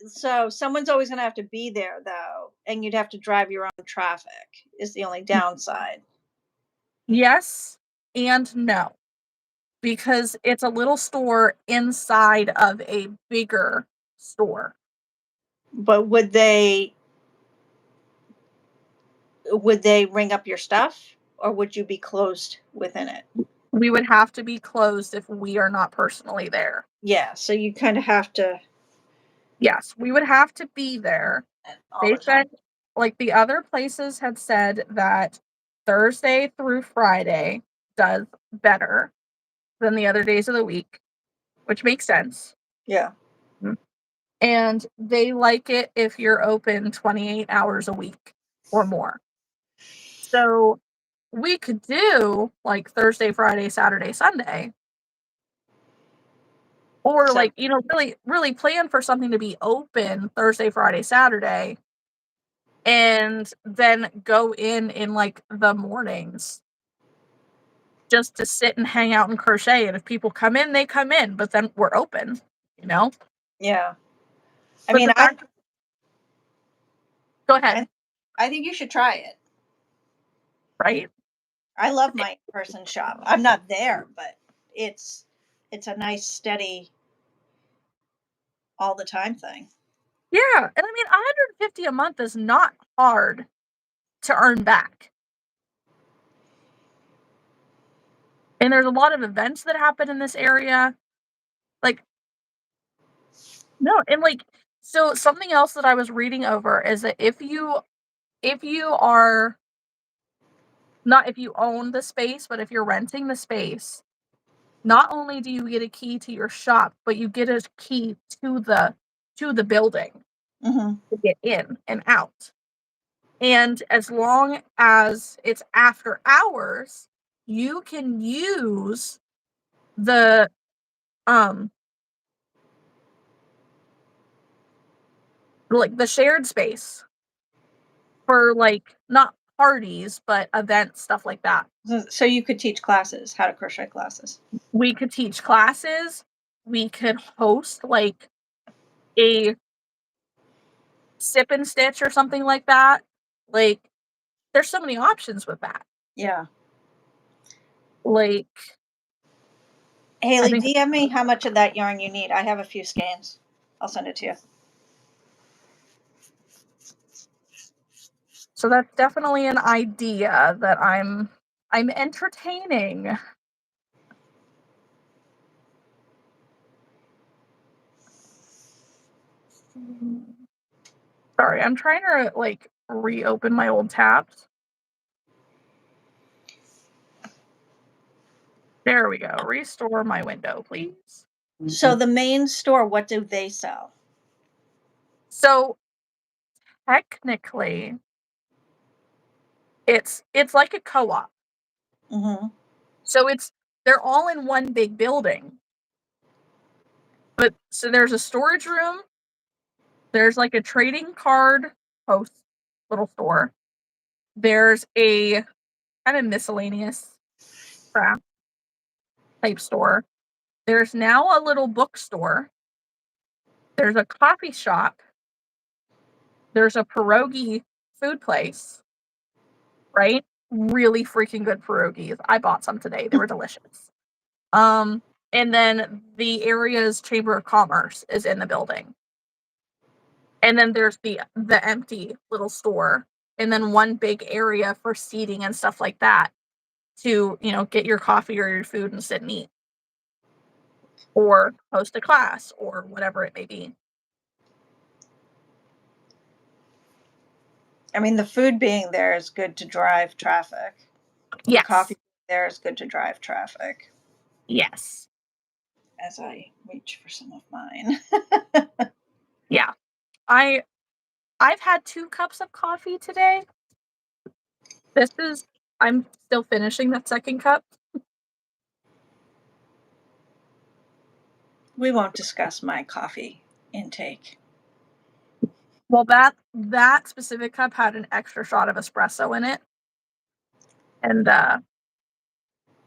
so someone's always going to have to be there, though, and you'd have to drive your own traffic is the only downside. Yes and no. Because it's a little store inside of a bigger store. But would they ring up your stuff, or would you be closed within it? We would have to be closed if we are not personally there. Yeah, so you kind of have to. Yes, we would have to be there. They said, like the other places had said that Thursday through Friday does better than the other days of the week, which makes sense. Yeah. And they like it if you're open 28 hours a week or more. So we could do like Thursday, Friday, Saturday, Sunday. Or So, like, really, really plan for something to be open Thursday, Friday, Saturday. And then go in like the mornings just to sit and hang out and crochet. And if people come in, they come in, but then we're open, yeah. I But mean, the fact, go ahead. I think you should try it. Right? I love my in-person shop. I'm not there, but it's a nice, steady, all the time thing. Yeah. And I mean, 150 a month is not hard to earn back. And there's a lot of events that happen in this area. Like, no, and like, so something else that I was reading over is that if you are not, if you own the space, but if you're renting the space, not only do you get a key to your shop, but you get a key to the building Mm-hmm. to get in and out. And as long as it's after hours, you can use the like the shared space for like not parties, but events, stuff like that. So you could teach classes, how to crochet classes. We could teach classes. We could host like a sip and stitch or something like that. Like, there's so many options with that. Yeah. Like, I Haley, think DM me how much of that yarn you need. I have a few skeins. I'll send it to you. So that's definitely an idea that I'm entertaining. Sorry, I'm trying to like reopen my old tabs. There we go. Restore my window, please. So the main store, what do they sell? So technically, it's like a co-op. Mm-hmm. So they're all in one big building. But so there's a storage room, there's like a trading card post little store. There's a kind of miscellaneous craft type store. There's now a little bookstore. There's a coffee shop. There's a pierogi food place, right? Really freaking good pierogies. I bought some today. They were delicious. And then the area's Chamber of Commerce is in the building. And then there's the empty little store. And then one big area for seating and stuff like that to, get your coffee or your food and sit and eat. Or host a class or whatever it may be. I mean, the food being there is good to drive traffic. Yes. The coffee there is good to drive traffic. Yes. As I reach for some of mine. Yeah. I've had 2 cups of coffee today. I'm still finishing that second cup. We won't discuss my coffee intake. Well, that specific cup had an extra shot of espresso in it. And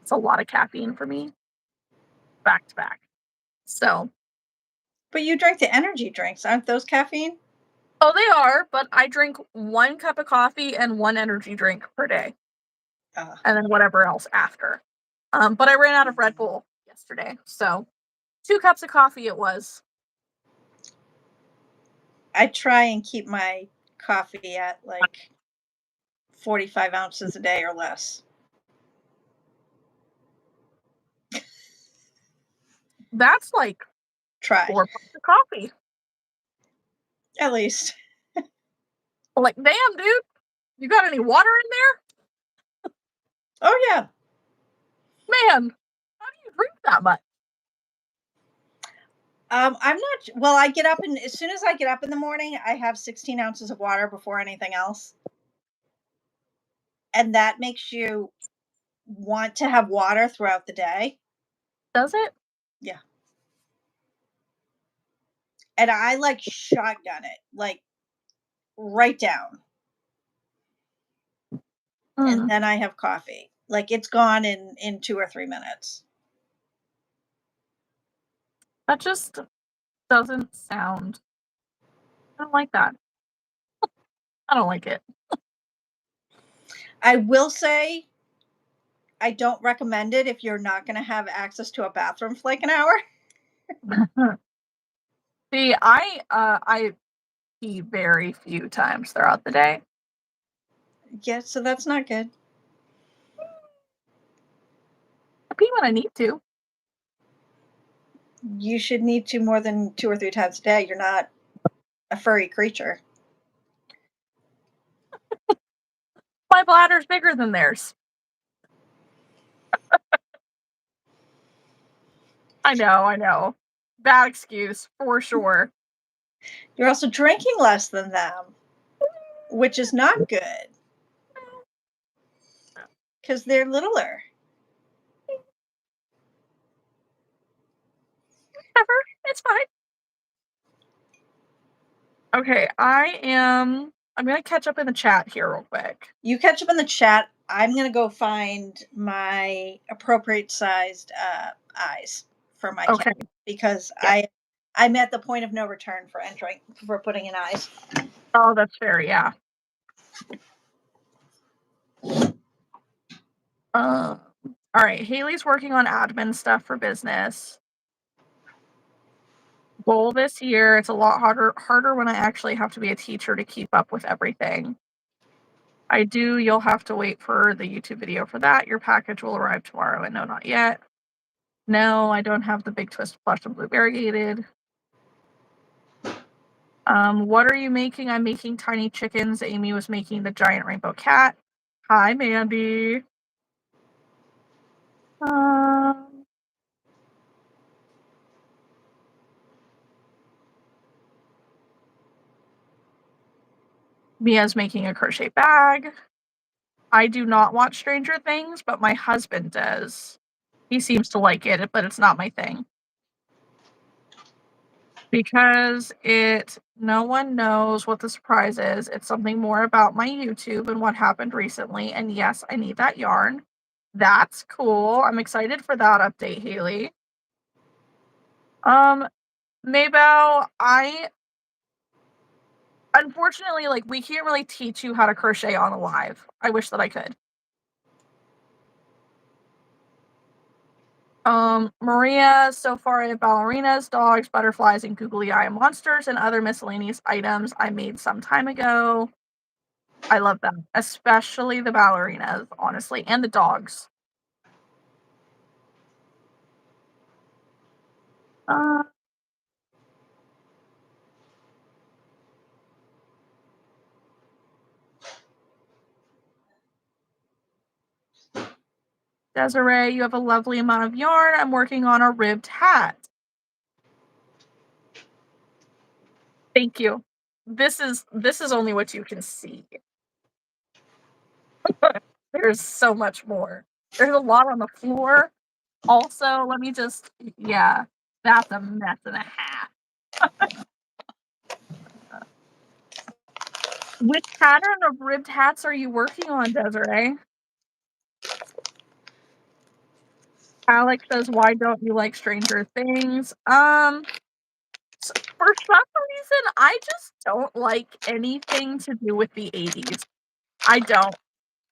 it's a lot of caffeine for me. Back to back. So. But you drink the energy drinks. Aren't those caffeine? Oh, they are, but I drink 1 cup of coffee and 1 energy drink per day. And then whatever else after. But I ran out of Red Bull yesterday, so 2 cups of coffee it was. I try and keep my coffee at like 45 ounces a day or less. That's like Try. 4 cups of coffee. At least. Like, damn, dude, you got any water in there? Oh, yeah. Man, how do you drink that much? I'm not, well, I get up and as soon as I get up in the morning, I have 16 ounces of water before anything else. And that makes you want to have water throughout the day. Does it? Yeah. And I like shotgun it, like right down. And then I have coffee. Like it's gone in 2 or 3 minutes. That just doesn't sound. I don't like that. I don't like it. I will say I don't recommend it if you're not going to have access to a bathroom for like an hour. See, I pee very few times throughout the day. Yeah, so that's not good. I pee when I need to. You should need to more than 2 or 3 times a day. You're not a furry creature. My bladder's bigger than theirs. I know. Bad excuse, for sure. You're also drinking less than them, which is not good. Because they're littler. Whatever, it's fine. Okay, I'm gonna catch up in the chat here real quick. You catch up in the chat. I'm gonna go find my appropriate sized eyes for my cat because I'm at the point of no return for putting in eyes. Oh, that's fair, yeah. All right, Haley's working on admin stuff for business. Goal this year, it's a lot harder when I actually have to be a teacher to keep up with everything. I do. You'll have to wait for the YouTube video for that. Your package will arrive tomorrow. And no, not yet. No, I don't have the Big Twist plush and blue variegated. What are you making? I'm making tiny chickens. Amy was making the giant rainbow cat. Hi, Mandy. Um, Mia's making a crochet bag. I do not watch Stranger Things, but my husband does. He seems to like it, but it's not my thing. Because no one knows what the surprise is. It's something more about my YouTube and what happened recently. And yes, I need that yarn. That's cool. I'm excited for that update, Haley. Maybell, I unfortunately, like, we can't really teach you how to crochet on a live. I wish that I could. Maria, so far I have ballerinas, dogs, butterflies, and googly eye monsters and other miscellaneous items I made some time ago. I love them, especially the ballerinas, honestly, and the dogs. Uh, Desiree, you have a lovely amount of yarn. I'm working on a ribbed hat. Thank you. This is only what you can see. There's so much more. There's a lot on the floor. Also, let me just, yeah, that's a mess and a half. Which pattern of ribbed hats are you working on, Desiree? Alex says, why don't you like Stranger Things? For some reason, I just don't like anything to do with the 80s. I don't.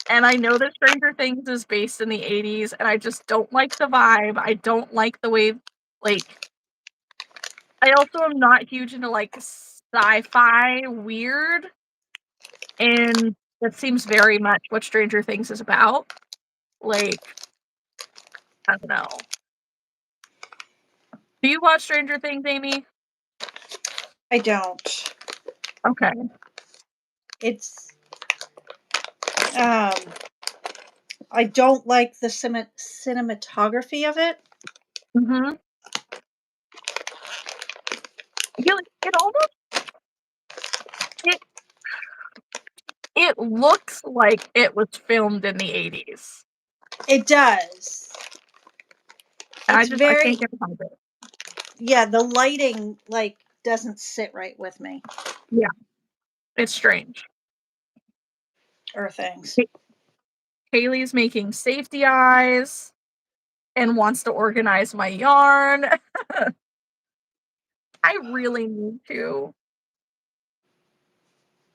And I know that Stranger Things is based in the 80s, and I just don't like the vibe. I don't like the way, like, I also am not huge into, like, sci-fi weird, and that seems very much what Stranger Things is about. Like, I don't know. Do you watch Stranger Things, Amy? I don't. Okay. It's I don't like the cinematography of it. Mhm. It almost it it looks like it was filmed in the 80s. It does. And It's I very can't get behind it. yeah, the lighting like doesn't sit right with me Yeah, it's strange. or things. Haley's making safety eyes and wants to organize my yarn. I really need to.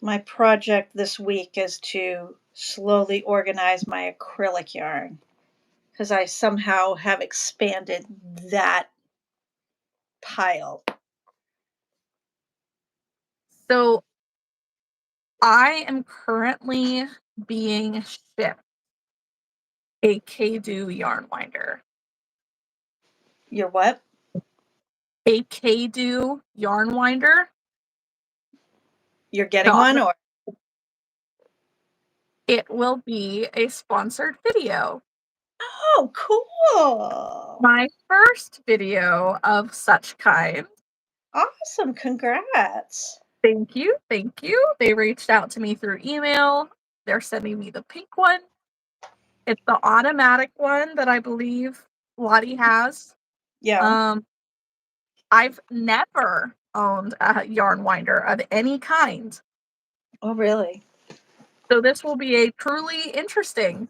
My project this week is to slowly organize my acrylic yarn because I somehow have expanded that pile. So I am currently being shipped a K-Do yarn winder. Your what? A K-Do yarn winder. You're getting Not one or It will be a sponsored video. oh, cool. My first video of such kind. Awesome. Congrats. Thank you. Thank you. They reached out to me through email. They're sending me the pink one. It's the automatic one that I believe Lottie has. Yeah. Um, I've never owned a yarn winder of any kind. Oh, really? So this will be a truly interesting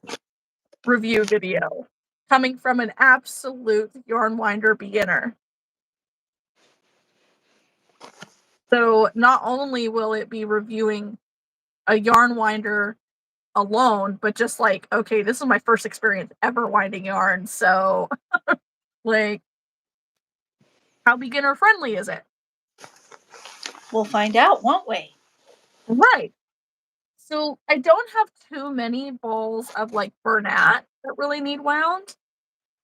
review video coming from an absolute yarn winder beginner. So not only will it be reviewing a yarn winder alone, but just like, okay, this is my first experience ever winding yarn. So, like, how beginner friendly is it? We'll find out, won't we? Right. So I don't have too many balls of like Bernat that really need wound,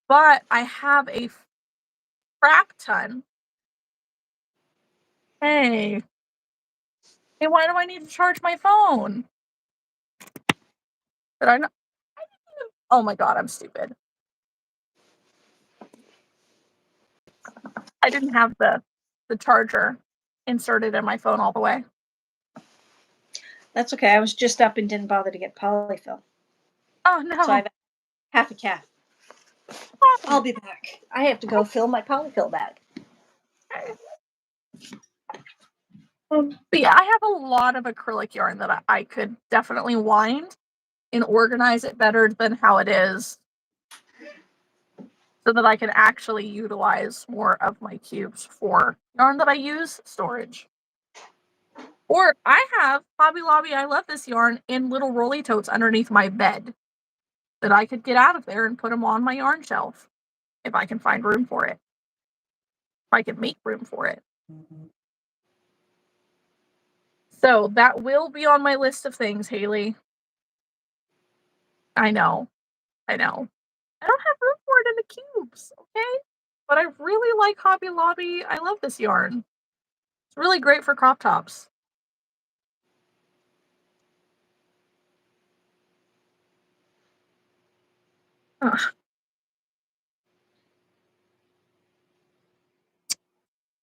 but I have a frac ton. Hey, hey, why do I need to charge my phone? Did I not? Oh my god, I'm stupid. I didn't have the charger inserted in my phone all the way. That's okay. I was just up and didn't bother to get polyfill. Oh So I no. have half a calf. I'll be back. I have to go fill my polyfill bag. Okay. But yeah, I have a lot of acrylic yarn that I could definitely wind and organize it better than how it is so that I can actually utilize more of my cubes for yarn that I use storage. Or I have Hobby Lobby, I love this yarn in little rolly totes underneath my bed that I could get out of there and put them on my yarn shelf if I can find room for it. If I can make room for it. So that will be on my list of things, Haley. I know. I know. I don't have room for it in the cubes, okay? But I really like Hobby Lobby. I love this yarn. It's really great for crop tops. Ugh.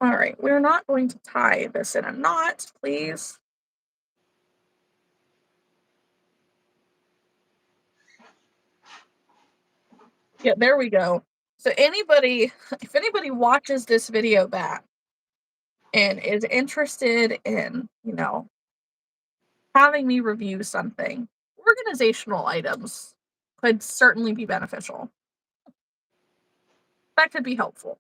All right, we're not going to tie this in a knot, please. Yeah, there we go. So anybody, if anybody watches this video back and is interested in, having me review something, organizational items could certainly be beneficial. That could be helpful.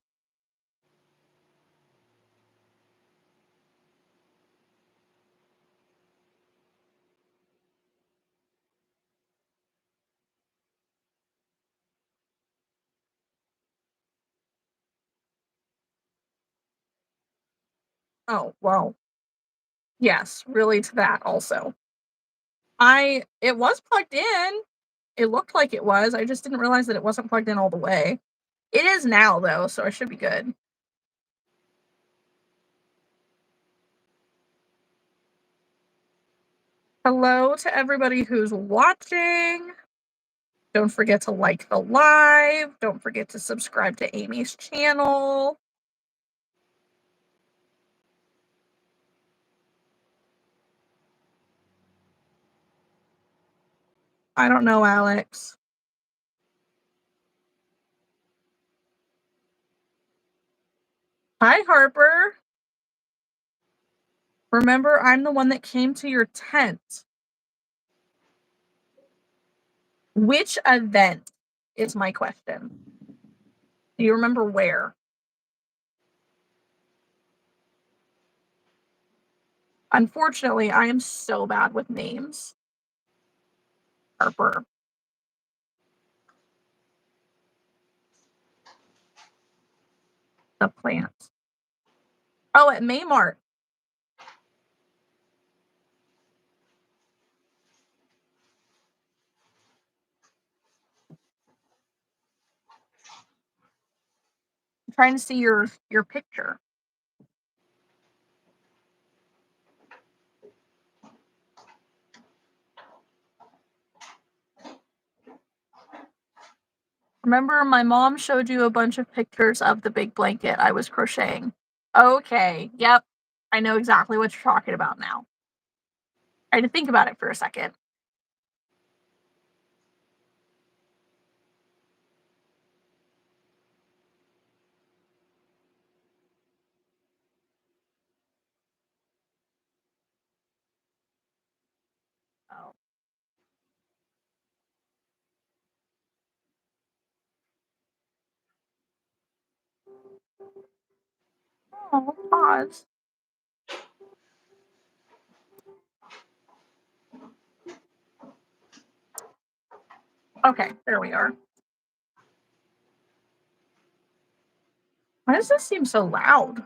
Oh, well, yes, really to that also. It was plugged in. It looked like it was. I just didn't realize that it wasn't plugged in all the way. It is now though, so I should be good. Hello to everybody who's watching. Don't forget to like the live. Don't forget to subscribe to Amy's channel. I don't know, Alex. Hi, Harper. Remember, I'm the one that came to your tent. Which event is my question? Do you remember where? Unfortunately, I am so bad with names. Harper. The plant. Oh, at Maymart. I'm trying to see your picture. Remember, my mom showed you a bunch of pictures of the big blanket I was crocheting. Okay, yep. I know exactly what you're talking about now. I had to think about it for a second. Oh. Oh, pause. Okay, there we are. Why does this seem so loud?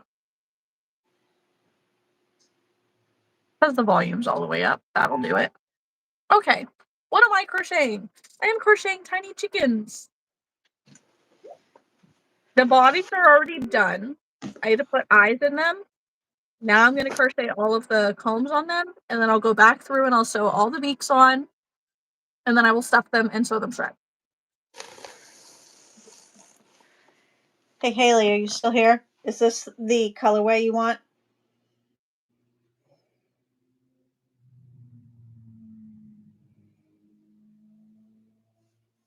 Because the volume's all the way up. That'll do it. Okay. What am I crocheting? I am crocheting tiny chickens. The bodies are already done. I had to put eyes in them. Now I'm going to crochet all of the combs on them, and then I'll go back through and I'll sew all the beaks on, and then I will stuff them and sew them shut. Hey, Haley, are you still here? Is this the colorway you want?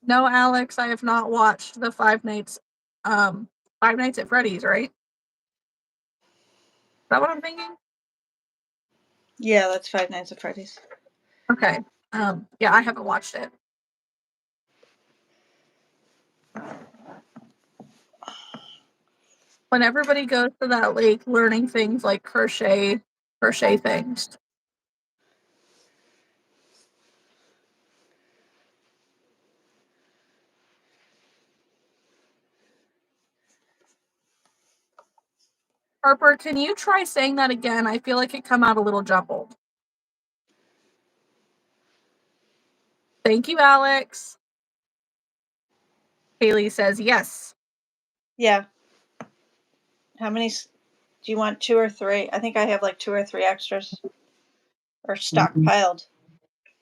No, Alex, I have not watched the Five Nights at Freddy's, right? Is that what I'm thinking? Yeah, that's Five Nights at Freddy's. Okay. Yeah, I haven't watched it. When everybody goes to that lake learning things like crochet things. Harper, can you try saying that again? I feel like it come out a little jumbled. Thank you, Alex. Haley says yes. Yeah. How many do you want? 2 or 3? I think I have like 2 or 3 extras or stockpiled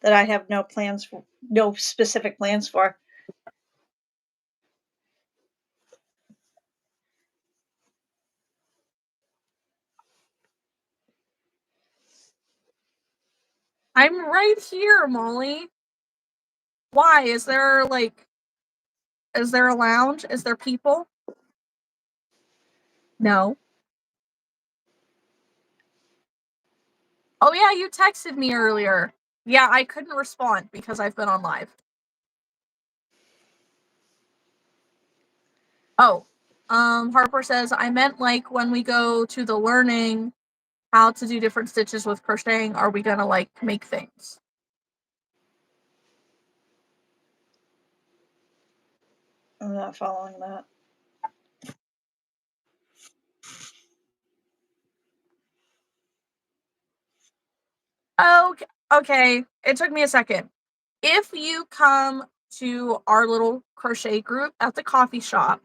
that I have no plans for, no specific plans for. I'm right here, Molly. Why? Is there a lounge? Is there people? No. Oh yeah, you texted me earlier. Yeah, I couldn't respond because I've been on live. Oh. Harper says, I meant like when we go to the learning how to do different stitches with crocheting, are we gonna like make things? I'm not following that. Okay. It took me a second. If you come to our little crochet group at the coffee shop,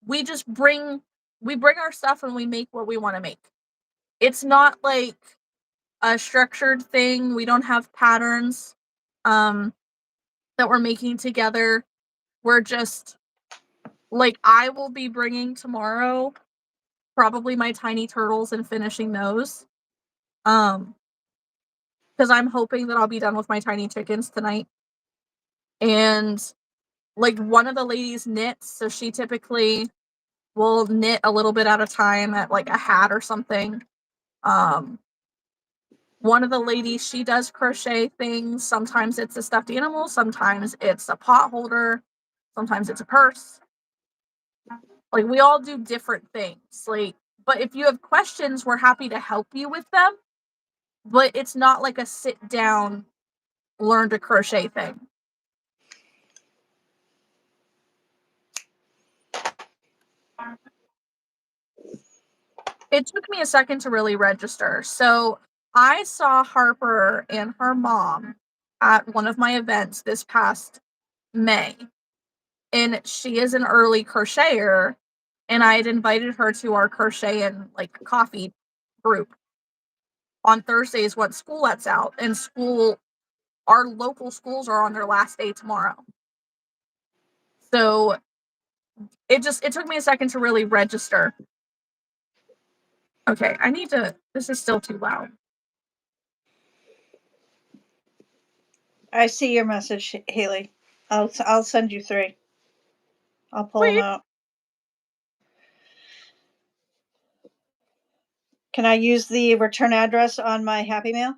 we just bring our stuff and we make what we want to make. It's not like a structured thing. We don't have patterns that we're making together. We're just like, I will be bringing tomorrow probably my tiny turtles and finishing those. Because I'm hoping that I'll be done with my tiny chickens tonight. And like one of the ladies knits, so she typically will knit a little bit at a time at like a hat or something. One of the ladies, she does crochet things. Sometimes it's a stuffed animal, sometimes it's a pot holder, sometimes it's a purse. Like we all do different things. Like, but if you have questions, we're happy to help you with them. But it's not like a sit down, learn to crochet thing. It took me a second to really register. So I saw Harper and her mom at one of my events this past May. And she is an early crocheter. And I had invited her to our crochet and like coffee group on Thursdays once school lets out. And our local schools are on their last day tomorrow. So it took me a second to really register. Okay, this is still too loud. I see your message, Haley. I'll send you 3. I'll pull them out. Can I use the return address on my Happy Mail?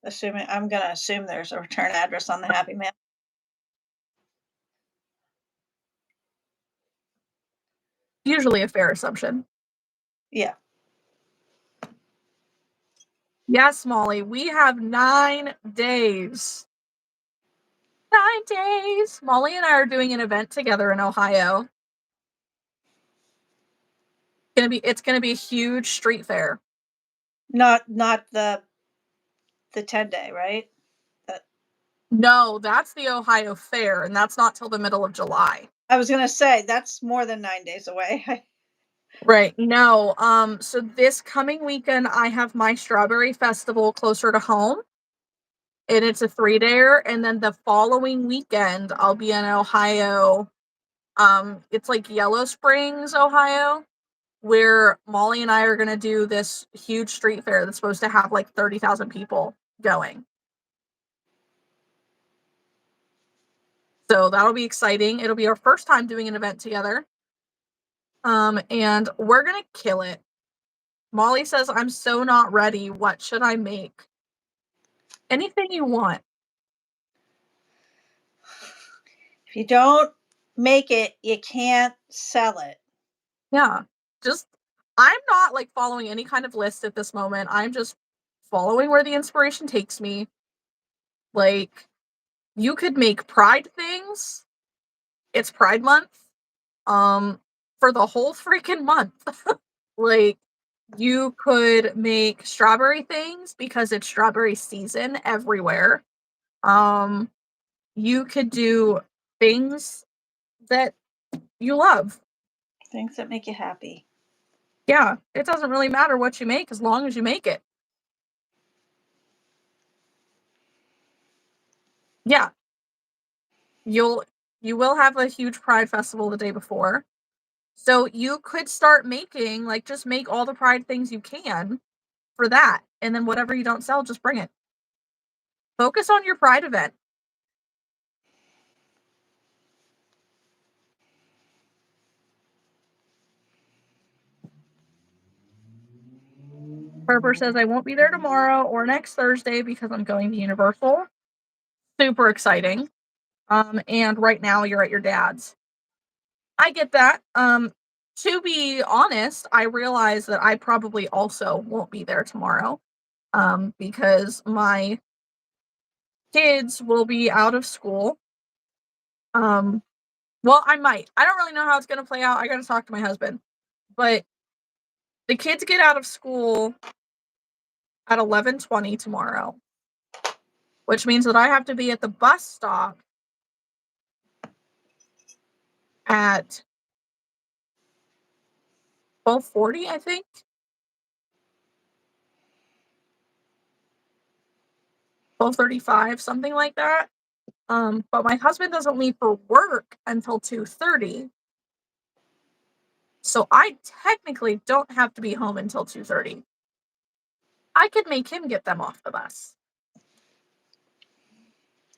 I'm going to assume there's a return address on the Happy Mail. Usually a fair assumption. Yeah. Yes, Molly, we have 9 days. 9 days. Molly and I are doing an event together in Ohio. It's gonna be a huge street fair. Not the 10-day, right? No, that's the Ohio Fair, and that's not till the middle of July. I was gonna say that's more than 9 days away. Right. No. So this coming weekend I have my strawberry festival closer to home, and it's a 3-dayer, and then the following weekend I'll be in Ohio. It's like Yellow Springs, Ohio, where Molly and I are gonna do this huge street fair that's supposed to have like 30,000 people going. So that'll be exciting. It'll be our first time doing an event together. And we're gonna kill it. Molly says, I'm so not ready. What should I make? Anything you want. If you don't make it, you can't sell it. Yeah. Just, I'm not like following any kind of list at this moment. I'm just following where the inspiration takes me. Like, you could make pride things. It's Pride Month. Um, for the whole freaking month. Like, you could make strawberry things because it's strawberry season everywhere. Um, you could do things that you love. Things that make you happy. Yeah, it doesn't really matter what you make as long as you make it. Yeah, you'll you will have a huge pride festival the day before. So you could start making, like, just make all the pride things you can for that, and then whatever you don't sell, just bring it. Focus on your pride event. Harper says I won't be there tomorrow or next Thursday because I'm going to Universal. Super exciting. And right now you're at your dad's. I get that. To be honest, I realize that I probably also won't be there tomorrow. Because my kids will be out of school. Um, well, I might. I don't really know how it's gonna play out. I gotta talk to my husband. But the kids get out of school at 11:20 tomorrow, which means that I have to be at the bus stop at 12:40, I think. 12:35, something like that. But my husband doesn't leave for work until 2:30. So I technically don't have to be home until 2:30. I could make him get them off the bus.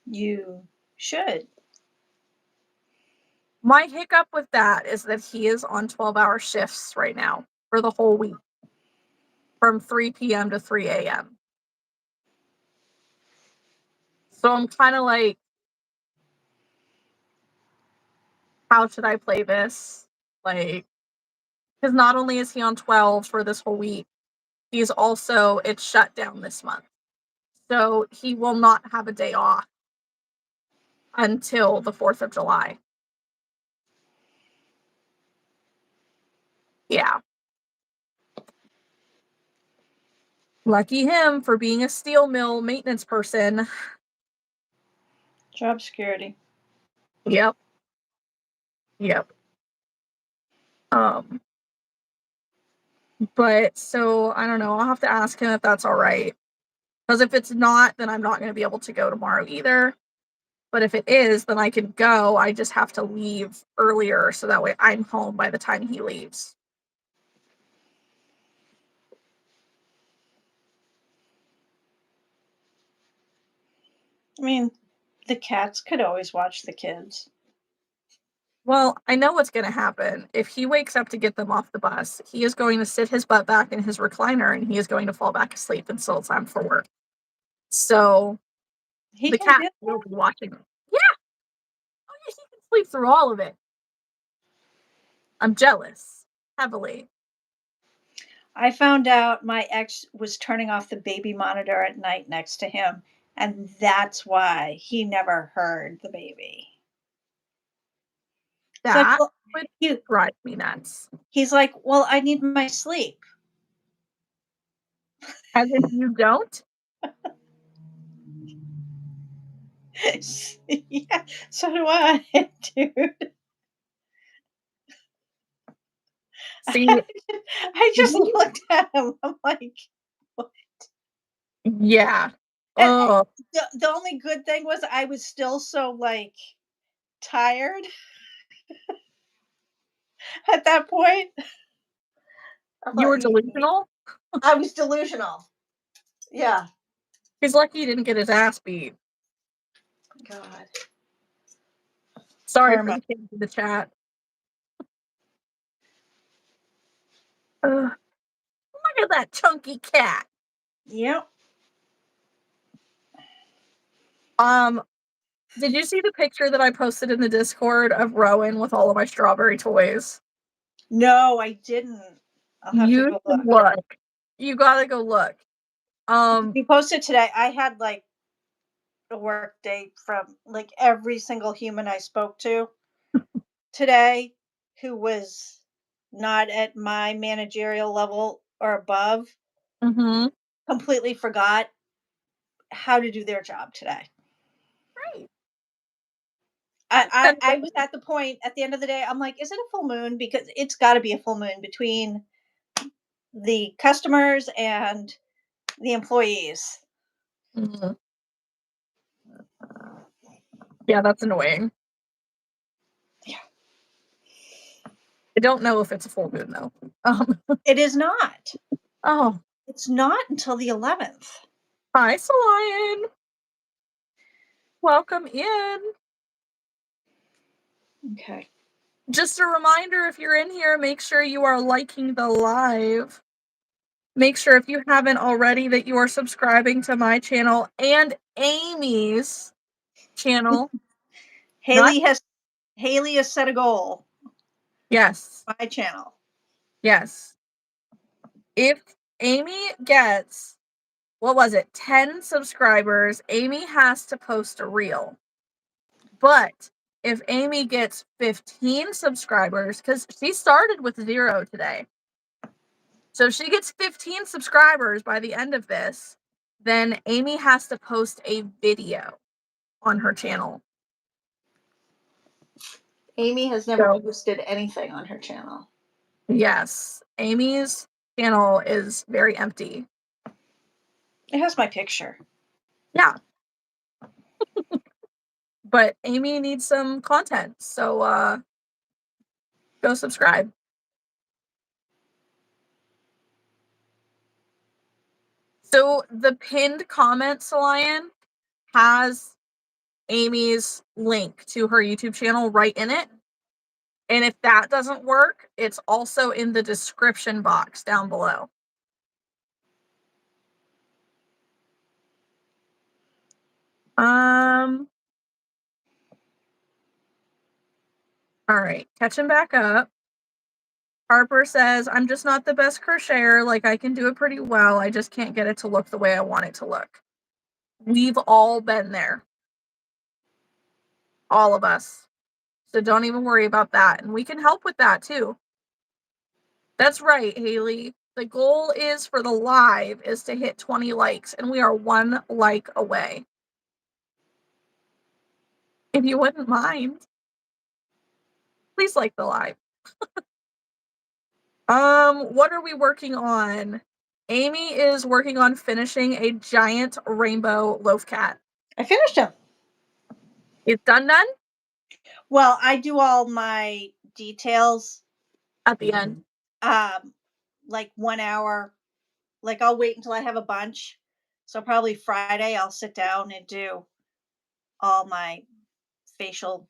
You should. My hiccup with that is that he is on 12-hour shifts right now for the whole week from 3 p.m. to 3 a.m. So I'm kind of like, how should I play this? Like, because not only is he on 12 for this whole week, he's also, it's shut down this month. So he will not have a day off until the 4th of July. Yeah. Lucky him for being a steel mill maintenance person. Job security. Yep. Yep. Um, but so I don't know. I'll have to ask him if that's all right. Because if it's not, then I'm not going to be able to go tomorrow either. But if it is, then I can go. I just have to leave earlier so that way I'm home by the time he leaves. I mean, the cats could always watch the kids. Well, I know what's going to happen. If he wakes up to get them off the bus, he is going to sit his butt back in his recliner and he is going to fall back asleep until it's time for work. So He the can cat do will that. be watching them. Yeah. Oh, yeah, he can sleep through all of it. I'm jealous. Heavily. I found out my ex was turning off the baby monitor at night next to him, and that's why he never heard the baby. It's like, That well, would he, drive me nuts. he's like, well, I need my sleep. As if you don't? Yeah, so do I, dude. See, I just you looked at him. I'm like, what? yeah. And Oh, the only good thing was I was still so like tired at that point. I you thought were delusional? I was delusional. Yeah. He's lucky he didn't get his ass beat. God. Sorry for Karma. the kids in the chat. Look at that chunky cat. Yep. Um, did you see the picture that I posted in the Discord of Rowan with all of my strawberry toys? No, I didn't. I'll have to You go should look. look. You gotta go look. You posted today. I had like a work date from like every single human I spoke to today who was not at my managerial level or above Mm-hmm. completely forgot how to do their job today. Right. I was at the point at the end of the day, I'm like, is it a full moon? Because it's got to be a full moon between the customers and the employees. Mhm. Yeah, that's annoying. Yeah. I don't know if it's a full moon though. It is not. Oh, It's not until the 11th. hi, Lion. Welcome in. Okay. Just a reminder, if you're in here, make sure you are liking the live. Make sure if you haven't already that you are subscribing to my channel and Amy's channel. Not Haley has set a goal. yes. My channel. Yes. If Amy gets, what was it, 10 subscribers, Amy has to post a reel. But if Amy gets 15 subscribers, because she started with 0 today. So if she gets 15 subscribers by the end of this, then Amy has to post a video on her channel. Amy has never So, posted anything on her channel. yes, Amy's channel is very empty. It has my picture. Yeah. But Amy needs some content. So go subscribe. So the pinned comment, Lion, has Amy's link to her YouTube channel right in it. And if that doesn't work, it's also in the description box down below. All right, catching back up. Harper says, I'm just not the best crocheter. Like, I can do it pretty well. I just can't get it to look the way I want it to look. We've all been there. All of us. So don't even worry about that. And we can help with that too. That's right, Haley. The goal is for the live is to hit 20 likes, and we are 1 like away. If you wouldn't mind, please like the live. What are we working on? Amy is working on finishing a giant rainbow loaf cat. I finished them. It's done. Well, I do all my details At the end. like 1 hour. Like I'll wait until I have a bunch. So probably Friday I'll sit down and do all my facial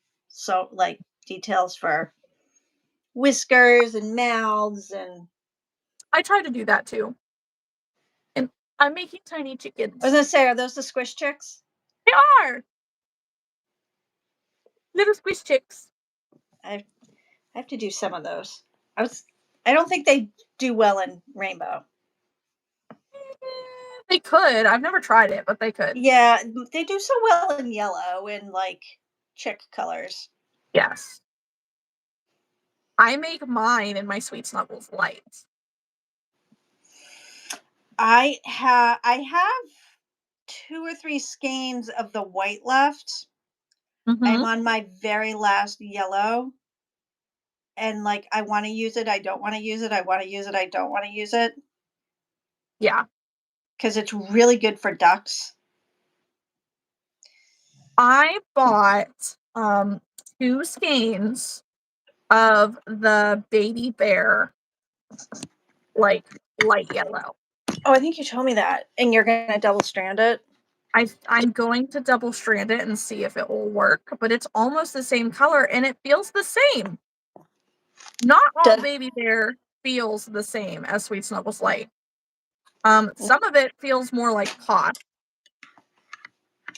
like details for whiskers and mouths and I try to do that too. And I'm making tiny chickens. I was gonna say, are those the squish chicks? They are little squish chicks. I have to do some of those. I don't think they do well in rainbow. They could. I've never tried it, but they could. Yeah, they do so well in yellow and like chick colors. Yes. I make mine and my Sweet Snuggles light. I have 2 or 3 skeins of the white left. I'm Mhm. on my very last yellow, and, like, I wanna use it, I don't wanna use it, I wanna use it, I don't wanna use it, Yeah. because it's really good for ducks. I bought, 2 skeins of the baby bear, like, light yellow. Oh, I think you told me that, and you're gonna double strand it? I'm going to double strand it and see if it will work, but it's almost the same color and it feels the same. Not all Does baby bear feels the same as Sweet Snuggles Light. Some of it feels more like pot,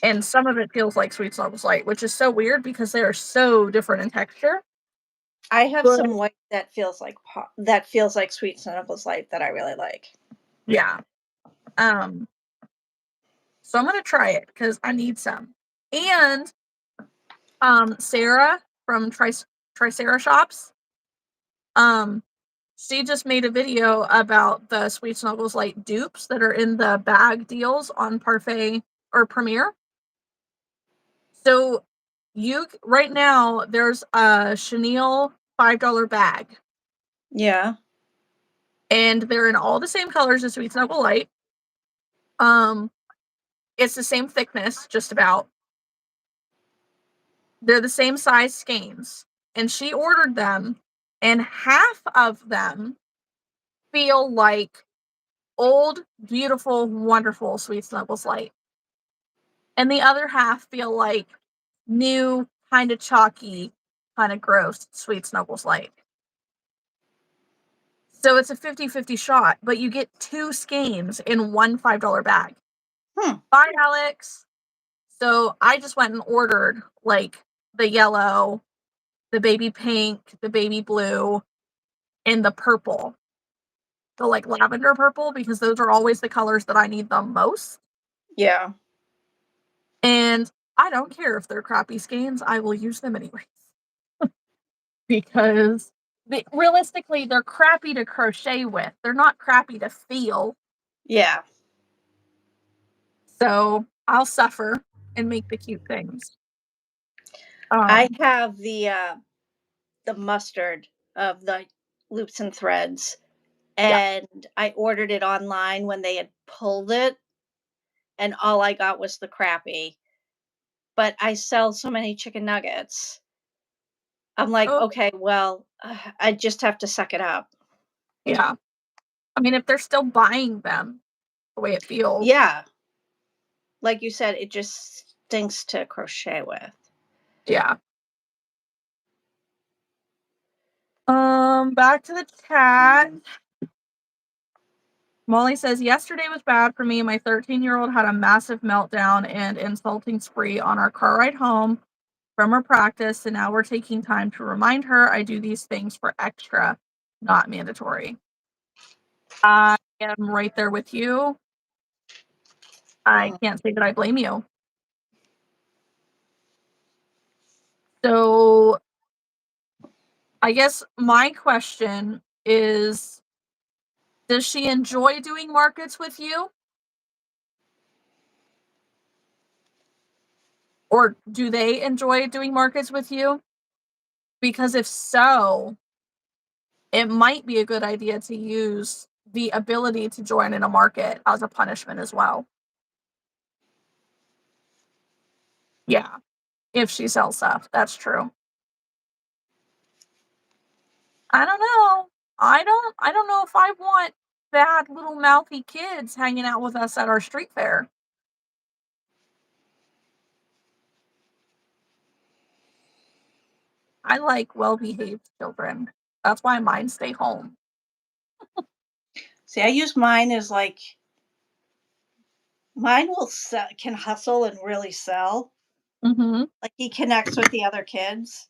and some of it feels like Sweet Snuggles Light, which is so weird because they are so different in texture. I have But some white that feels like that feels like Sweet Snuggles Light that I really like. yeah, um, so I'm gonna try it because I need some. And Sarah from Tricera Shops, um, she just made a video about the Sweet Snuggles Light dupes that are in the bag deals on Parfait or Premiere. So you right now there's a chenille $5 bag, Yeah. and they're in all the same colors as Sweet Snuggle Light. Um, it's the same thickness, just about. They're the same size skeins, and she ordered them, and half of them feel like old, beautiful, wonderful Sweet Snuggles Light, and the other half feel like new, kind of chalky, kind of gross Sweet Snuggles Light. So it's a 50-50 shot, but you get 2 skeins in one $5 bag. Hmm. Bye, Alex. So I just went and ordered like the yellow, the baby pink, the baby blue, and the purple. The like lavender purple, because those are always the colors that I need the most. Yeah. And I don't care if they're crappy skeins, I will use them anyways. Because realistically, they're crappy to crochet with. They're not crappy to feel. Yeah. So I'll suffer and make the cute things. I Um, have the mustard of the loops and threads, yeah. and I ordered it online when they had pulled it, and all I got was the crappy. But I sell so many chicken nuggets. I'm like, Oh, okay, well, I just have to suck it up. yeah. I mean, if they're still buying them the way it feels, Yeah, like you said, it just stinks to crochet with. yeah. Back to the chat. Molly says, yesterday was bad for me. My 13-year-old had a massive meltdown and insulting spree on our car ride home from her practice, and now we're taking time to remind her I do these things for extra, not mandatory. I am right there with you. I Mm. can't say that I blame you. So I guess my question is, does she enjoy doing markets with you? Or do they enjoy doing markets with you? Because if so, it might be a good idea to use the ability to join in a market as a punishment as well. Yeah, if she sells stuff, that's true. I don't know. I don't know if I want bad little mouthy kids hanging out with us at our street fair. I like well-behaved children. That's why mine stay home. See, I use mine as like mine will sell, can hustle and really sell. Mhm. Like he connects with the other kids,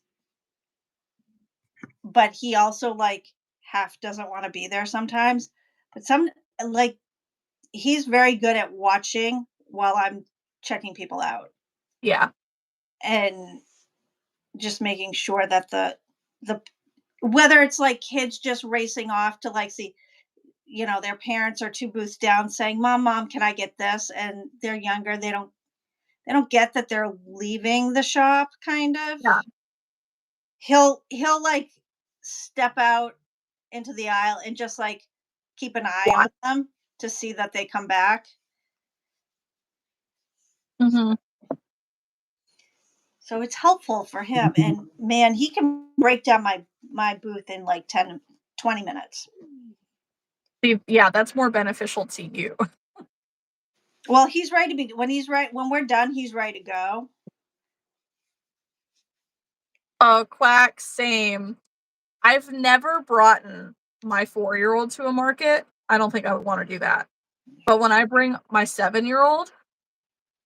but he also like half doesn't want to be there sometimes. But some like he's very good at watching while I'm checking people out Yeah. and just making sure that the whether it's like kids just racing off to like see their parents are 2 booths down saying, Mom, can I get this? And they're younger. They don't get that they're leaving the shop kind of. Yeah. He'll like step out into the aisle and just like keep an eye on What? them to see that they come back. Mm-hmm. So it's helpful for him. And man, he can break down my booth in like 10, 20 minutes. Yeah, that's more beneficial to you. Well, he's ready to be when we're done, he's ready to go. Quack, same. I've never brought my 4-year-old to a market. I don't think I would want to do that. But when I bring my 7-year-old,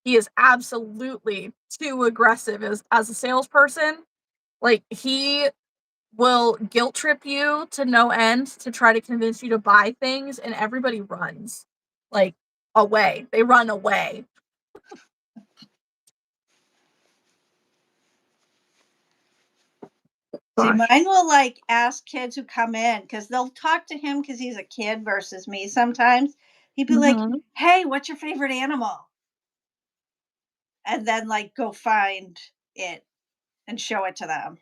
he is absolutely too aggressive as a salesperson. Like, he will guilt trip you to no end to try to convince you to buy things, and everybody runs like away. They run away. See, Gosh. mine will like ask kids who come in because they'll talk to him because he's a kid versus me sometimes. He'd be like, Mm-hmm. Hey, what's your favorite animal? And then like go find it and show it to them.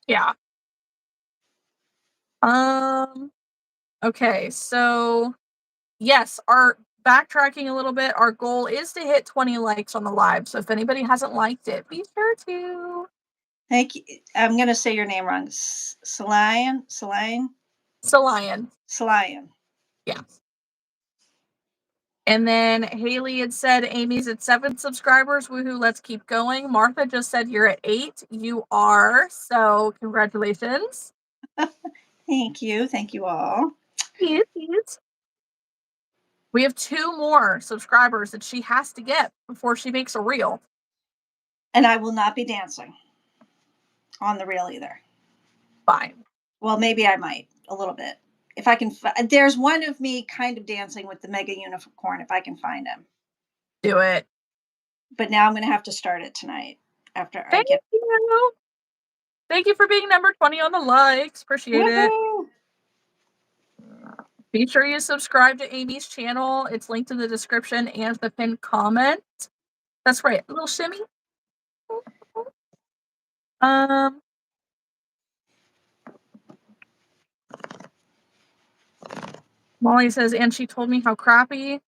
Yeah. Okay, so yes, our backtracking a little bit, our goal is to hit 20 likes on the live. So if anybody hasn't liked it, be sure to. Thank you. I'm gonna say your name wrong. Salian. Lion. Salian. Yeah. And then Haley had said Amy's at 7 subscribers. Woohoo, let's keep going. Martha just said you're at 8. You are. So congratulations. Thank you. Thank you all. Yes. We have 2 more subscribers that she has to get before she makes a reel. And I will not be dancing on the reel either. Fine. Well, maybe I might a little bit. If I can, there's one of me kind of dancing with the mega unicorn if I can find him. Do it. But now I'm going to have to start it tonight after I Thank get. you. Thank you for being number 20 on the likes. Appreciate it. Woohoo! Be sure you subscribe to Amy's channel. It's linked in the description and the pinned comment. That's right. A little shimmy. Um, Molly says, and she told me how crappy.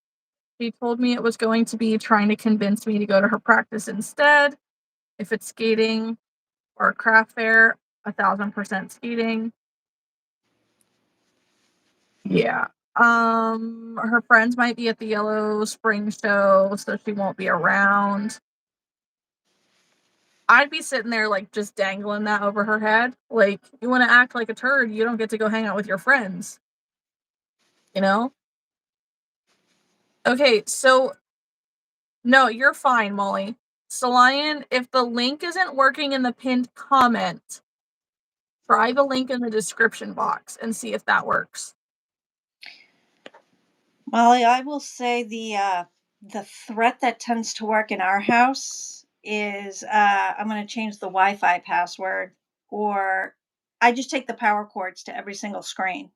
She told me it was going to be trying to convince me to go to her practice instead. If it's skating or a craft fair, 1,000% skating. Yeah. Her friends might be at the Yellow Spring show, so she won't be around. I'd be sitting there like just dangling that over her head. Like, you want to act like a turd, you don't get to go hang out with your friends. You know? Okay, so no, you're fine, Molly. Solian, if the link isn't working in the pinned comment, try the link in the description box and see if that works. Molly, I will say the threat that tends to work in our house is I'm going to change the Wi-Fi password, or I just take the power cords to every single screen.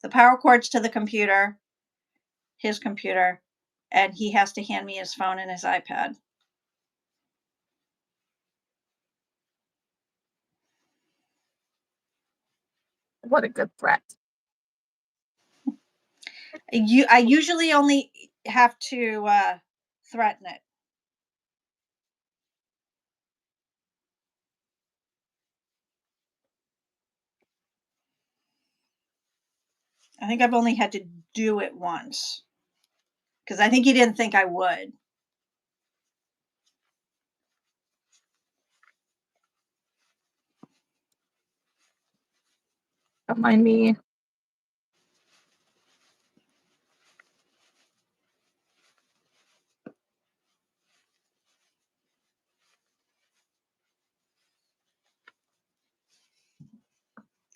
The power cords to the computer, his computer, and he has to hand me his phone and his iPad. What a good threat. I usually only have to threaten it. I think I've only had to do it once because I think he didn't think I would. Don't mind me.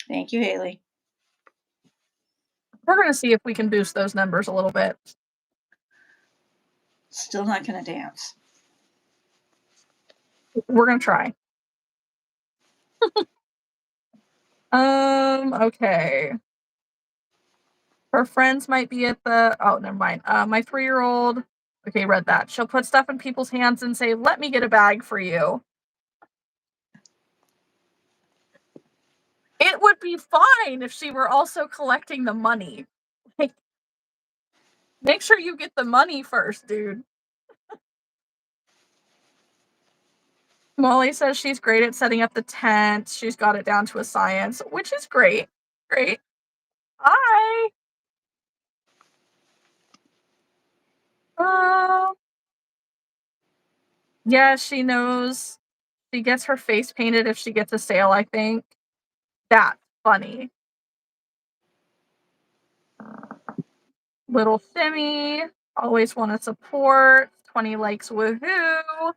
Thank you, Haley. We're going to see if we can boost those numbers a little bit. Still not going to dance. We're going to try. Okay. Her friends might be at the oh, never mind. My 3-year-old. Okay, read that. She'll put stuff in people's hands and say, "Let me get a bag for you." It would be fine if she were also collecting the money. Like, make sure you get the money first, dude. Molly says she's great at setting up the tent. She's got it down to a science, which is great. Great. Hi. Uh, yeah, she knows. She gets her face painted if she gets a sale, I think. That's funny. Little Shimmy. Always want to support. 20 likes, woohoo.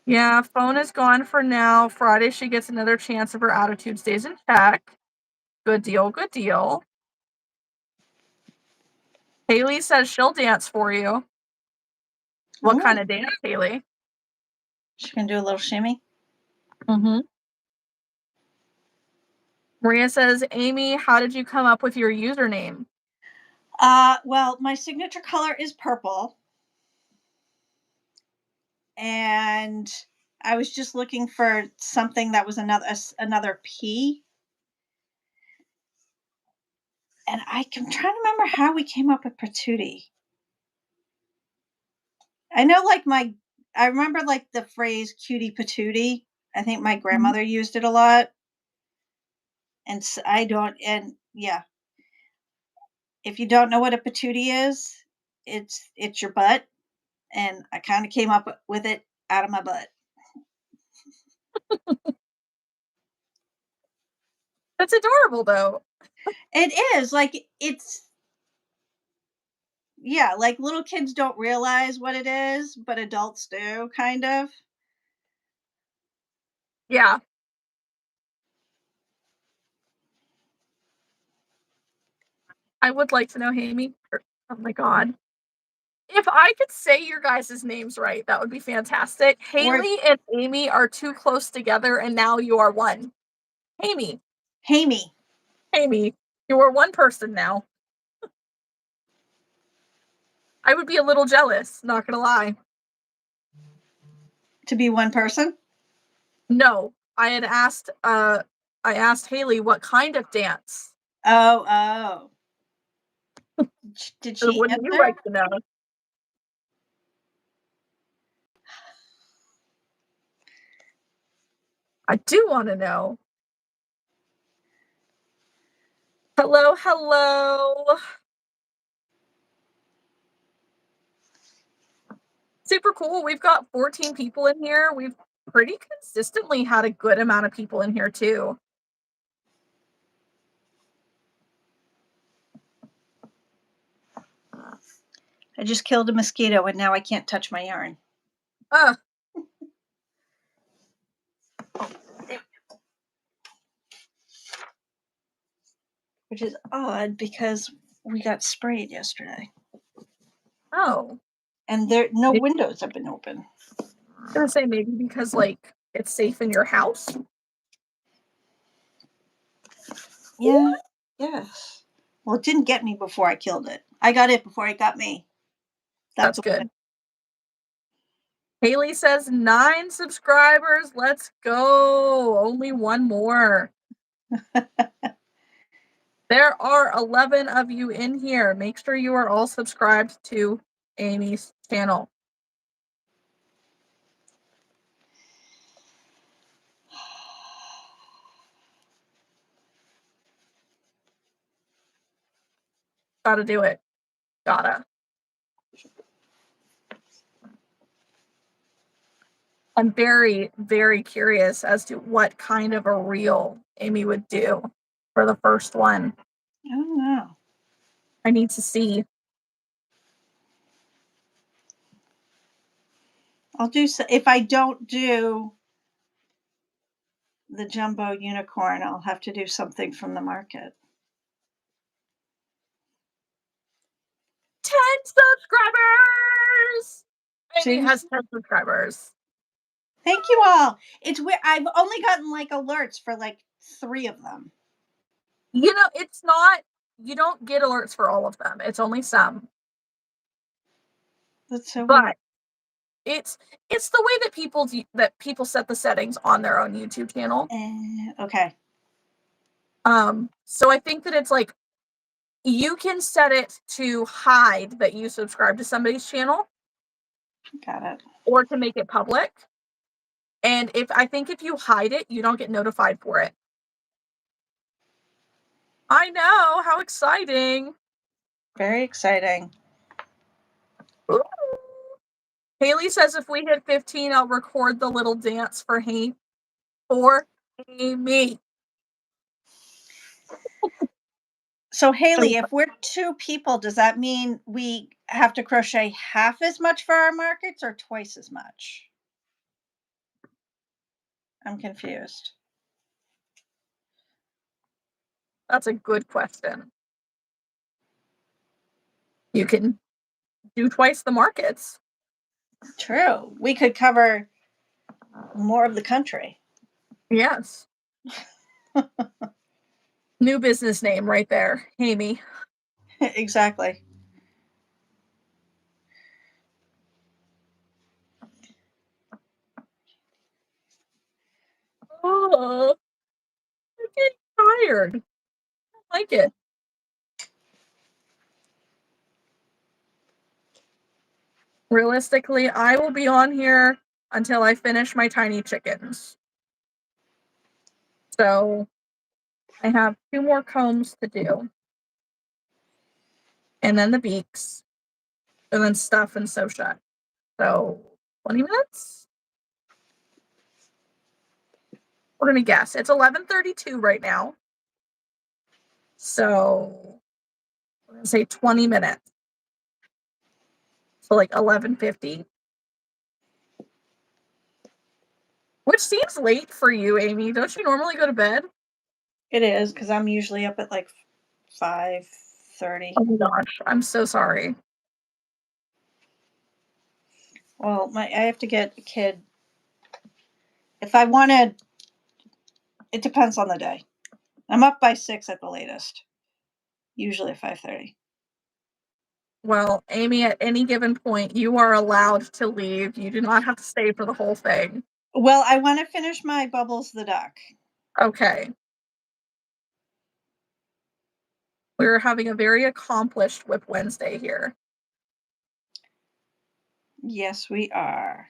Yeah, phone is gone for now. Friday she gets another chance if her attitude stays in check. Good deal, good deal. Haley says she'll dance for you. What kind of dance, Haley? She can do a little shimmy. Mm-hmm. Maria says, Amy, how did you come up with your username? Well, my signature color is purple. And I was just looking for something that was another P. And I'm trying to remember how we came up with patootie. I know, I remember like the phrase cutie patootie. I think my grandmother used it a lot. And so yeah. If you don't know what a patootie is, it's your butt. And I kind of came up with it out of my butt. That's adorable, though. It is yeah, like little kids don't realize what it is, but adults do, kind of. Yeah. I would like to know, Amy. Oh my god. If I could say your guys' names right, that would be fantastic. Haley and Amy are too close together, and now you are one. Amy. Amy. Amy. You are one person now. I would be a little jealous, not gonna lie. To be one person? No. I asked Haley what kind of dance. Oh. Did she Wouldn't you answer? like to know? I do want to know. Hello, hello. Super cool. We've got 14 people in here. We've pretty consistently had a good amount of people in here too. I just killed a mosquito and now I can't touch my yarn. Which is odd because we got sprayed yesterday. Oh. And no windows have been open. I was gonna say maybe because like it's safe in your house. Yeah. Yes. Well, it didn't get me before I killed it. I got it before it got me. That's good. Haley says 9 subscribers. Let's go. Only one more. There are 11 of you in here. Make sure you are all subscribed to Amy's channel. Gotta do it. Gotta. I'm very, very curious as to what kind of a reel Amy would do for the first one. I don't know. I need to see. I'll do so. If I don't do the jumbo unicorn, I'll have to do something from the market. 10 subscribers! Amy has 10 subscribers. Thank you all. It's weird. I've only gotten like alerts for like 3 of them. You know, it's not, you don't get alerts for all of them. It's only some. That's so weird. But it's the way that people set the settings on their own YouTube channel. Okay. So I think that it's like you can set it to hide that you subscribe to somebody's channel Got it. or to make it public. And if you hide it, you don't get notified for it. I know, how exciting. Very exciting. Ooh. Haley says if we hit 15, I'll record the little dance for Amy. So Haley, if we're 2 people, does that mean we have to crochet half as much for our markets or twice as much? I'm confused. That's a good question. You can do twice the markets. True. We could cover more of the country. Yes. New business name right there, Amy. Exactly. Oh, I'm getting tired. I like it. Realistically, I will be on here until I finish my tiny chickens. So I have 2 more combs to do. And then the beaks. And then stuff and sew shut. So 20 minutes? We're gonna guess. It's 11:32 right now. So we're gonna say 20 minutes. So like 11:50. Which seems late for you, Amy. Don't you normally go to bed? It is, because I'm usually up at like 5:30. Oh my gosh, I'm so sorry. Well, I have to get a kid. If I wanted, it depends on the day. I'm up by 6 at the latest. Usually at 5:30. Well, Amy, at any given point, you are allowed to leave. You do not have to stay for the whole thing. Well, I want to finish my Bubbles the Duck. Okay. We're having a very accomplished WIP Wednesday here. Yes, we are.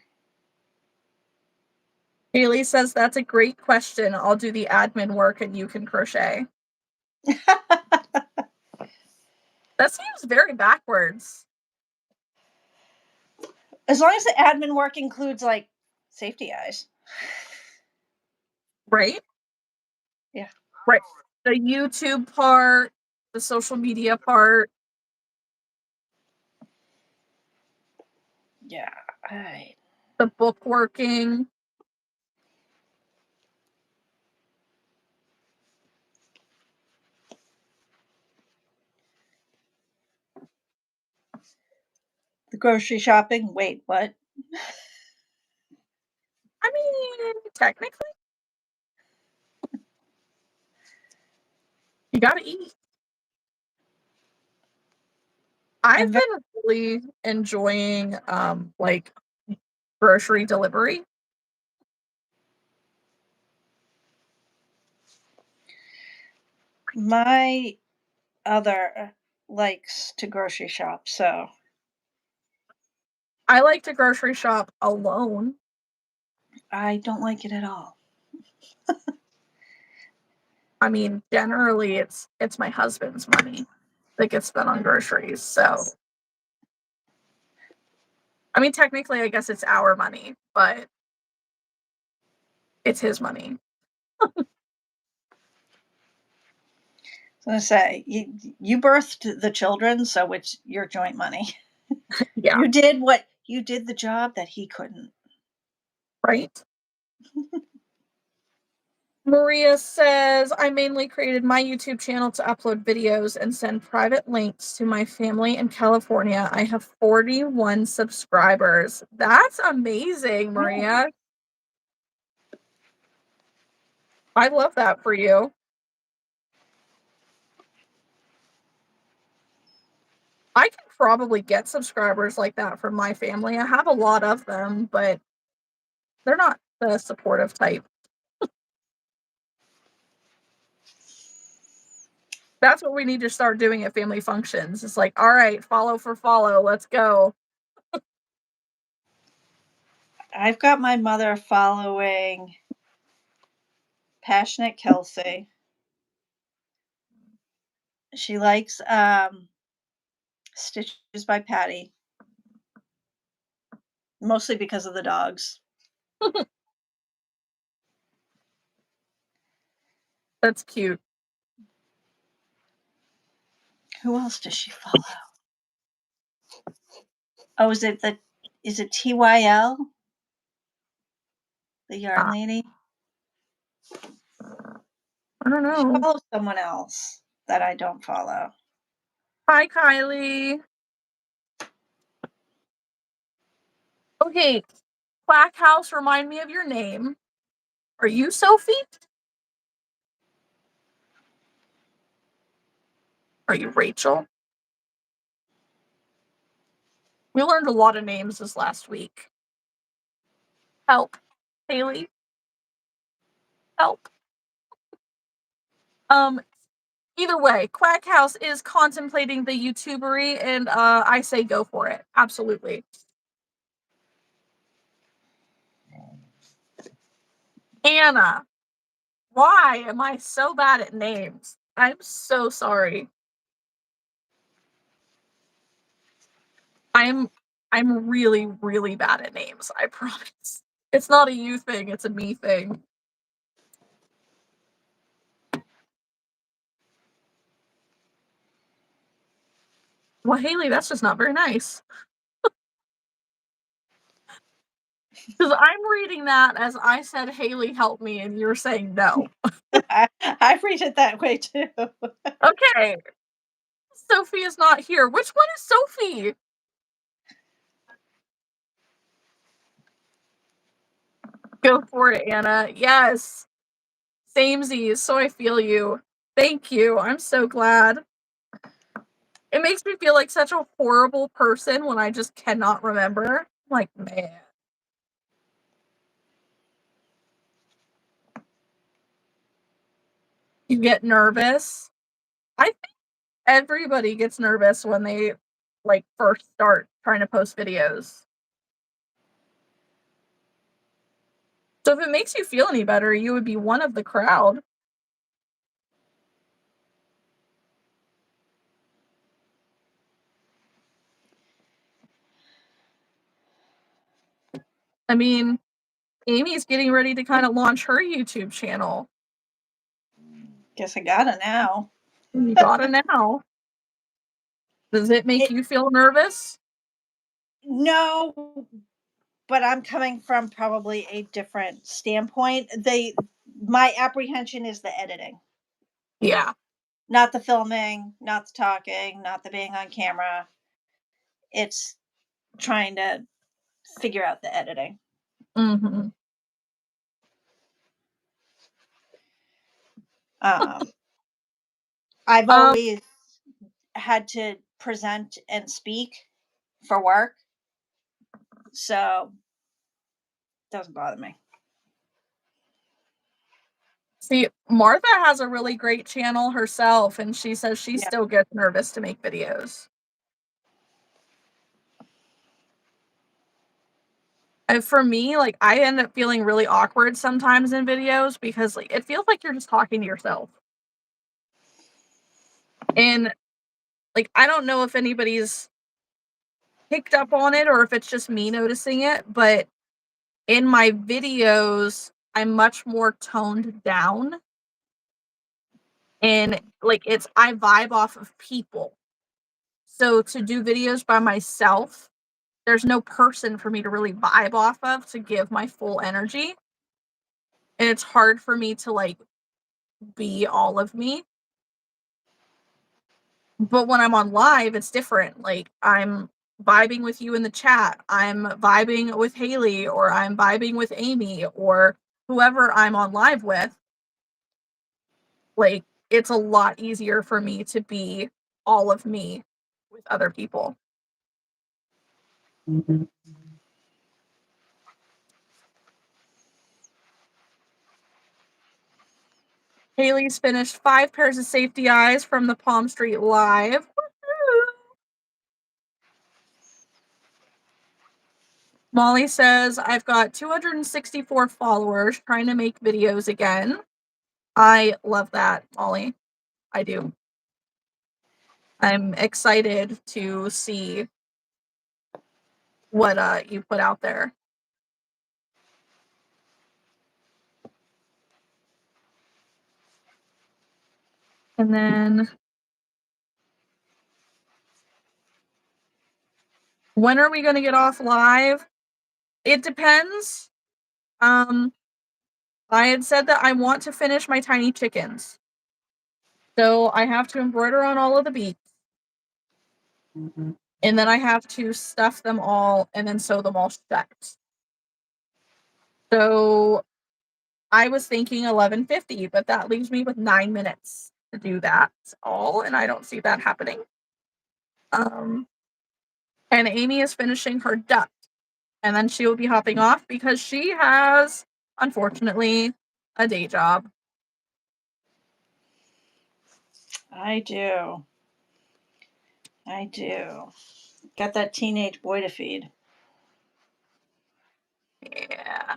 Haley says that's a great question. I'll do the admin work and you can crochet. That seems very backwards. As long as the admin work includes like safety eyes. Right? Yeah. Right. The YouTube part, the social media part. Yeah. All right. The bookworking. The grocery shopping. Wait, what? I mean, technically, you gotta eat. I've been really enjoying like grocery delivery. My other likes to grocery shop, so I like to grocery shop alone. I don't like it at all. I mean, generally it's my husband's money that gets spent on groceries. So I mean, technically I guess it's our money, but it's his money. I was gonna say you birthed the children, so it's your joint money. Yeah, You did the job that he couldn't. right? Maria says, I mainly created my YouTube channel to upload videos and send private links to my family in California. I have 41 subscribers. That's amazing, Maria. I love that for you. I can probably get subscribers like that from my family. I have a lot of them, but they're not the supportive type. That's what we need to start doing at family functions. It's like, all right, follow for follow. Let's go. I've got my mother following Passionate Kelsey. She likes Stitches by Patty, mostly because of the dogs. That's cute. Who else does she follow? Oh, is it TYL? The yarn lady? I don't She know. follows someone else that I don't follow. Hi, Kylie. Okay, Quack House, remind me of your name. Are you Sophie? Are you Rachel? We learned a lot of names this last week. Help. Haley. Help. Either way, Quack House is contemplating the YouTubery, and I say go for it. Absolutely. Anna. Why am I so bad at names? I'm so sorry. I'm really, really bad at names, I promise. It's not a you thing, it's a me thing. Well, Haley, that's just not very nice. Because I'm reading that as I said, Haley, help me, and you're saying no. I read it that way too. Okay. Sophie is not here. Which one is Sophie? Go for it, Anna. Yes. Samesies, so I feel you. Thank you. I'm so glad. It makes me feel like such a horrible person when I just cannot remember. I'm like, man. You get nervous. I think everybody gets nervous when they like first start trying to post videos. So if it makes you feel any better, you would be one of the crowd. I mean, Amy's getting ready to kind of launch her YouTube channel. Guess I got it now. You gotta now. Does it make you feel nervous? No, but I'm coming from probably a different standpoint. My apprehension is the editing. Yeah. Not the filming, not the talking, not the being on camera. It's trying to figure out the editing. Mm-hmm. I've always had to present and speak for work, so it doesn't bother me. See, Martha has a really great channel herself, and she says she still gets nervous to make videos. And for me, like, I end up feeling really awkward sometimes in videos because, like, it feels like you're just talking to yourself. And, like, I don't know if anybody's picked up on it or if it's just me noticing it, but in my videos, I'm much more toned down. And, like, I vibe off of people. So to do videos by myself, there's no person for me to really vibe off of to give my full energy. And it's hard for me to, like, be all of me. But when I'm on live, it's different. Like, I'm vibing with you in the chat. I'm vibing with Haley, or I'm vibing with Amy, or whoever I'm on live with. Like, it's a lot easier for me to be all of me with other people. Haley's finished 5 pairs of safety eyes from the Palm Street Live. Woo-hoo! Molly says, I've got 264 followers trying to make videos again. I love that, Molly. I do. I'm excited to see what you put out there. And then when are we going to get off live? It depends. I had said that I want to finish my tiny chickens. So I have to embroider on all of the beaks. And then I have to stuff them all and then sew them all shut. So I was thinking 11:50, but that leaves me with 9 minutes to do that all, and I don't see that happening. And Amy is finishing her duck, and then she will be hopping off because she has, unfortunately, a day job. I do. Got that teenage boy to feed. Yeah.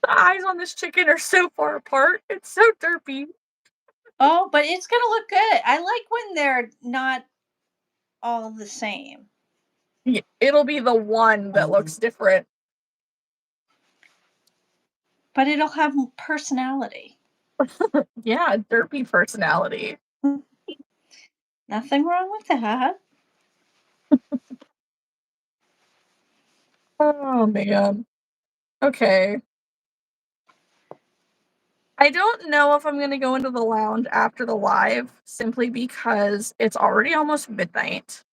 The eyes on this chicken are so far apart. It's so derpy. Oh, but it's gonna look good. I like when they're not all the same. Yeah, it'll be the one that looks different. But it'll have personality. Yeah, derpy personality. Nothing wrong with that. Oh man. Okay. I don't know if I'm gonna go into the lounge after the live simply because it's already almost midnight.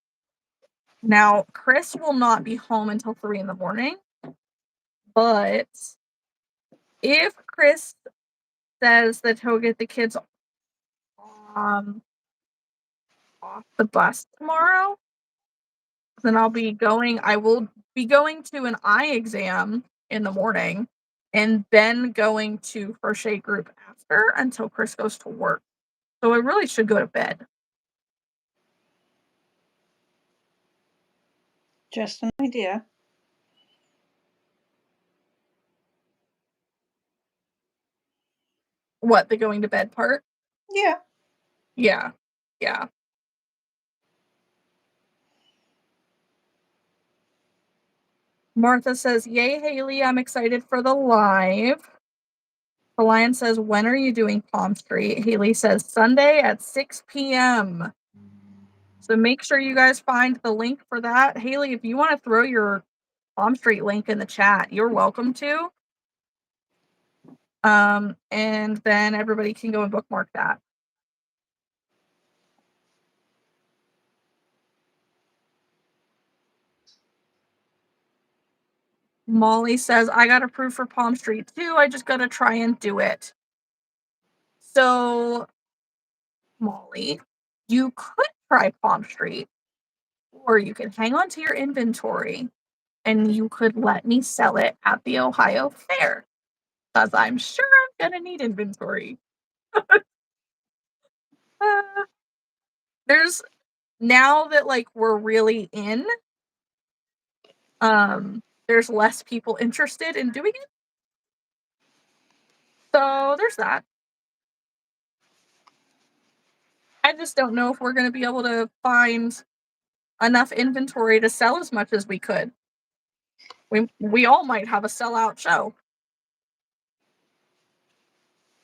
Now, Chris will not be home until 3 in the morning, but if Chris says that he'll get the kids um, off the bus tomorrow, then I will be going to an eye exam in the morning and then going to crochet group after until Chris goes to work. So I really should go to bed. Just an idea. What, the going to bed part? Yeah. Yeah. Yeah. Martha says, yay, Haley, I'm excited for the live. The Lion says, when are you doing Palm Street? Haley says, Sunday at 6 p.m. So make sure you guys find the link for that. Haley, if you want to throw your Palm Street link in the chat, you're welcome to. And then everybody can go and bookmark that. Molly says, I got approved for Palm Street too. I just got to try and do it. So, Molly, you could try Palm Street, or you could hang on to your inventory and you could let me sell it at the Ohio Fair. Because I'm sure I'm going to need inventory. There's now that like we're really in, there's less people interested in doing it. So there's that. I just don't know if we're going to be able to find enough inventory to sell as much as we could. We all might have a sellout show.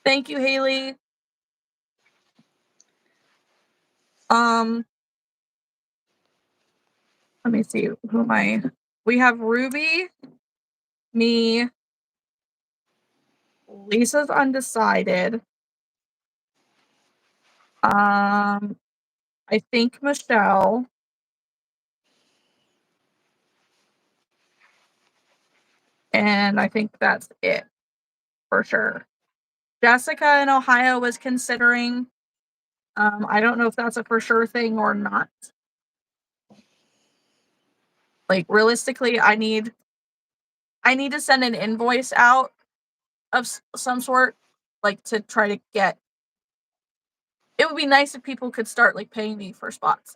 Thank you, Haley. Let me see. Who am I? We have Ruby, me, Lisa's undecided. I think Michelle. And I think that's it for sure. Jessica in Ohio was considering. I don't know if that's a for sure thing or not. Like realistically, I need to send an invoice out of some sort, like to try to get. It would be nice if people could start like paying me for spots.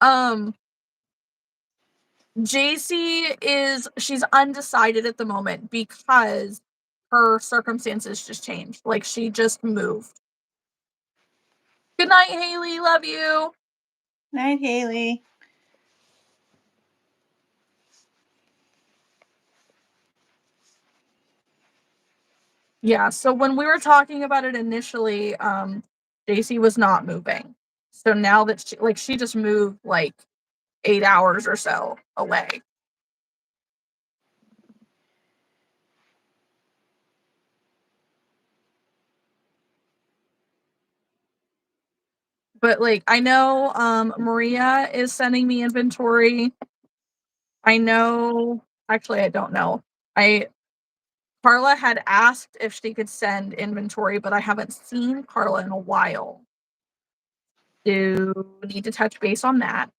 um, she's undecided at the moment because her circumstances just changed. Like she just moved. Good night, Haley. Love you. Night, Haley. Yeah, so when we were talking about it initially, JC was not moving. So now that she just moved like 8 hours or so away. But like I know Maria is sending me inventory. I know, actually I don't know. Carla had asked if she could send inventory, but I haven't seen Carla in a while. Do need to touch base on that.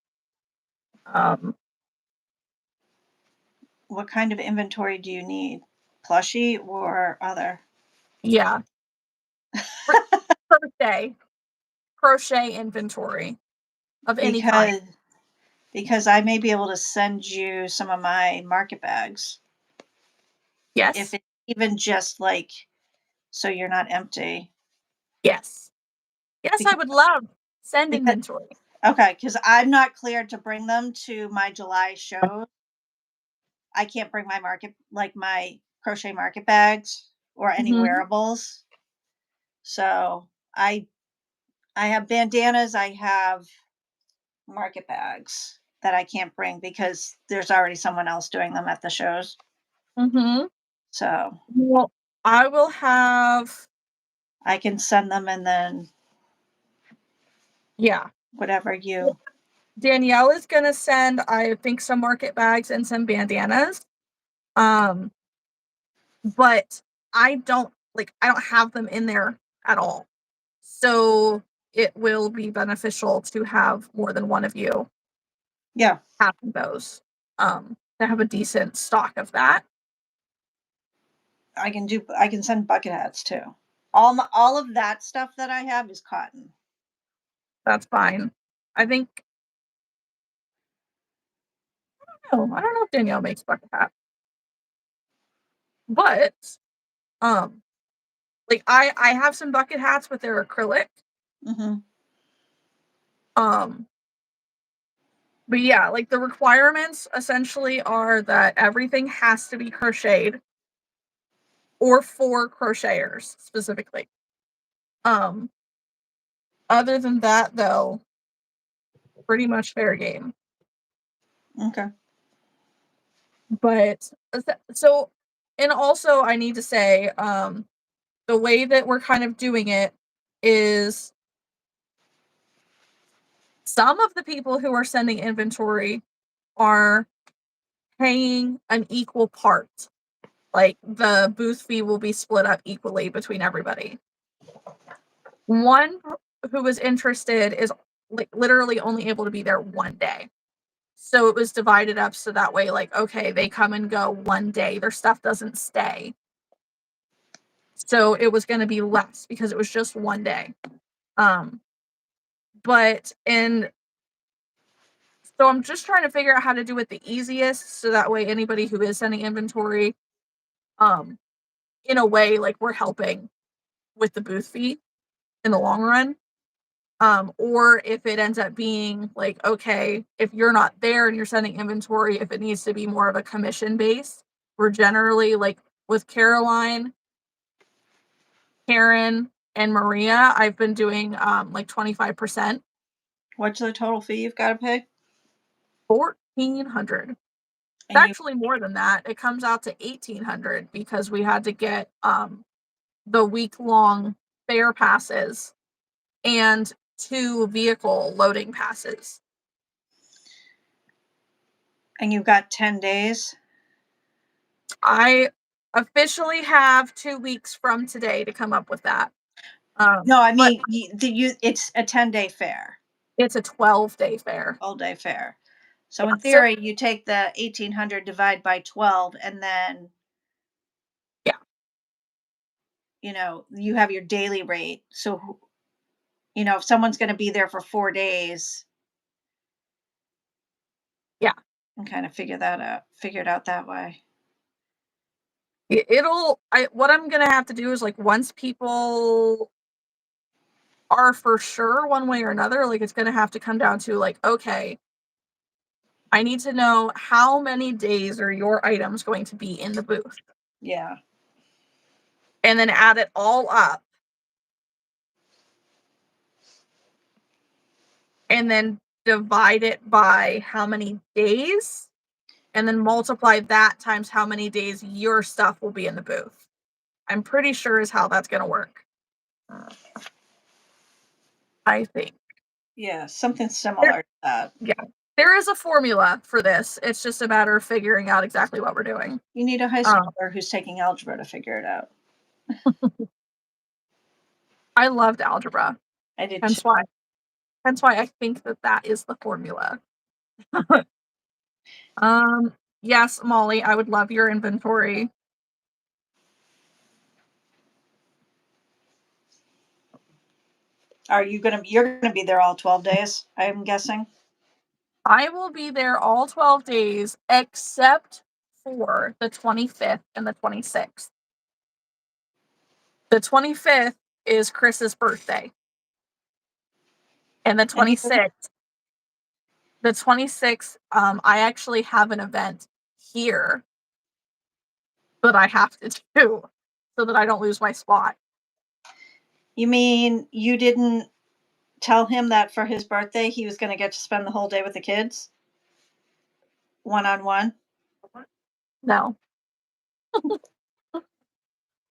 What kind of inventory do you need? Plushie or other? Yeah. Crochet inventory of any kind. Because I may be able to send you some of my market bags. If Yes. it's even just like so you're not empty. Yes. Yes, I Because, would love send because inventory. okay, because I'm not cleared to bring them to my July show. I can't bring my crochet market bags or any Mhm. wearables. So I have bandanas, I have market bags that I can't bring because there's already someone else doing them at the shows. Mhm. So Well, I will have I can send them and then yeah. whatever you Danielle is gonna send, I think, some market bags and some bandanas. Um, but I don't have them in there at all. So it will be beneficial to have more than one of you yeah, having those. To have a decent stock of that. I can send bucket hats too. All of that stuff that I have is cotton. That's fine. I think I don't know if Danielle makes bucket hats, but um like I have some bucket hats, but they're acrylic. Hmm. Um but yeah, like the requirements essentially are that everything has to be crocheted or for crocheters specifically. Um Other than that though, pretty much fair game. Okay. But so and also I need to say the way that we're kind of doing it is some of the people who are sending inventory are paying an equal part. Like the booth fee will be split up equally between everybody. One who was interested is like literally only able to be there one day. So it was divided up so that way, like, okay, they come and go one day, their stuff doesn't stay. So it was going to be less because it was just one day. Um, but in So I'm just trying to figure out how to do it the easiest so that way anybody who is sending inventory, um, in a way, like we're helping with the booth fee in the long run. Or if it ends up being like, okay, if you're not there and you're sending inventory, if it needs to be more of a commission base, we're generally like with Caroline, Karen, and Maria, I've been doing like 25%, What's the total fee you've got to pay? 1,400. And you Actually more than that. It comes out to 1,800 because we had to get the week-long fair passes and 2 vehicle loading passes. and you've got 10 days. I officially have 2 weeks from today to come up with that. No, I But mean, it's a 10-day fair, it's a 12-day fair. all day fair. So Yeah, in theory, you take the 1,800 divide by 12, and then yeah, you have your daily rate. So if someone's going to be there for 4 days, yeah. and kind of figure it out that way. What I'm gonna have to do is, like, once people are for sure one way or another, like, it's gonna have to come down to, like, okay, I need to know how many days are your items going to be in the booth, Yeah. and then add it all up, and then divide it by how many days, and then multiply that times how many days your stuff will be in the booth. I'm pretty sure is how that's gonna work. I think. Yeah, something There similar to that. yeah. There is a formula for this. It's just a matter of figuring out exactly what we're doing. You need a high Um, schooler who's taking algebra to figure it out. I loved algebra, I did too. hence why hence why I think that that is the formula. Um, yes, Molly, I would love your inventory. You're gonna be there all 12 days, I'm guessing? I will be there all 12 days except for the 25th and the 26th. The 25th is Chris's birthday, and Anything? the 26th, I actually have an event here that I have to do so that I don't lose my spot. You mean you didn't tell him that for his birthday he was gonna get to spend the whole day with the kids? One-on-one? No,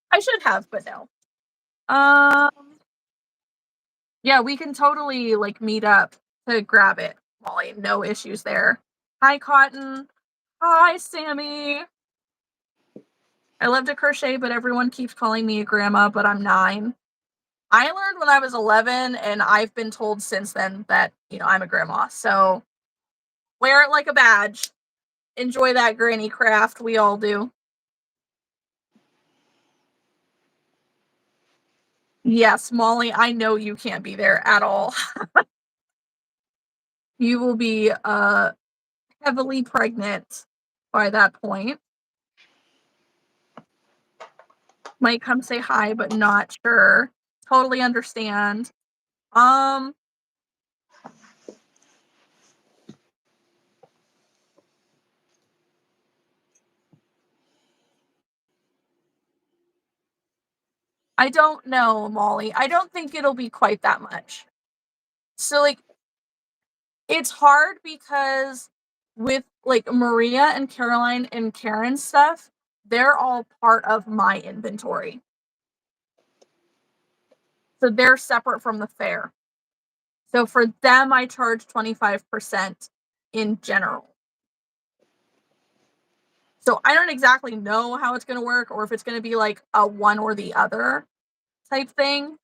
I should have, but no. Um, yeah, we can totally like meet up to grab it, Molly. No issues there. Hi, Cotton. Hi, Sammy. I love to crochet, but everyone keeps calling me a grandma, but I'm 9. I learned when I was 11, and I've been told since then that, I'm a grandma. So wear it like a badge. Enjoy that granny craft. We all do. Yes, Molly, I know you can't be there at all. You will be heavily pregnant by that point. Might come say hi, but not sure. Totally understand. Um, I don't know, Molly. I don't think it'll be quite that much. So, like, it's hard because with like Maria and Caroline and Karen's stuff, they're all part of my inventory. So they're separate from the fair. So for them, I charge 25% in general. So I don't exactly know how it's going to work or if it's going to be like a one or the other type thing.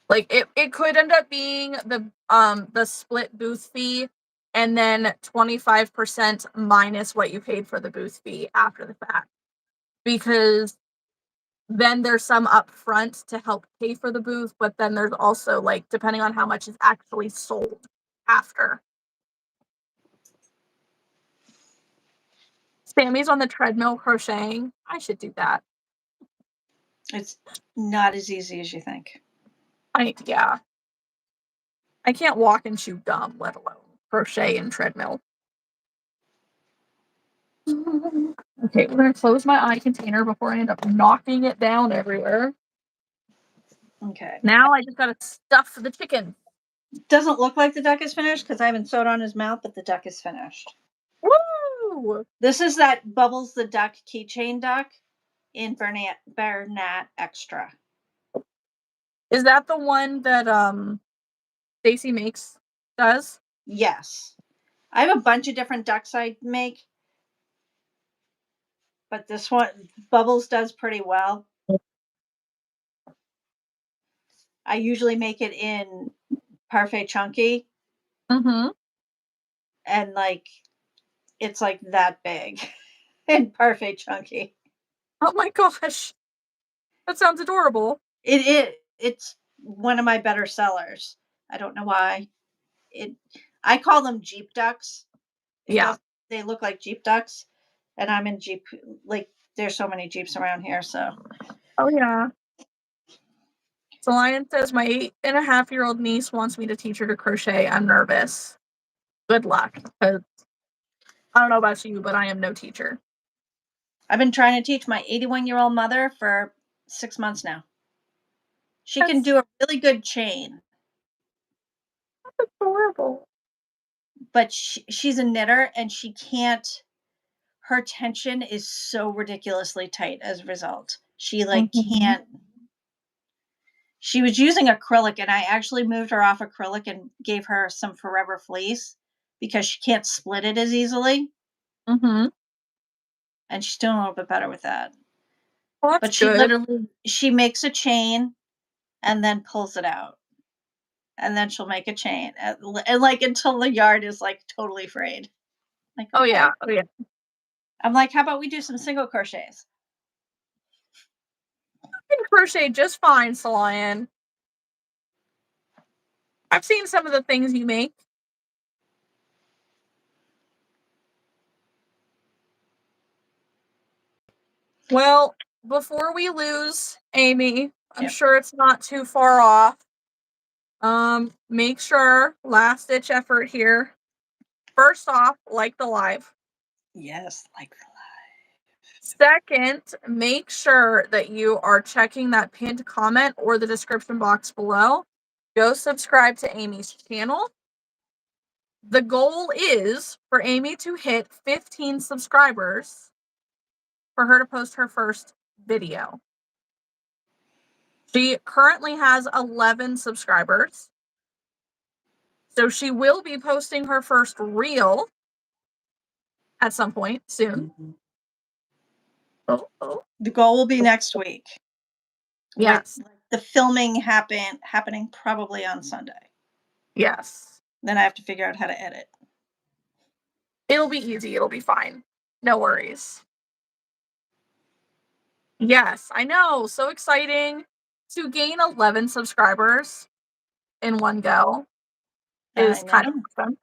Like it could end up being the split booth fee and then 25% minus what you paid for the booth fee after the fact. Because then there's some upfront to help pay for the booth, but then there's also like depending on how much is actually sold after. Sammy's on the treadmill crocheting. I should do that. It's not as easy as you think. Yeah. I can't walk and chew gum, let alone crochet and treadmill. Okay, we're gonna close my eye container before I end up knocking it down everywhere. Okay. Now I just gotta stuff the chicken. Doesn't look like the duck is finished because I haven't sewed on his mouth, but the duck is finished. Woo! This is that Bubbles the Duck keychain duck in Bernat Extra. Is that the one that Stacy makes does? Yes. I have a bunch of different ducks I make, but this one, Bubbles, does pretty well. I usually make it in Parfait Chunky, Mm-hmm. and like it's like that big in Parfait Chunky. Oh my gosh. That sounds adorable. It's one of my better sellers. I don't know why. It I call them Jeep ducks Yeah. because they look like Jeep ducks, and I'm in Jeep. Like there's so many Jeeps around here, so Oh yeah. So Lion says my 8.5-year-old niece wants me to teach her to crochet. I'm nervous. Good luck. 'Cause I don't know about you, but I am no teacher. I've been trying to teach my 81-year-old mother for 6 months now. She can That's do a really good chain, adorable. but she's a knitter and she can't. Her tension is so ridiculously tight as a result. She like Mm-hmm. can't. She was using acrylic, and I actually moved her off acrylic and gave her some Forever Fleece because she can't split it as easily, Mm-hmm. and she's doing a little bit better with that. Well, that's But she good. literally she makes a chain and then pulls it out, and then she'll make a chain, and like until the yard is like totally frayed. Like, Oh yeah. okay. Oh yeah. I'm like, how about we do some single crochets? I can crochet just fine, Lion. I've seen some of the things you make. Well, before we lose Amy, I'm Yep. sure it's not too far off. Make sure last ditch effort here. First off, like the live. Yes, like Second, make sure that you are checking that pinned comment or the description box below. Go subscribe to Amy's channel. The goal is for Amy to hit 15 subscribers for her to post her first video. She currently has 11 subscribers. So she will be posting her first reel at some point soon. Oh. the goal will be next week with Yes. the filming happening probably on Sunday. Yes. Then I have to figure out how to edit. It'll be easy. It'll be fine. No worries. Yes, I know. So exciting to gain 11 subscribers in one go I is kind know. of awesome.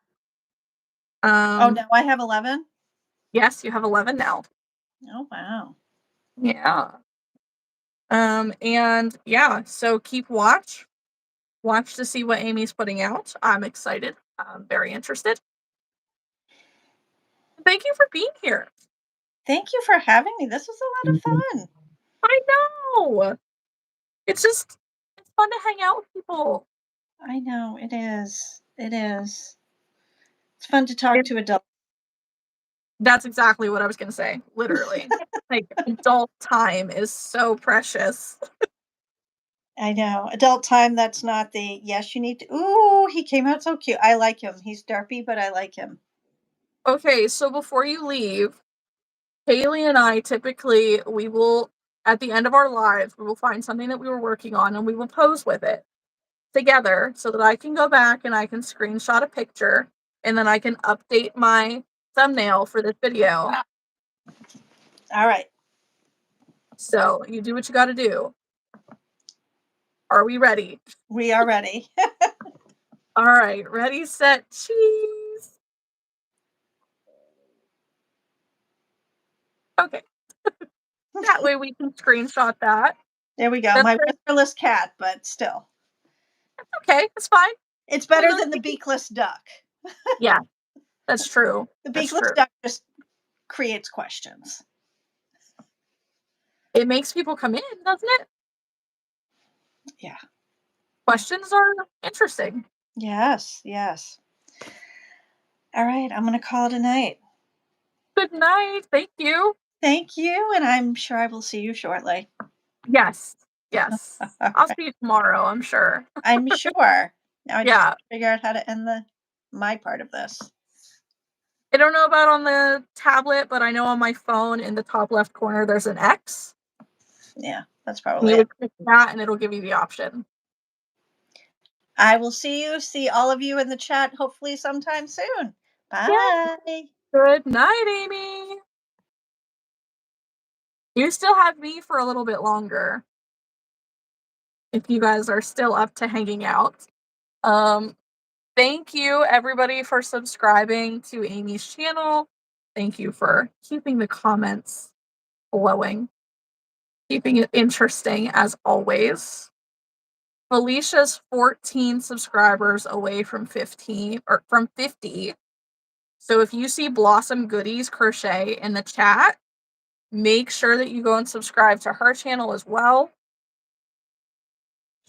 Oh, now I have 11? Yes, you have 11 now. Oh, wow. Yeah. And yeah, so keep watch to see what Amy's putting out. I'm excited. I'm very interested. Thank you for being here. Thank you for having me. This was a lot of fun. I know. It's fun to hang out with people. I know, it is. It is. It's fun to talk It, to adults. that's exactly what I was gonna say. Literally. Like adult time is so precious. I know. Adult time, that's not the yes, you need to. Ooh, he came out so cute. I like him. He's derpy, but I like him. Okay, so before you leave, Haley and I typically we will at the end of our lives, we will find something that we were working on and we will pose with it together so that I can go back and I can screenshot a picture and then I can update my thumbnail for this video. All right. So you do what you gotta do. Are we ready? We are ready. All right, ready, set, cheese. Okay, that way we can screenshot that. There we go. That's My whiskerless cat, but still. okay, that's fine. It's One of better those than the things. beakless duck. Yeah, that's true. The That's beakless true. duck just creates questions. It makes people come in, doesn't it? Yeah. Questions are interesting. Yes, yes. All right, I'm going to call it a night. Good night. Thank you. Thank you, and I'm sure I will see you shortly. Yes. Yes. All I'll right. see you tomorrow, I'm sure. I'm sure. Now I just have Yeah. to figure out how to end my part of this. I don't know about on the tablet, but I know on my phone in the top left corner there's an X. Yeah, that's And probably you it. would click that and it'll give you the option. I will see all of you in the chat hopefully sometime soon. Yeah. Bye. Good night, Amy. You still have me for a little bit longer if you guys are still up to hanging out. Um, Thank you everybody for subscribing to Amy's channel. Thank you for keeping the comments flowing, keeping it interesting as always. Felicia's 14 subscribers away from 15 or from 50. So if you see Blossom Goodies Crochet in the chat, make sure that you go and subscribe to her channel as well.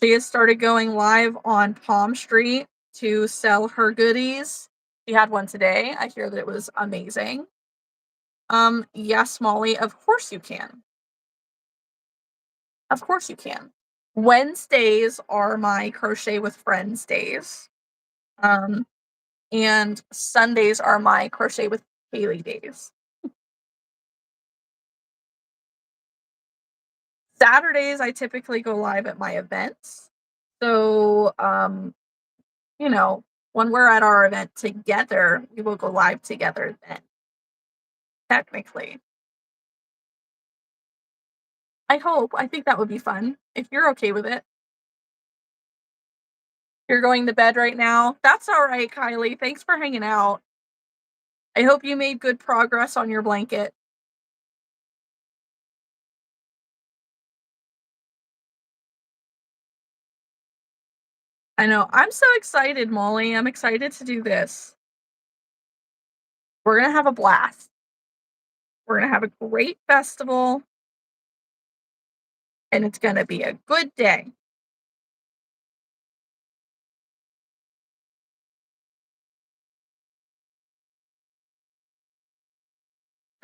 She has started going live on Palm Street to sell her goodies. She had one today. I hear that it was amazing. Yes, Molly, of course you can. Of course you can. Wednesdays are my Crochet with Friends days. And Sundays are my Crochet with Haley days. Saturdays, I typically go live at my events. So, you know, when we're at our event together, we will go live together then, technically. I hope. I think that would be fun if you're okay with it. You're going to bed right now. That's all right, Kylie. Thanks for hanging out. I hope you made good progress on your blanket. I know. I'm so excited, Molly. I'm excited to do this. We're going to have a blast. We're going to have a great festival. And it's going to be a good day.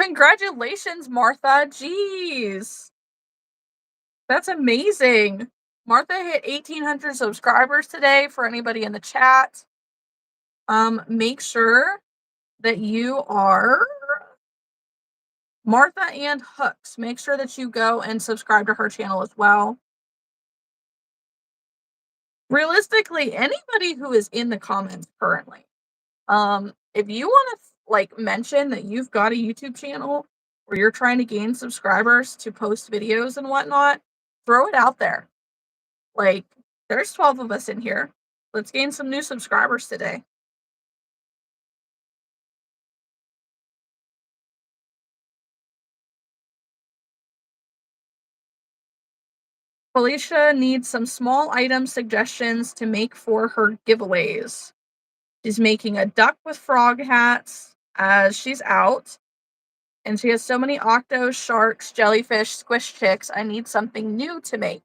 Congratulations, Martha. Jeez. That's amazing. Martha hit 1,800 subscribers today for anybody in the chat. Make sure that you are Martha and Hooks. Make sure that you go and subscribe to her channel as well. Realistically, anybody who is in the comments currently, if you want to like mention that you've got a YouTube channel where you're trying to gain subscribers to post videos and whatnot, throw it out there. Like, there's 12 of us in here. Let's gain some new subscribers today. Felicia needs some small item suggestions to make for her giveaways. She's making a duck with frog hats as she's out. And she has so many octos, sharks, jellyfish, squish chicks. I need something new to make.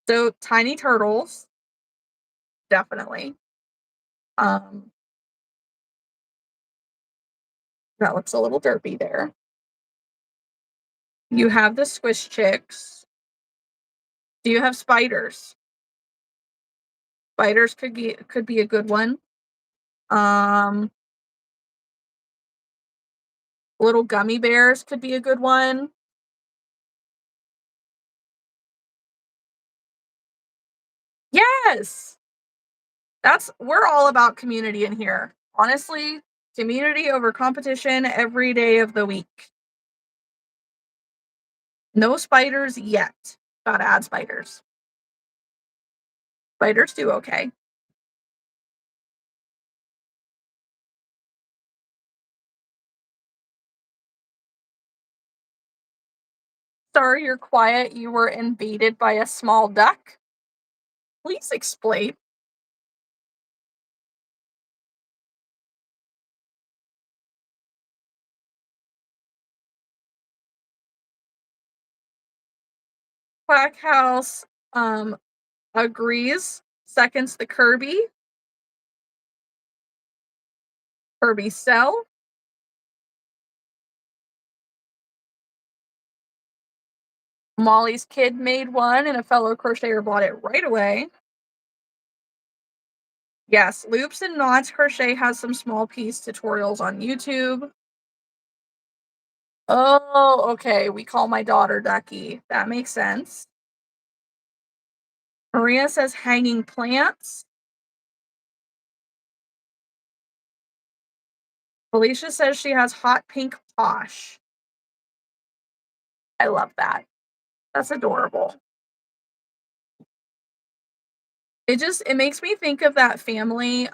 So tiny turtles, definitely. That looks a little derpy there. You have the squish chicks. Do you have spiders? Spiders could be a good one. Little gummy bears could be a good one. Yes. We're all about community in here. Honestly, community over competition every day of the week. No spiders yet. Gotta add spiders. Spiders do okay. Sorry, you're quiet. You were invaded by a small duck. Please explain. Quack House agrees. Seconds the Kirby. Kirby Cell. Molly's kid made one and a fellow crocheter bought it right away. Yes, Loops and Knots Crochet has some small piece tutorials on YouTube. Oh, okay, we call my daughter Ducky. That makes sense. Maria says hanging plants. Felicia says she has hot pink posh. I love that. That's adorable. It makes me think of that family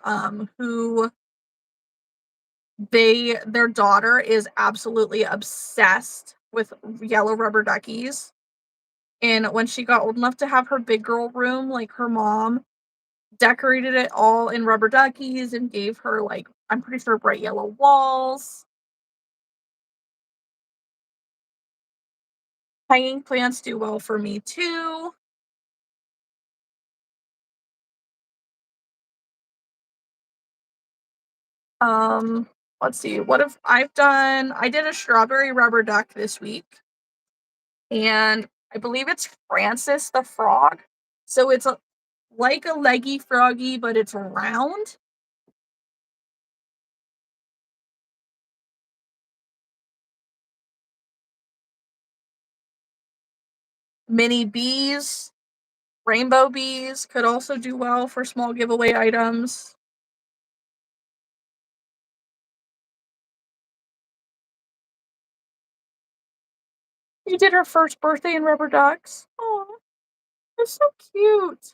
who their daughter is absolutely obsessed with yellow rubber duckies. And when she got old enough to have her big girl room, like her mom decorated it all in rubber duckies and gave her like I'm pretty sure bright yellow walls. Hanging plants do well for me too. Um, let's see. What if I did a strawberry rubber duck this week, and I believe it's Francis the frog. So it's like a leggy froggy, but it's round. Mini bees, rainbow bees could also do well for small giveaway items. You did her first birthday in rubber ducks. Oh, that's so cute.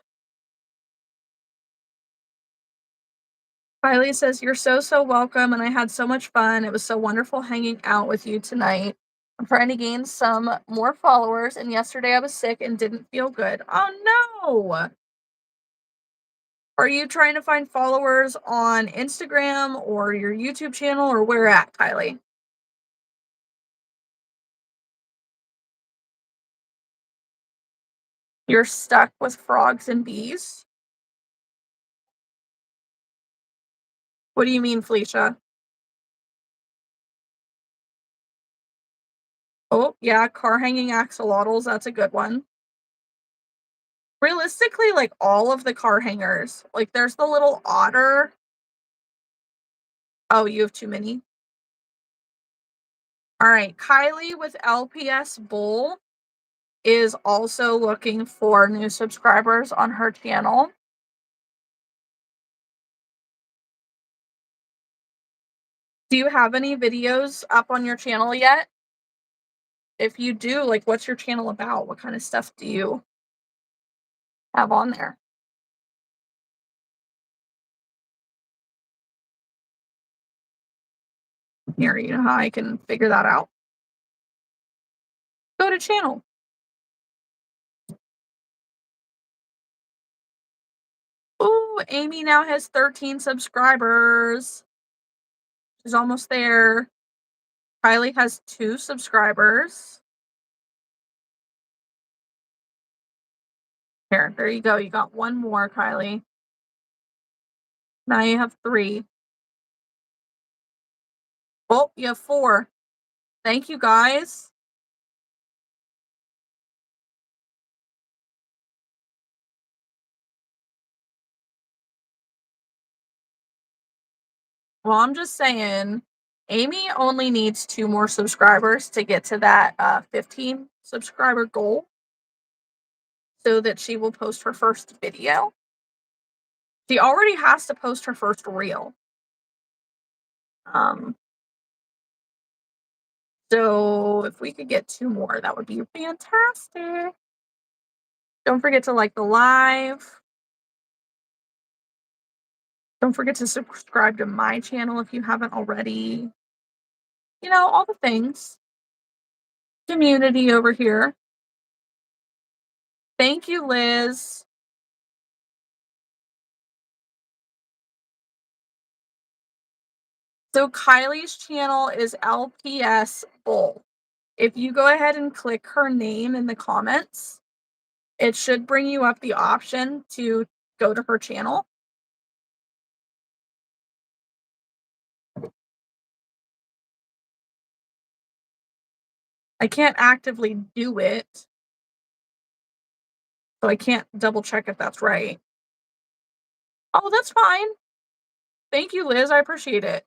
Kylie says, "You're so, so welcome, and I had so much fun. It was so wonderful hanging out with you tonight. I'm trying to gain some more followers, and yesterday I was sick and didn't feel good." Oh, no. Are you trying to find followers on Instagram or your YouTube channel, or where at, Kylie? You're stuck with frogs and bees? What do you mean, Felicia? Oh, yeah, car hanging axolotls. That's a good one. Realistically, like all of the car hangers, like there's the little otter. Oh, you have too many? All right. Kylie with LPS Bull is also looking for new subscribers on her channel. Do you have any videos up on your channel yet? If you do, like, what's your channel about? What kind of stuff do you have on there? Here, you know how I can figure that out? Go to channel. Ooh, Amy now has 13 subscribers. She's almost there. Kylie has 2 subscribers. Here, there you go. You got one more, Kylie. Now you have 3. Oh, you have 4. Thank you, guys. Well, I'm just saying, Amy only needs 2 more subscribers to get to that 15 subscriber goal so that she will post her first video. She already has to post her first reel. Um, so if we could get 2 more, that would be fantastic. Don't forget to like the live. Don't forget to subscribe to my channel if you haven't already. You know, all the things. Community over here. Thank you, Liz. So Kylie's channel is LPS Bull. If you go ahead and click her name in the comments, it should bring you up the option to go to her channel. I can't actively do it, so I can't double check if that's right. Oh, that's fine. Thank you, Liz. I appreciate it.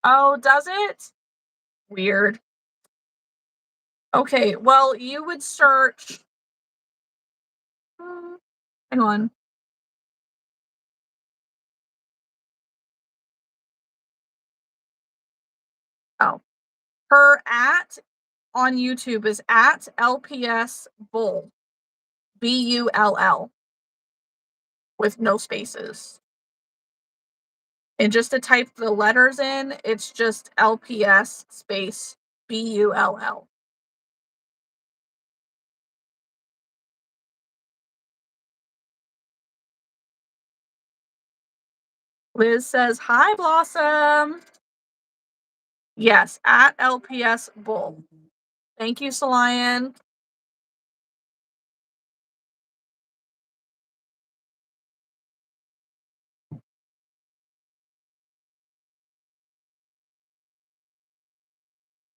Oh, does it? Weird. Okay, well, you would search. mm, Hang on. Oh, her at on YouTube is at LPS Bull, Bull, with no spaces. And just to type the letters in, it's just LPS space Bull. Liz says, "Hi, Blossom." Yes, at LPS Bull. Thank you, Solian.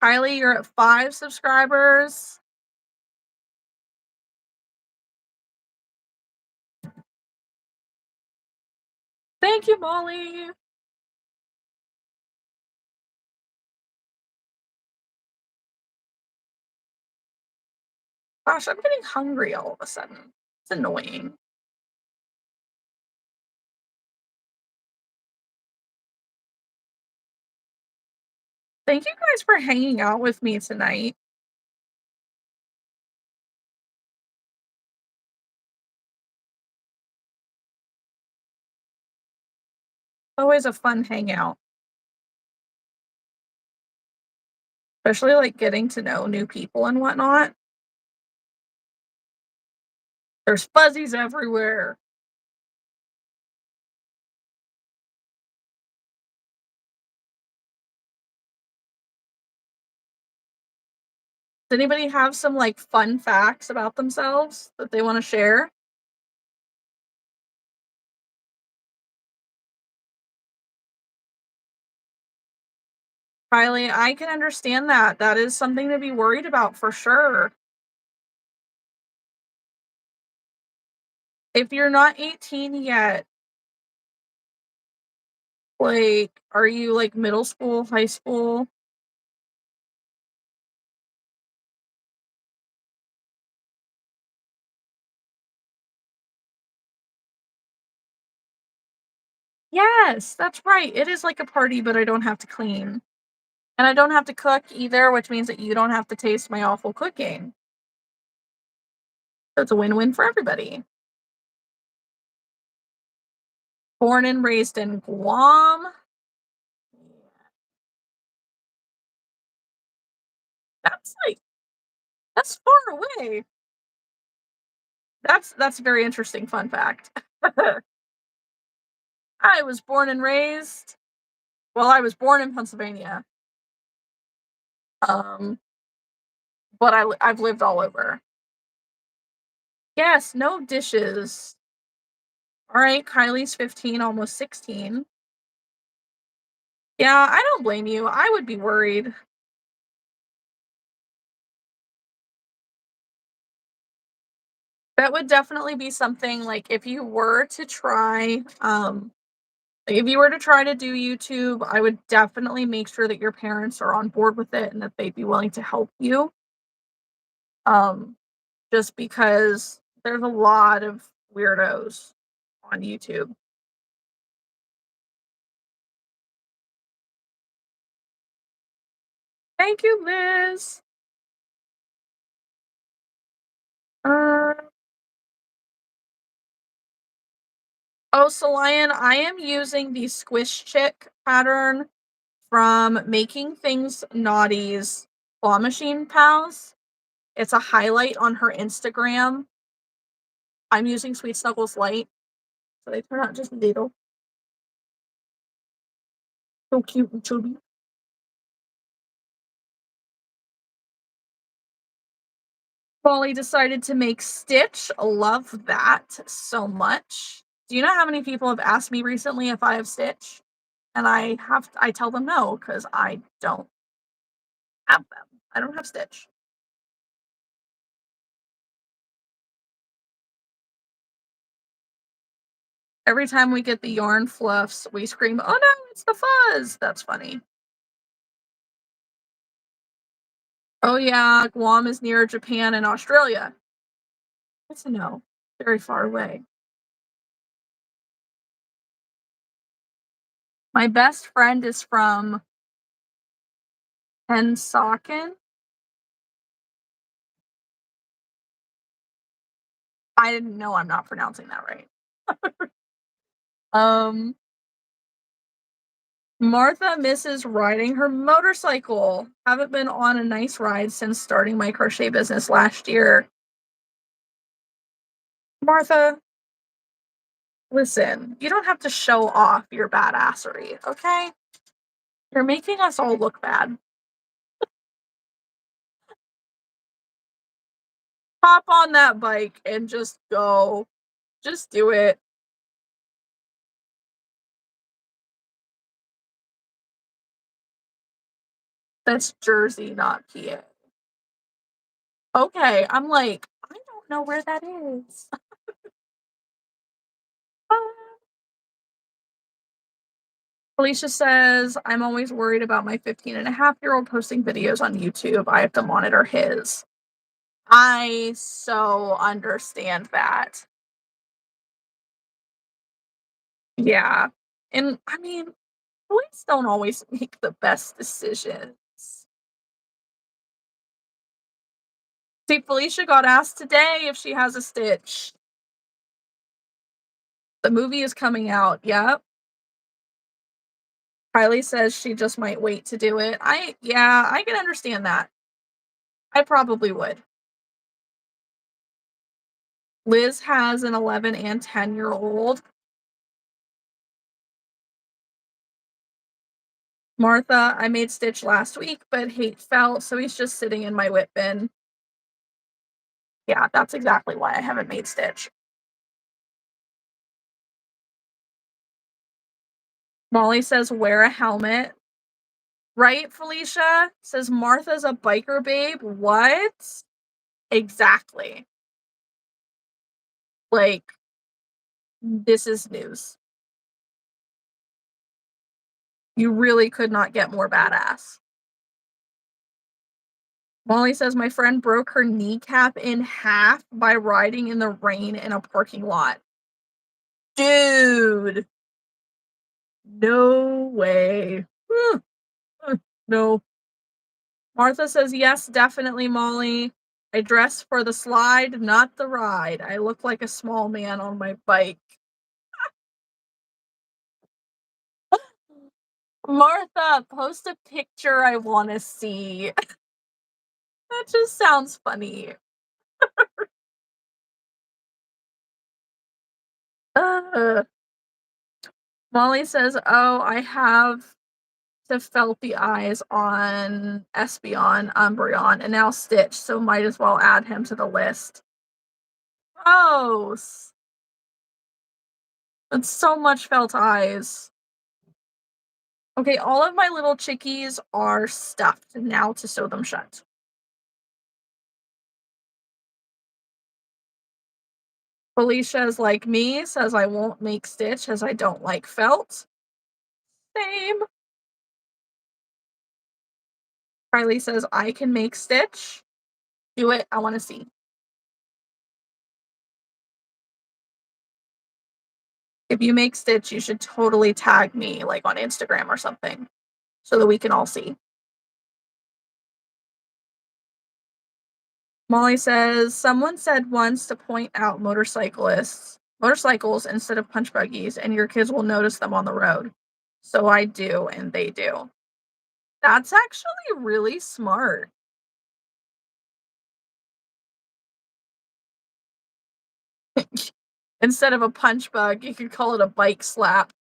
Kylie, you're at 5 subscribers. Thank you, Molly. Gosh, I'm getting hungry all of a sudden. It's annoying. Thank you guys for hanging out with me tonight. Always a fun hangout, especially like getting to know new people and whatnot. There's fuzzies everywhere. Does anybody have some like fun facts about themselves that they want to share? Kylie, I can understand that. That is something to be worried about for sure. If you're not 18 yet, like, are you like middle school, high school? Yes, that's right. It is like a party, but I don't have to clean. And I don't have to cook either, which means that you don't have to taste my awful cooking. So it's a win-win for everybody. Born and raised in Guam. That's like that's far away. That's a very interesting fun fact. I was born and raised. Well, I was born in Pennsylvania. Um, but I've lived all over. Yes, no dishes. All right, Kylie's 15, almost 16. Yeah, I don't blame you. I would be worried. That would definitely be something like if you were to try like, if you were to try to do YouTube, I would definitely make sure that your parents are on board with it and that they'd be willing to help you. Um just because there's a lot of weirdos on YouTube. Thank you, Liz. Uh, oh, Solian, I am using the Squish Chick pattern from Making Things Naughty's Claw Machine Pals. It's a highlight on her Instagram. I'm using Sweet Snuggles Light, so they turn out just little. So cute and chubby. Polly decided to make Stitch. Love that so much. Do you know how many people have asked me recently if I have Stitch? And I tell them no because I don't have them. I don't have Stitch. Every time we get the yarn fluffs, we scream, "Oh no, it's the fuzz!" That's funny. Oh yeah, Guam is near Japan and Australia. Good to know. Very far away. My best friend is from Pensacola. I didn't know I'm not pronouncing that right. Um, Martha misses riding her motorcycle. Haven't been on a nice ride since starting my crochet business last year. Martha, listen, you don't have to show off your badassery, okay? You're making us all look bad. Hop on that bike and just go. Just do it. That's Jersey, not PA. Okay, I'm like, I don't know where that is. Felicia says, I'm always worried about my 15-and-a-half-year-old posting videos on YouTube. I have to monitor his. I so understand that. Yeah. And I mean, boys don't always make the best decisions. See, Felicia got asked today if she has a stitch. The movie is coming out. Yep. Kylie says she just might wait to do it. Yeah, I can understand that. I probably would. Liz has an 11 and 10-year-old. Martha, I made Stitch last week, but hate felt, so he's just sitting in my WIP bin. Yeah, that's exactly why I haven't made Stitch. Molly says, wear a helmet. Right, Felicia? Says Martha's a biker babe. What? Exactly. Like, this is news. You really could not get more badass. Molly says, my friend broke her kneecap in half by riding in the rain in a parking lot. Dude. No way. No. Martha says, yes, definitely, Molly. I dress for the slide, not the ride. I look like a small man on my bike. Martha, post a picture I want to see. That just sounds funny. Uh, Molly says, oh, I have to felt the eyes on Espeon, Umbreon, and now Stitch, so might as well add him to the list. Gross. That's so much felt eyes. Okay, all of my little chickies are stuffed now to sew them shut. Felicia is like me, says I won't make Stitch as I don't like felt. Same. Kylie says I can make Stitch. Do it. I want to see. If you make Stitch, you should totally tag me, like on Instagram or something, so that we can all see. Molly says, someone said once to point out motorcycles instead of punch buggies, and your kids will notice them on the road. So I do, and they do. That's actually really smart. Instead of a punch bug, you could call it a bike slap.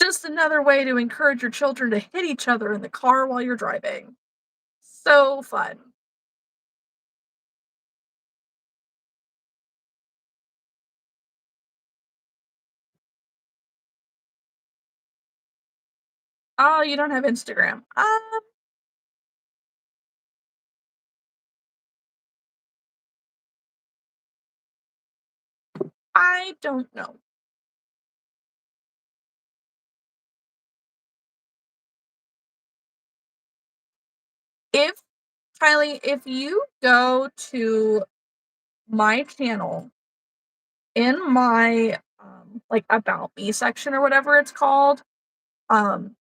Just another way to encourage your children to hit each other in the car while you're driving. So fun. Oh, you don't have Instagram. I don't know. If Kylie, if you go to my channel in my like about me section or whatever it's called, um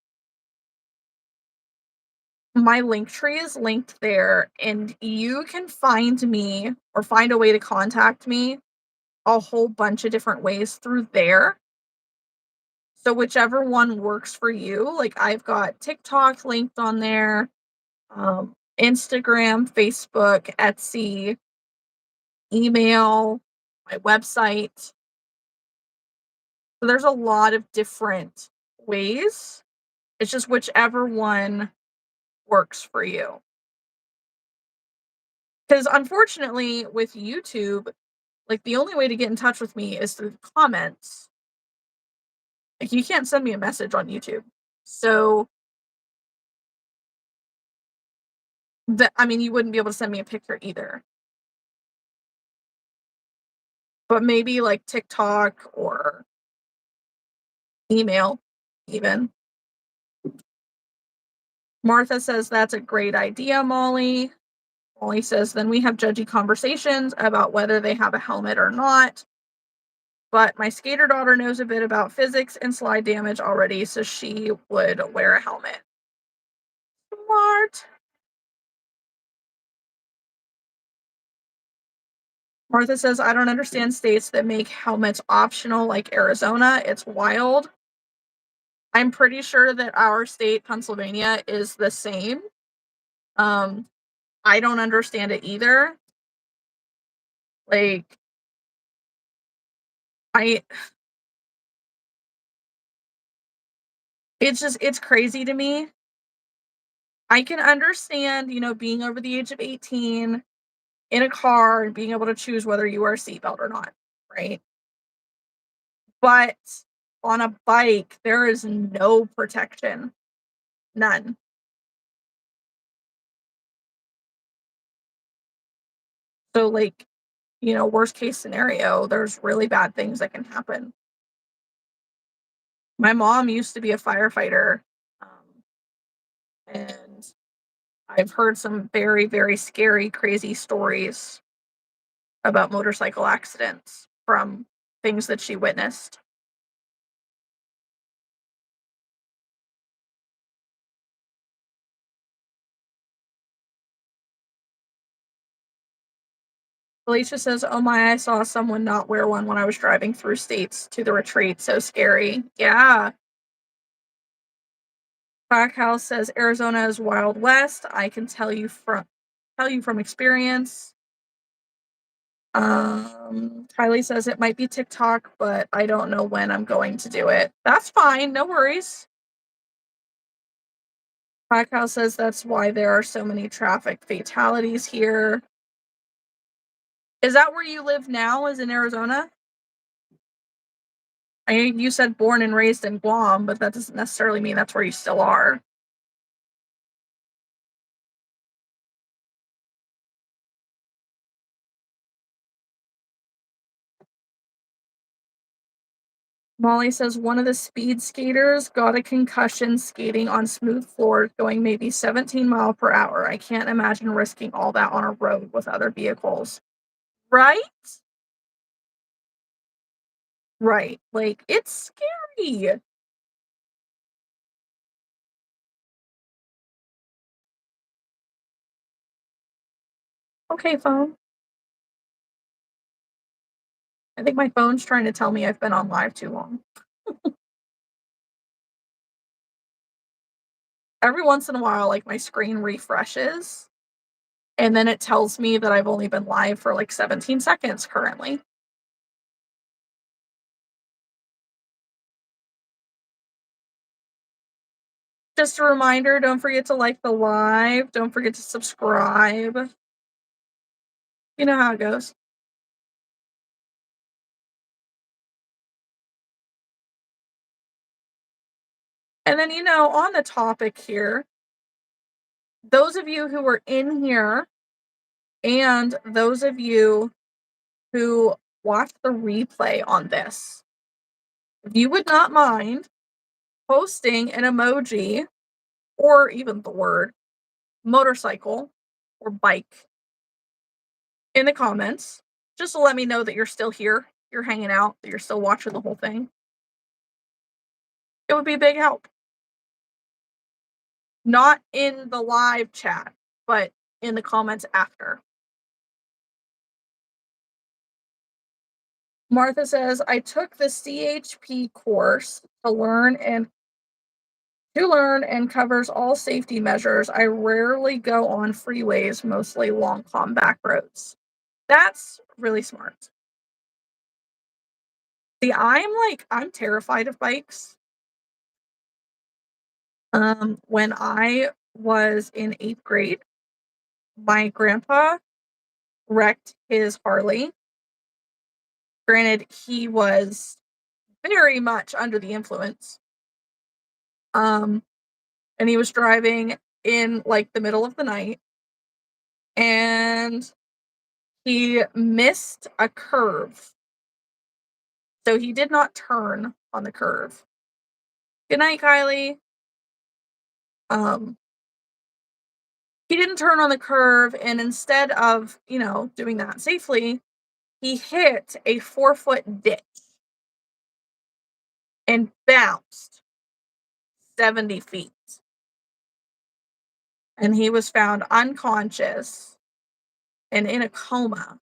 my link tree is linked there and you can find me or find a way to contact me a whole bunch of different ways through there. So whichever one works for you, like I've got TikTok linked on there, Instagram, Facebook, Etsy, email, my website. So there's a lot of different ways. It's just whichever one works for you. Because unfortunately, with YouTube, like the only way to get in touch with me is through the comments. Like you can't send me a message on YouTube. So that I mean, you wouldn't be able to send me a picture either. But maybe like TikTok or email, even. Martha says that's a great idea, Molly. Molly says then we have judgy conversations about whether they have a helmet or not. But my skater daughter knows a bit about physics and slide damage already, so she would wear a helmet. Smart. Martha says, I don't understand states that make helmets optional like Arizona. It's wild. I'm pretty sure that our state, Pennsylvania, is the same. Um, I don't understand it either. Like, I, it's crazy to me. I can understand, being over the age of 18 in a car and being able to choose whether you wear a seatbelt or not, right? But on a bike, there is no protection. None. So, like, worst case scenario, there's really bad things that can happen. My mom used to be a firefighter, and I've heard some very, very scary, crazy stories about motorcycle accidents from things that she witnessed. Felicia says, oh my, I saw someone not wear one when I was driving through states to the retreat. So scary. Yeah. House says Arizona is Wild West. I can tell you from experience. Kylie says it might be TikTok, but I don't know when I'm going to do it. That's fine, no worries. House says that's why there are so many traffic fatalities here. Is that where you live now? Is in Arizona? You said born and raised in Guam, but that doesn't necessarily mean that's where you still are. Molly says one of the speed skaters got a concussion skating on smooth floors going maybe 17 miles per hour. I can't imagine risking all that on a road with other vehicles. Right? Right. Like, it's scary. Okay, phone. I think my phone's trying to tell me I've been on live too long. Every once in a while, like, my screen refreshes, and then it tells me that I've only been live for, like, 17 seconds currently. Just a reminder, don't forget to like the live. Don't forget to subscribe. You know how it goes. And then, on the topic here, those of you who were in here and those of you who watch the replay on this. If you would not mind posting an emoji or even the word motorcycle or bike in the comments, just to let me know that you're still here, you're hanging out, that you're still watching the whole thing. It would be a big help. Not in the live chat, but in the comments after. Martha says, I took the CHP course to learn and covers all safety measures. I rarely go on freeways, mostly long back roads. That's really smart. See, I'm terrified of bikes. When I was in 8th grade, my grandpa wrecked his Harley. Granted, he was very much under the influence. And he was driving in like the middle of the night, and he missed a curve. So he did not turn on the curve. Good night, Kylie. He didn't turn on the curve, and instead of, doing that safely, he hit a 4-foot ditch and bounced 70 feet. And he was found unconscious and in a coma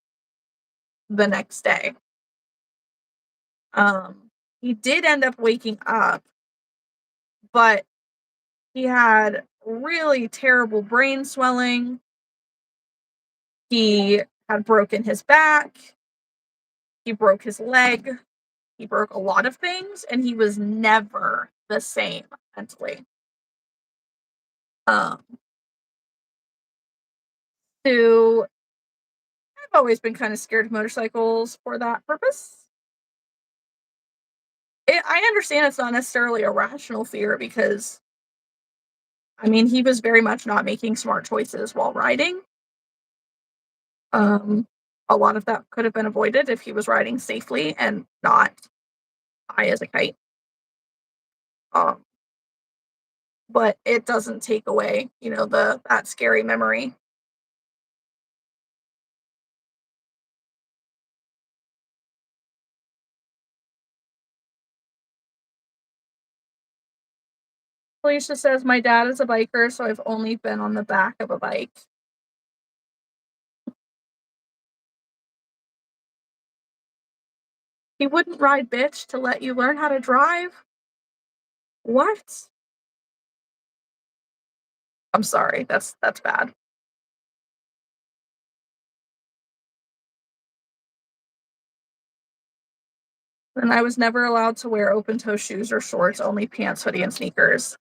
the next day. He did end up waking up, but he had really terrible brain swelling. He had broken his back. He broke his leg. He broke a lot of things, and he was never the same mentally. So I've always been kind of scared of motorcycles for that purpose. I understand it's not necessarily a rational fear because, he was very much not making smart choices while riding. A lot of that could have been avoided if he was riding safely and not high as a kite. But it doesn't take away, that scary memory. Felicia says, my dad is a biker, so I've only been on the back of a bike. He wouldn't ride bitch to let you learn how to drive? What? I'm sorry, that's bad. And I was never allowed to wear open-toe shoes or shorts, only pants, hoodie, and sneakers.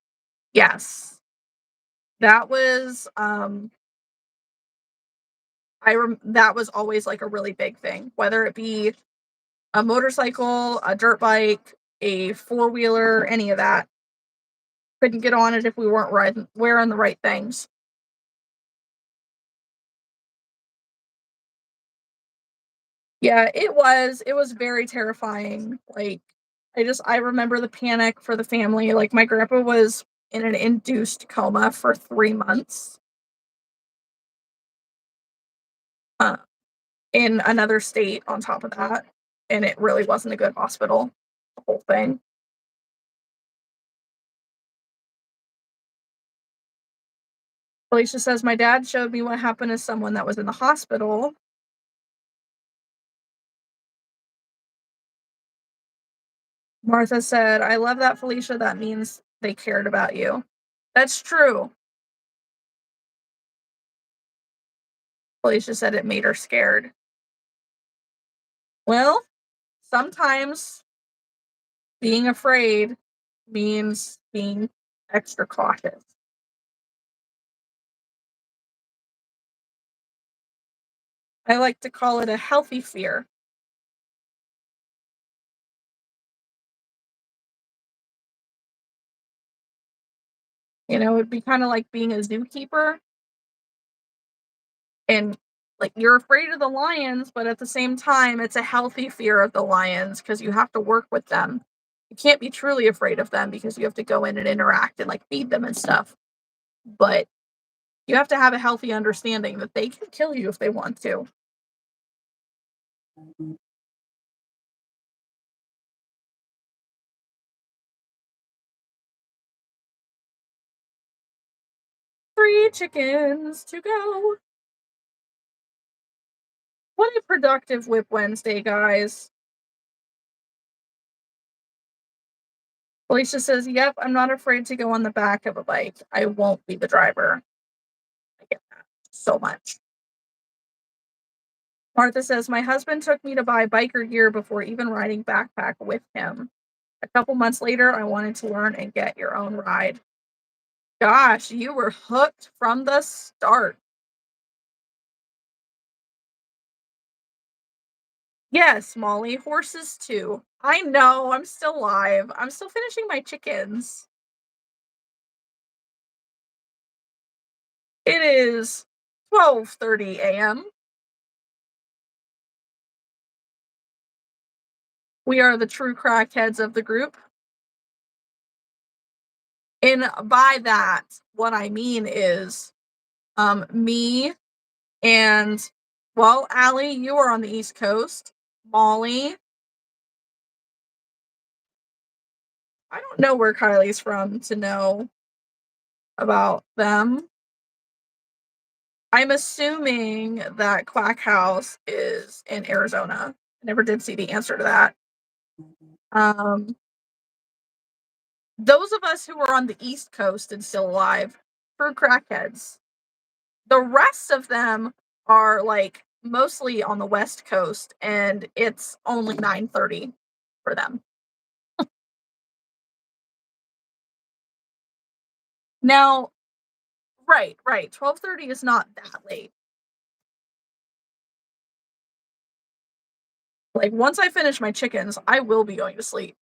Yes. That was, that was always, like, a really big thing, whether it be a motorcycle, a dirt bike, a four-wheeler, any of that. Couldn't get on it if we weren't wearing the right things. Yeah, it was very terrifying. Like, I remember the panic for the family. Like, my grandpa was in an induced coma for 3 months. Uh, in another state on top of that, and it really wasn't a good hospital, the whole thing. Felicia says, my dad showed me what happened to someone that was in the hospital. Martha said, I love that, Felicia. That means they cared about you. That's true. Felicia said it made her scared. Well, sometimes being afraid means being extra cautious. I like to call it a healthy fear. It'd be kind of like being a zookeeper. And Like, you're afraid of the lions, but at the same time, it's a healthy fear of the lions because you have to work with them. You can't be truly afraid of them because you have to go in and interact and, like, feed them and stuff. But you have to have a healthy understanding that they can kill you if they want to. 3 chickens to go. What a productive Whip Wednesday, guys. Felicia says, "Yep, I'm not afraid to go on the back of a bike. I won't be the driver." I get that so much. Martha says, "My husband took me to buy biker gear before even riding backpack with him. A couple months later, I wanted to learn and get your own ride." Gosh, you were hooked from the start. Yes, Molly, horses too. I know, I'm still live. I'm still finishing my chickens. It is 12:30 a.m. We are the true crackheads of the group. And by that, what I mean is me and, well, Allie, you are on the East Coast. Molly, I don't know where Kylie's from to know about them. I'm assuming that Quack House is in Arizona. I never did see the answer to that. Um, those of us who are on the East Coast and still alive, true crackheads. The rest of them are like mostly on the West Coast, and it's only 9:30 for them. Now, right, right. 12:30 is not that late. Like, once I finish my chickens, I will be going to sleep.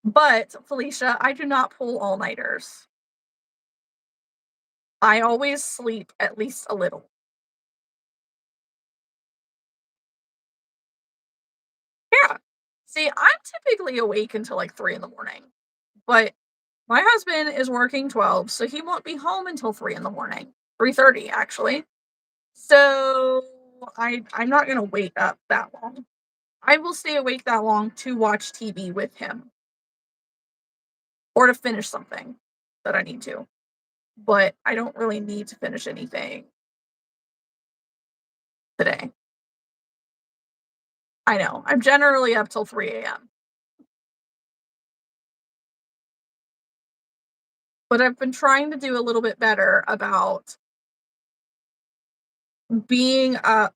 But, Felicia, I do not pull all-nighters. I always sleep at least a little. Yeah. See, I'm typically awake until like 3 in the morning, but my husband is working 12, so he won't be home until 3 in the morning. 3:30 actually. So I'm not gonna wait up that long. I will stay awake that long to watch TV with him or to finish something that I need to. But I don't really need to finish anything today. I know. I'm generally up till 3 a.m. But I've been trying to do a little bit better about being up.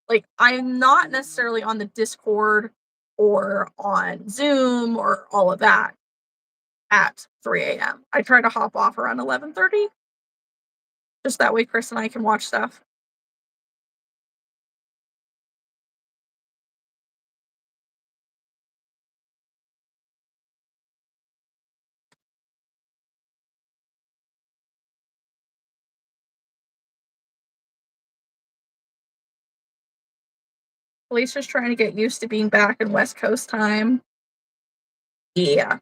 Like, I'm not necessarily on the Discord or on Zoom or all of that at 3 a.m. I try to hop off around 11:30. Just that way Chris and I can watch stuff. Alicia's trying to get used to being back in West Coast time. Yeah.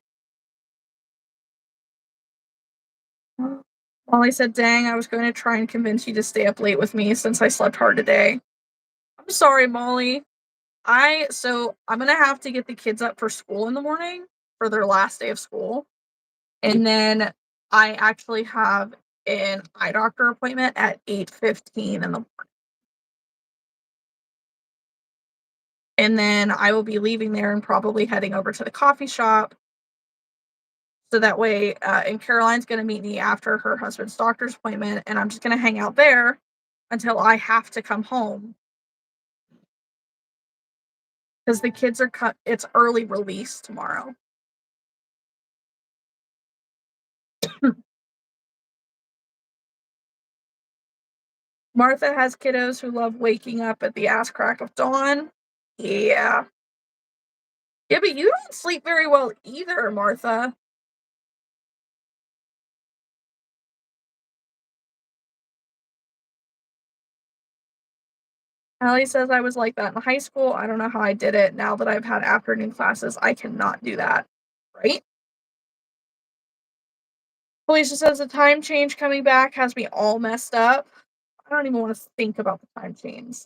Molly said, "Dang, I was going to try and convince you to stay up late with me since I slept hard today." I'm sorry, Molly. I'm gonna have to get the kids up for school in the morning for their last day of school. And then I actually have an eye doctor appointment at 8:15 in the morning. And then I will be leaving there and probably heading over to the coffee shop. So that way, and Caroline's going to meet me after her husband's doctor's appointment, and I'm just going to hang out there until I have to come home because the kids are cut. It's early release tomorrow. Martha has kiddos who love waking up at the ass crack of dawn. Yeah. Yeah, but you don't sleep very well either, Martha. Allie says I was like that in high school. I don't know how I did it. Now that I've had afternoon classes, I cannot do that. Right? Felicia says the time change coming back has me all messed up. I don't even want to think about the time change.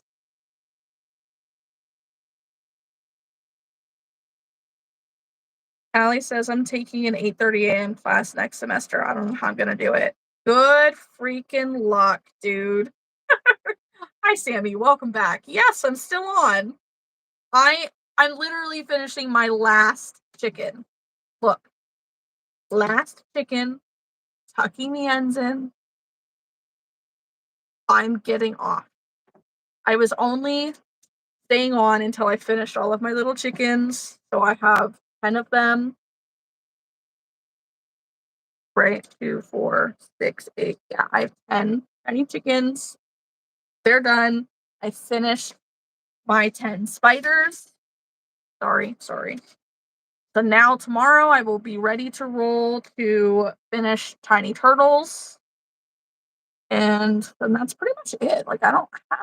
Allie says I'm taking an 8:30 a.m. class next semester. I don't know how I'm gonna do it. Good freaking luck, dude. Hi, Sammy. Welcome back. Yes, I'm still on. I'm literally finishing my last chicken. Look, last chicken, tucking the ends in. I'm getting off. I was only staying on until I finished all of my little chickens. So I have 10 of them. Right, 2, 4, 6, 8. Yeah, I have 10 tiny chickens. They're done. I finished my 10 spiders. Sorry. So now tomorrow I will be ready to roll to finish tiny turtles. And then that's pretty much it. Like, I don't think I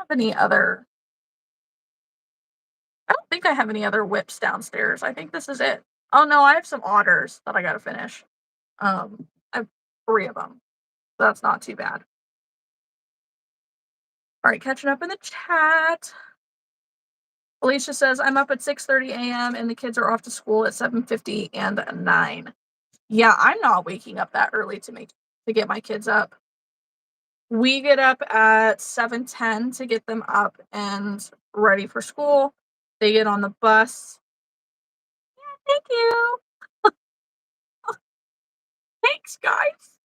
have any other whips downstairs. I think this is it. Oh no, I have some otters that I gotta finish. I have 3 of them. So that's not too bad. All right, catching up in the chat. Alicia says, I'm up at 6:30 a.m. and the kids are off to school at 7:50 and 9. Yeah, I'm not waking up that early to get my kids up. We get up at 7:10 to get them up and ready for school. They get on the bus. Yeah, thank you. Thanks, guys.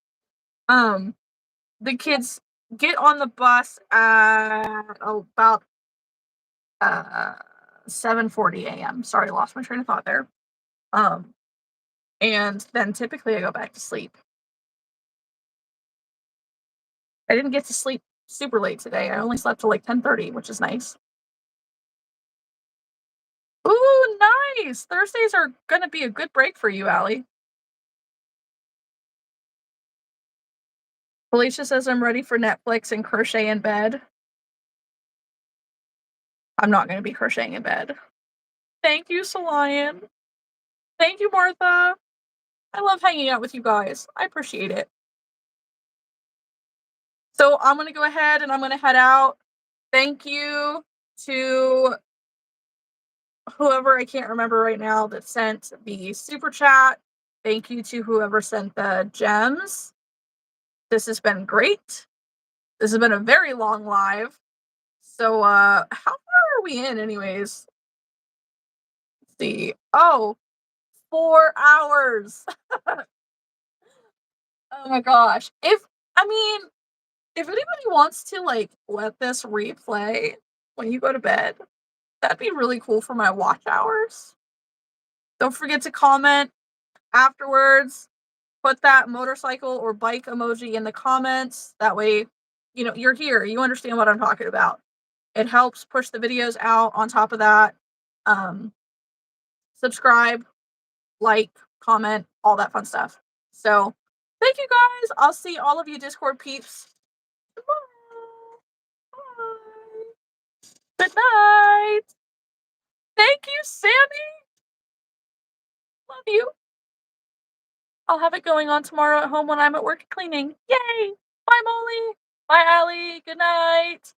The kids get on the bus at about 7:40 a.m. Sorry, lost my train of thought there. And then typically I go back to sleep. I didn't get to sleep super late today. I only slept till like 10:30, which is nice. Ooh, nice. Thursdays are gonna be a good break for you, Allie. Felicia says I'm ready for Netflix and crochet in bed. I'm not gonna be crocheting in bed. Thank you, Solian. Thank you, Martha. I love hanging out with you guys. I appreciate it. So I'm gonna go ahead and I'm gonna head out. Thank you to whoever, I can't remember right now, that sent the super chat. Thank you to whoever sent the gems. This has been great. This has been a very long live. So how far are we in anyways? Let's see. Oh, 4 hours. Oh my gosh. If anybody wants to like let this replay when you go to bed, that'd be really cool for my watch hours. Don't forget to comment afterwards. Put that motorcycle or bike emoji in the comments. That way, you're here. You understand what I'm talking about. It helps push the videos out. On top of that, subscribe, like, comment, all that fun stuff. So, thank you guys. I'll see all of you Discord peeps tomorrow. Bye. Good night. Thank you, Sammy. Love you. I'll have it going on tomorrow at home when I'm at work cleaning. Yay! Bye, Molly. Bye, Allie. Good night.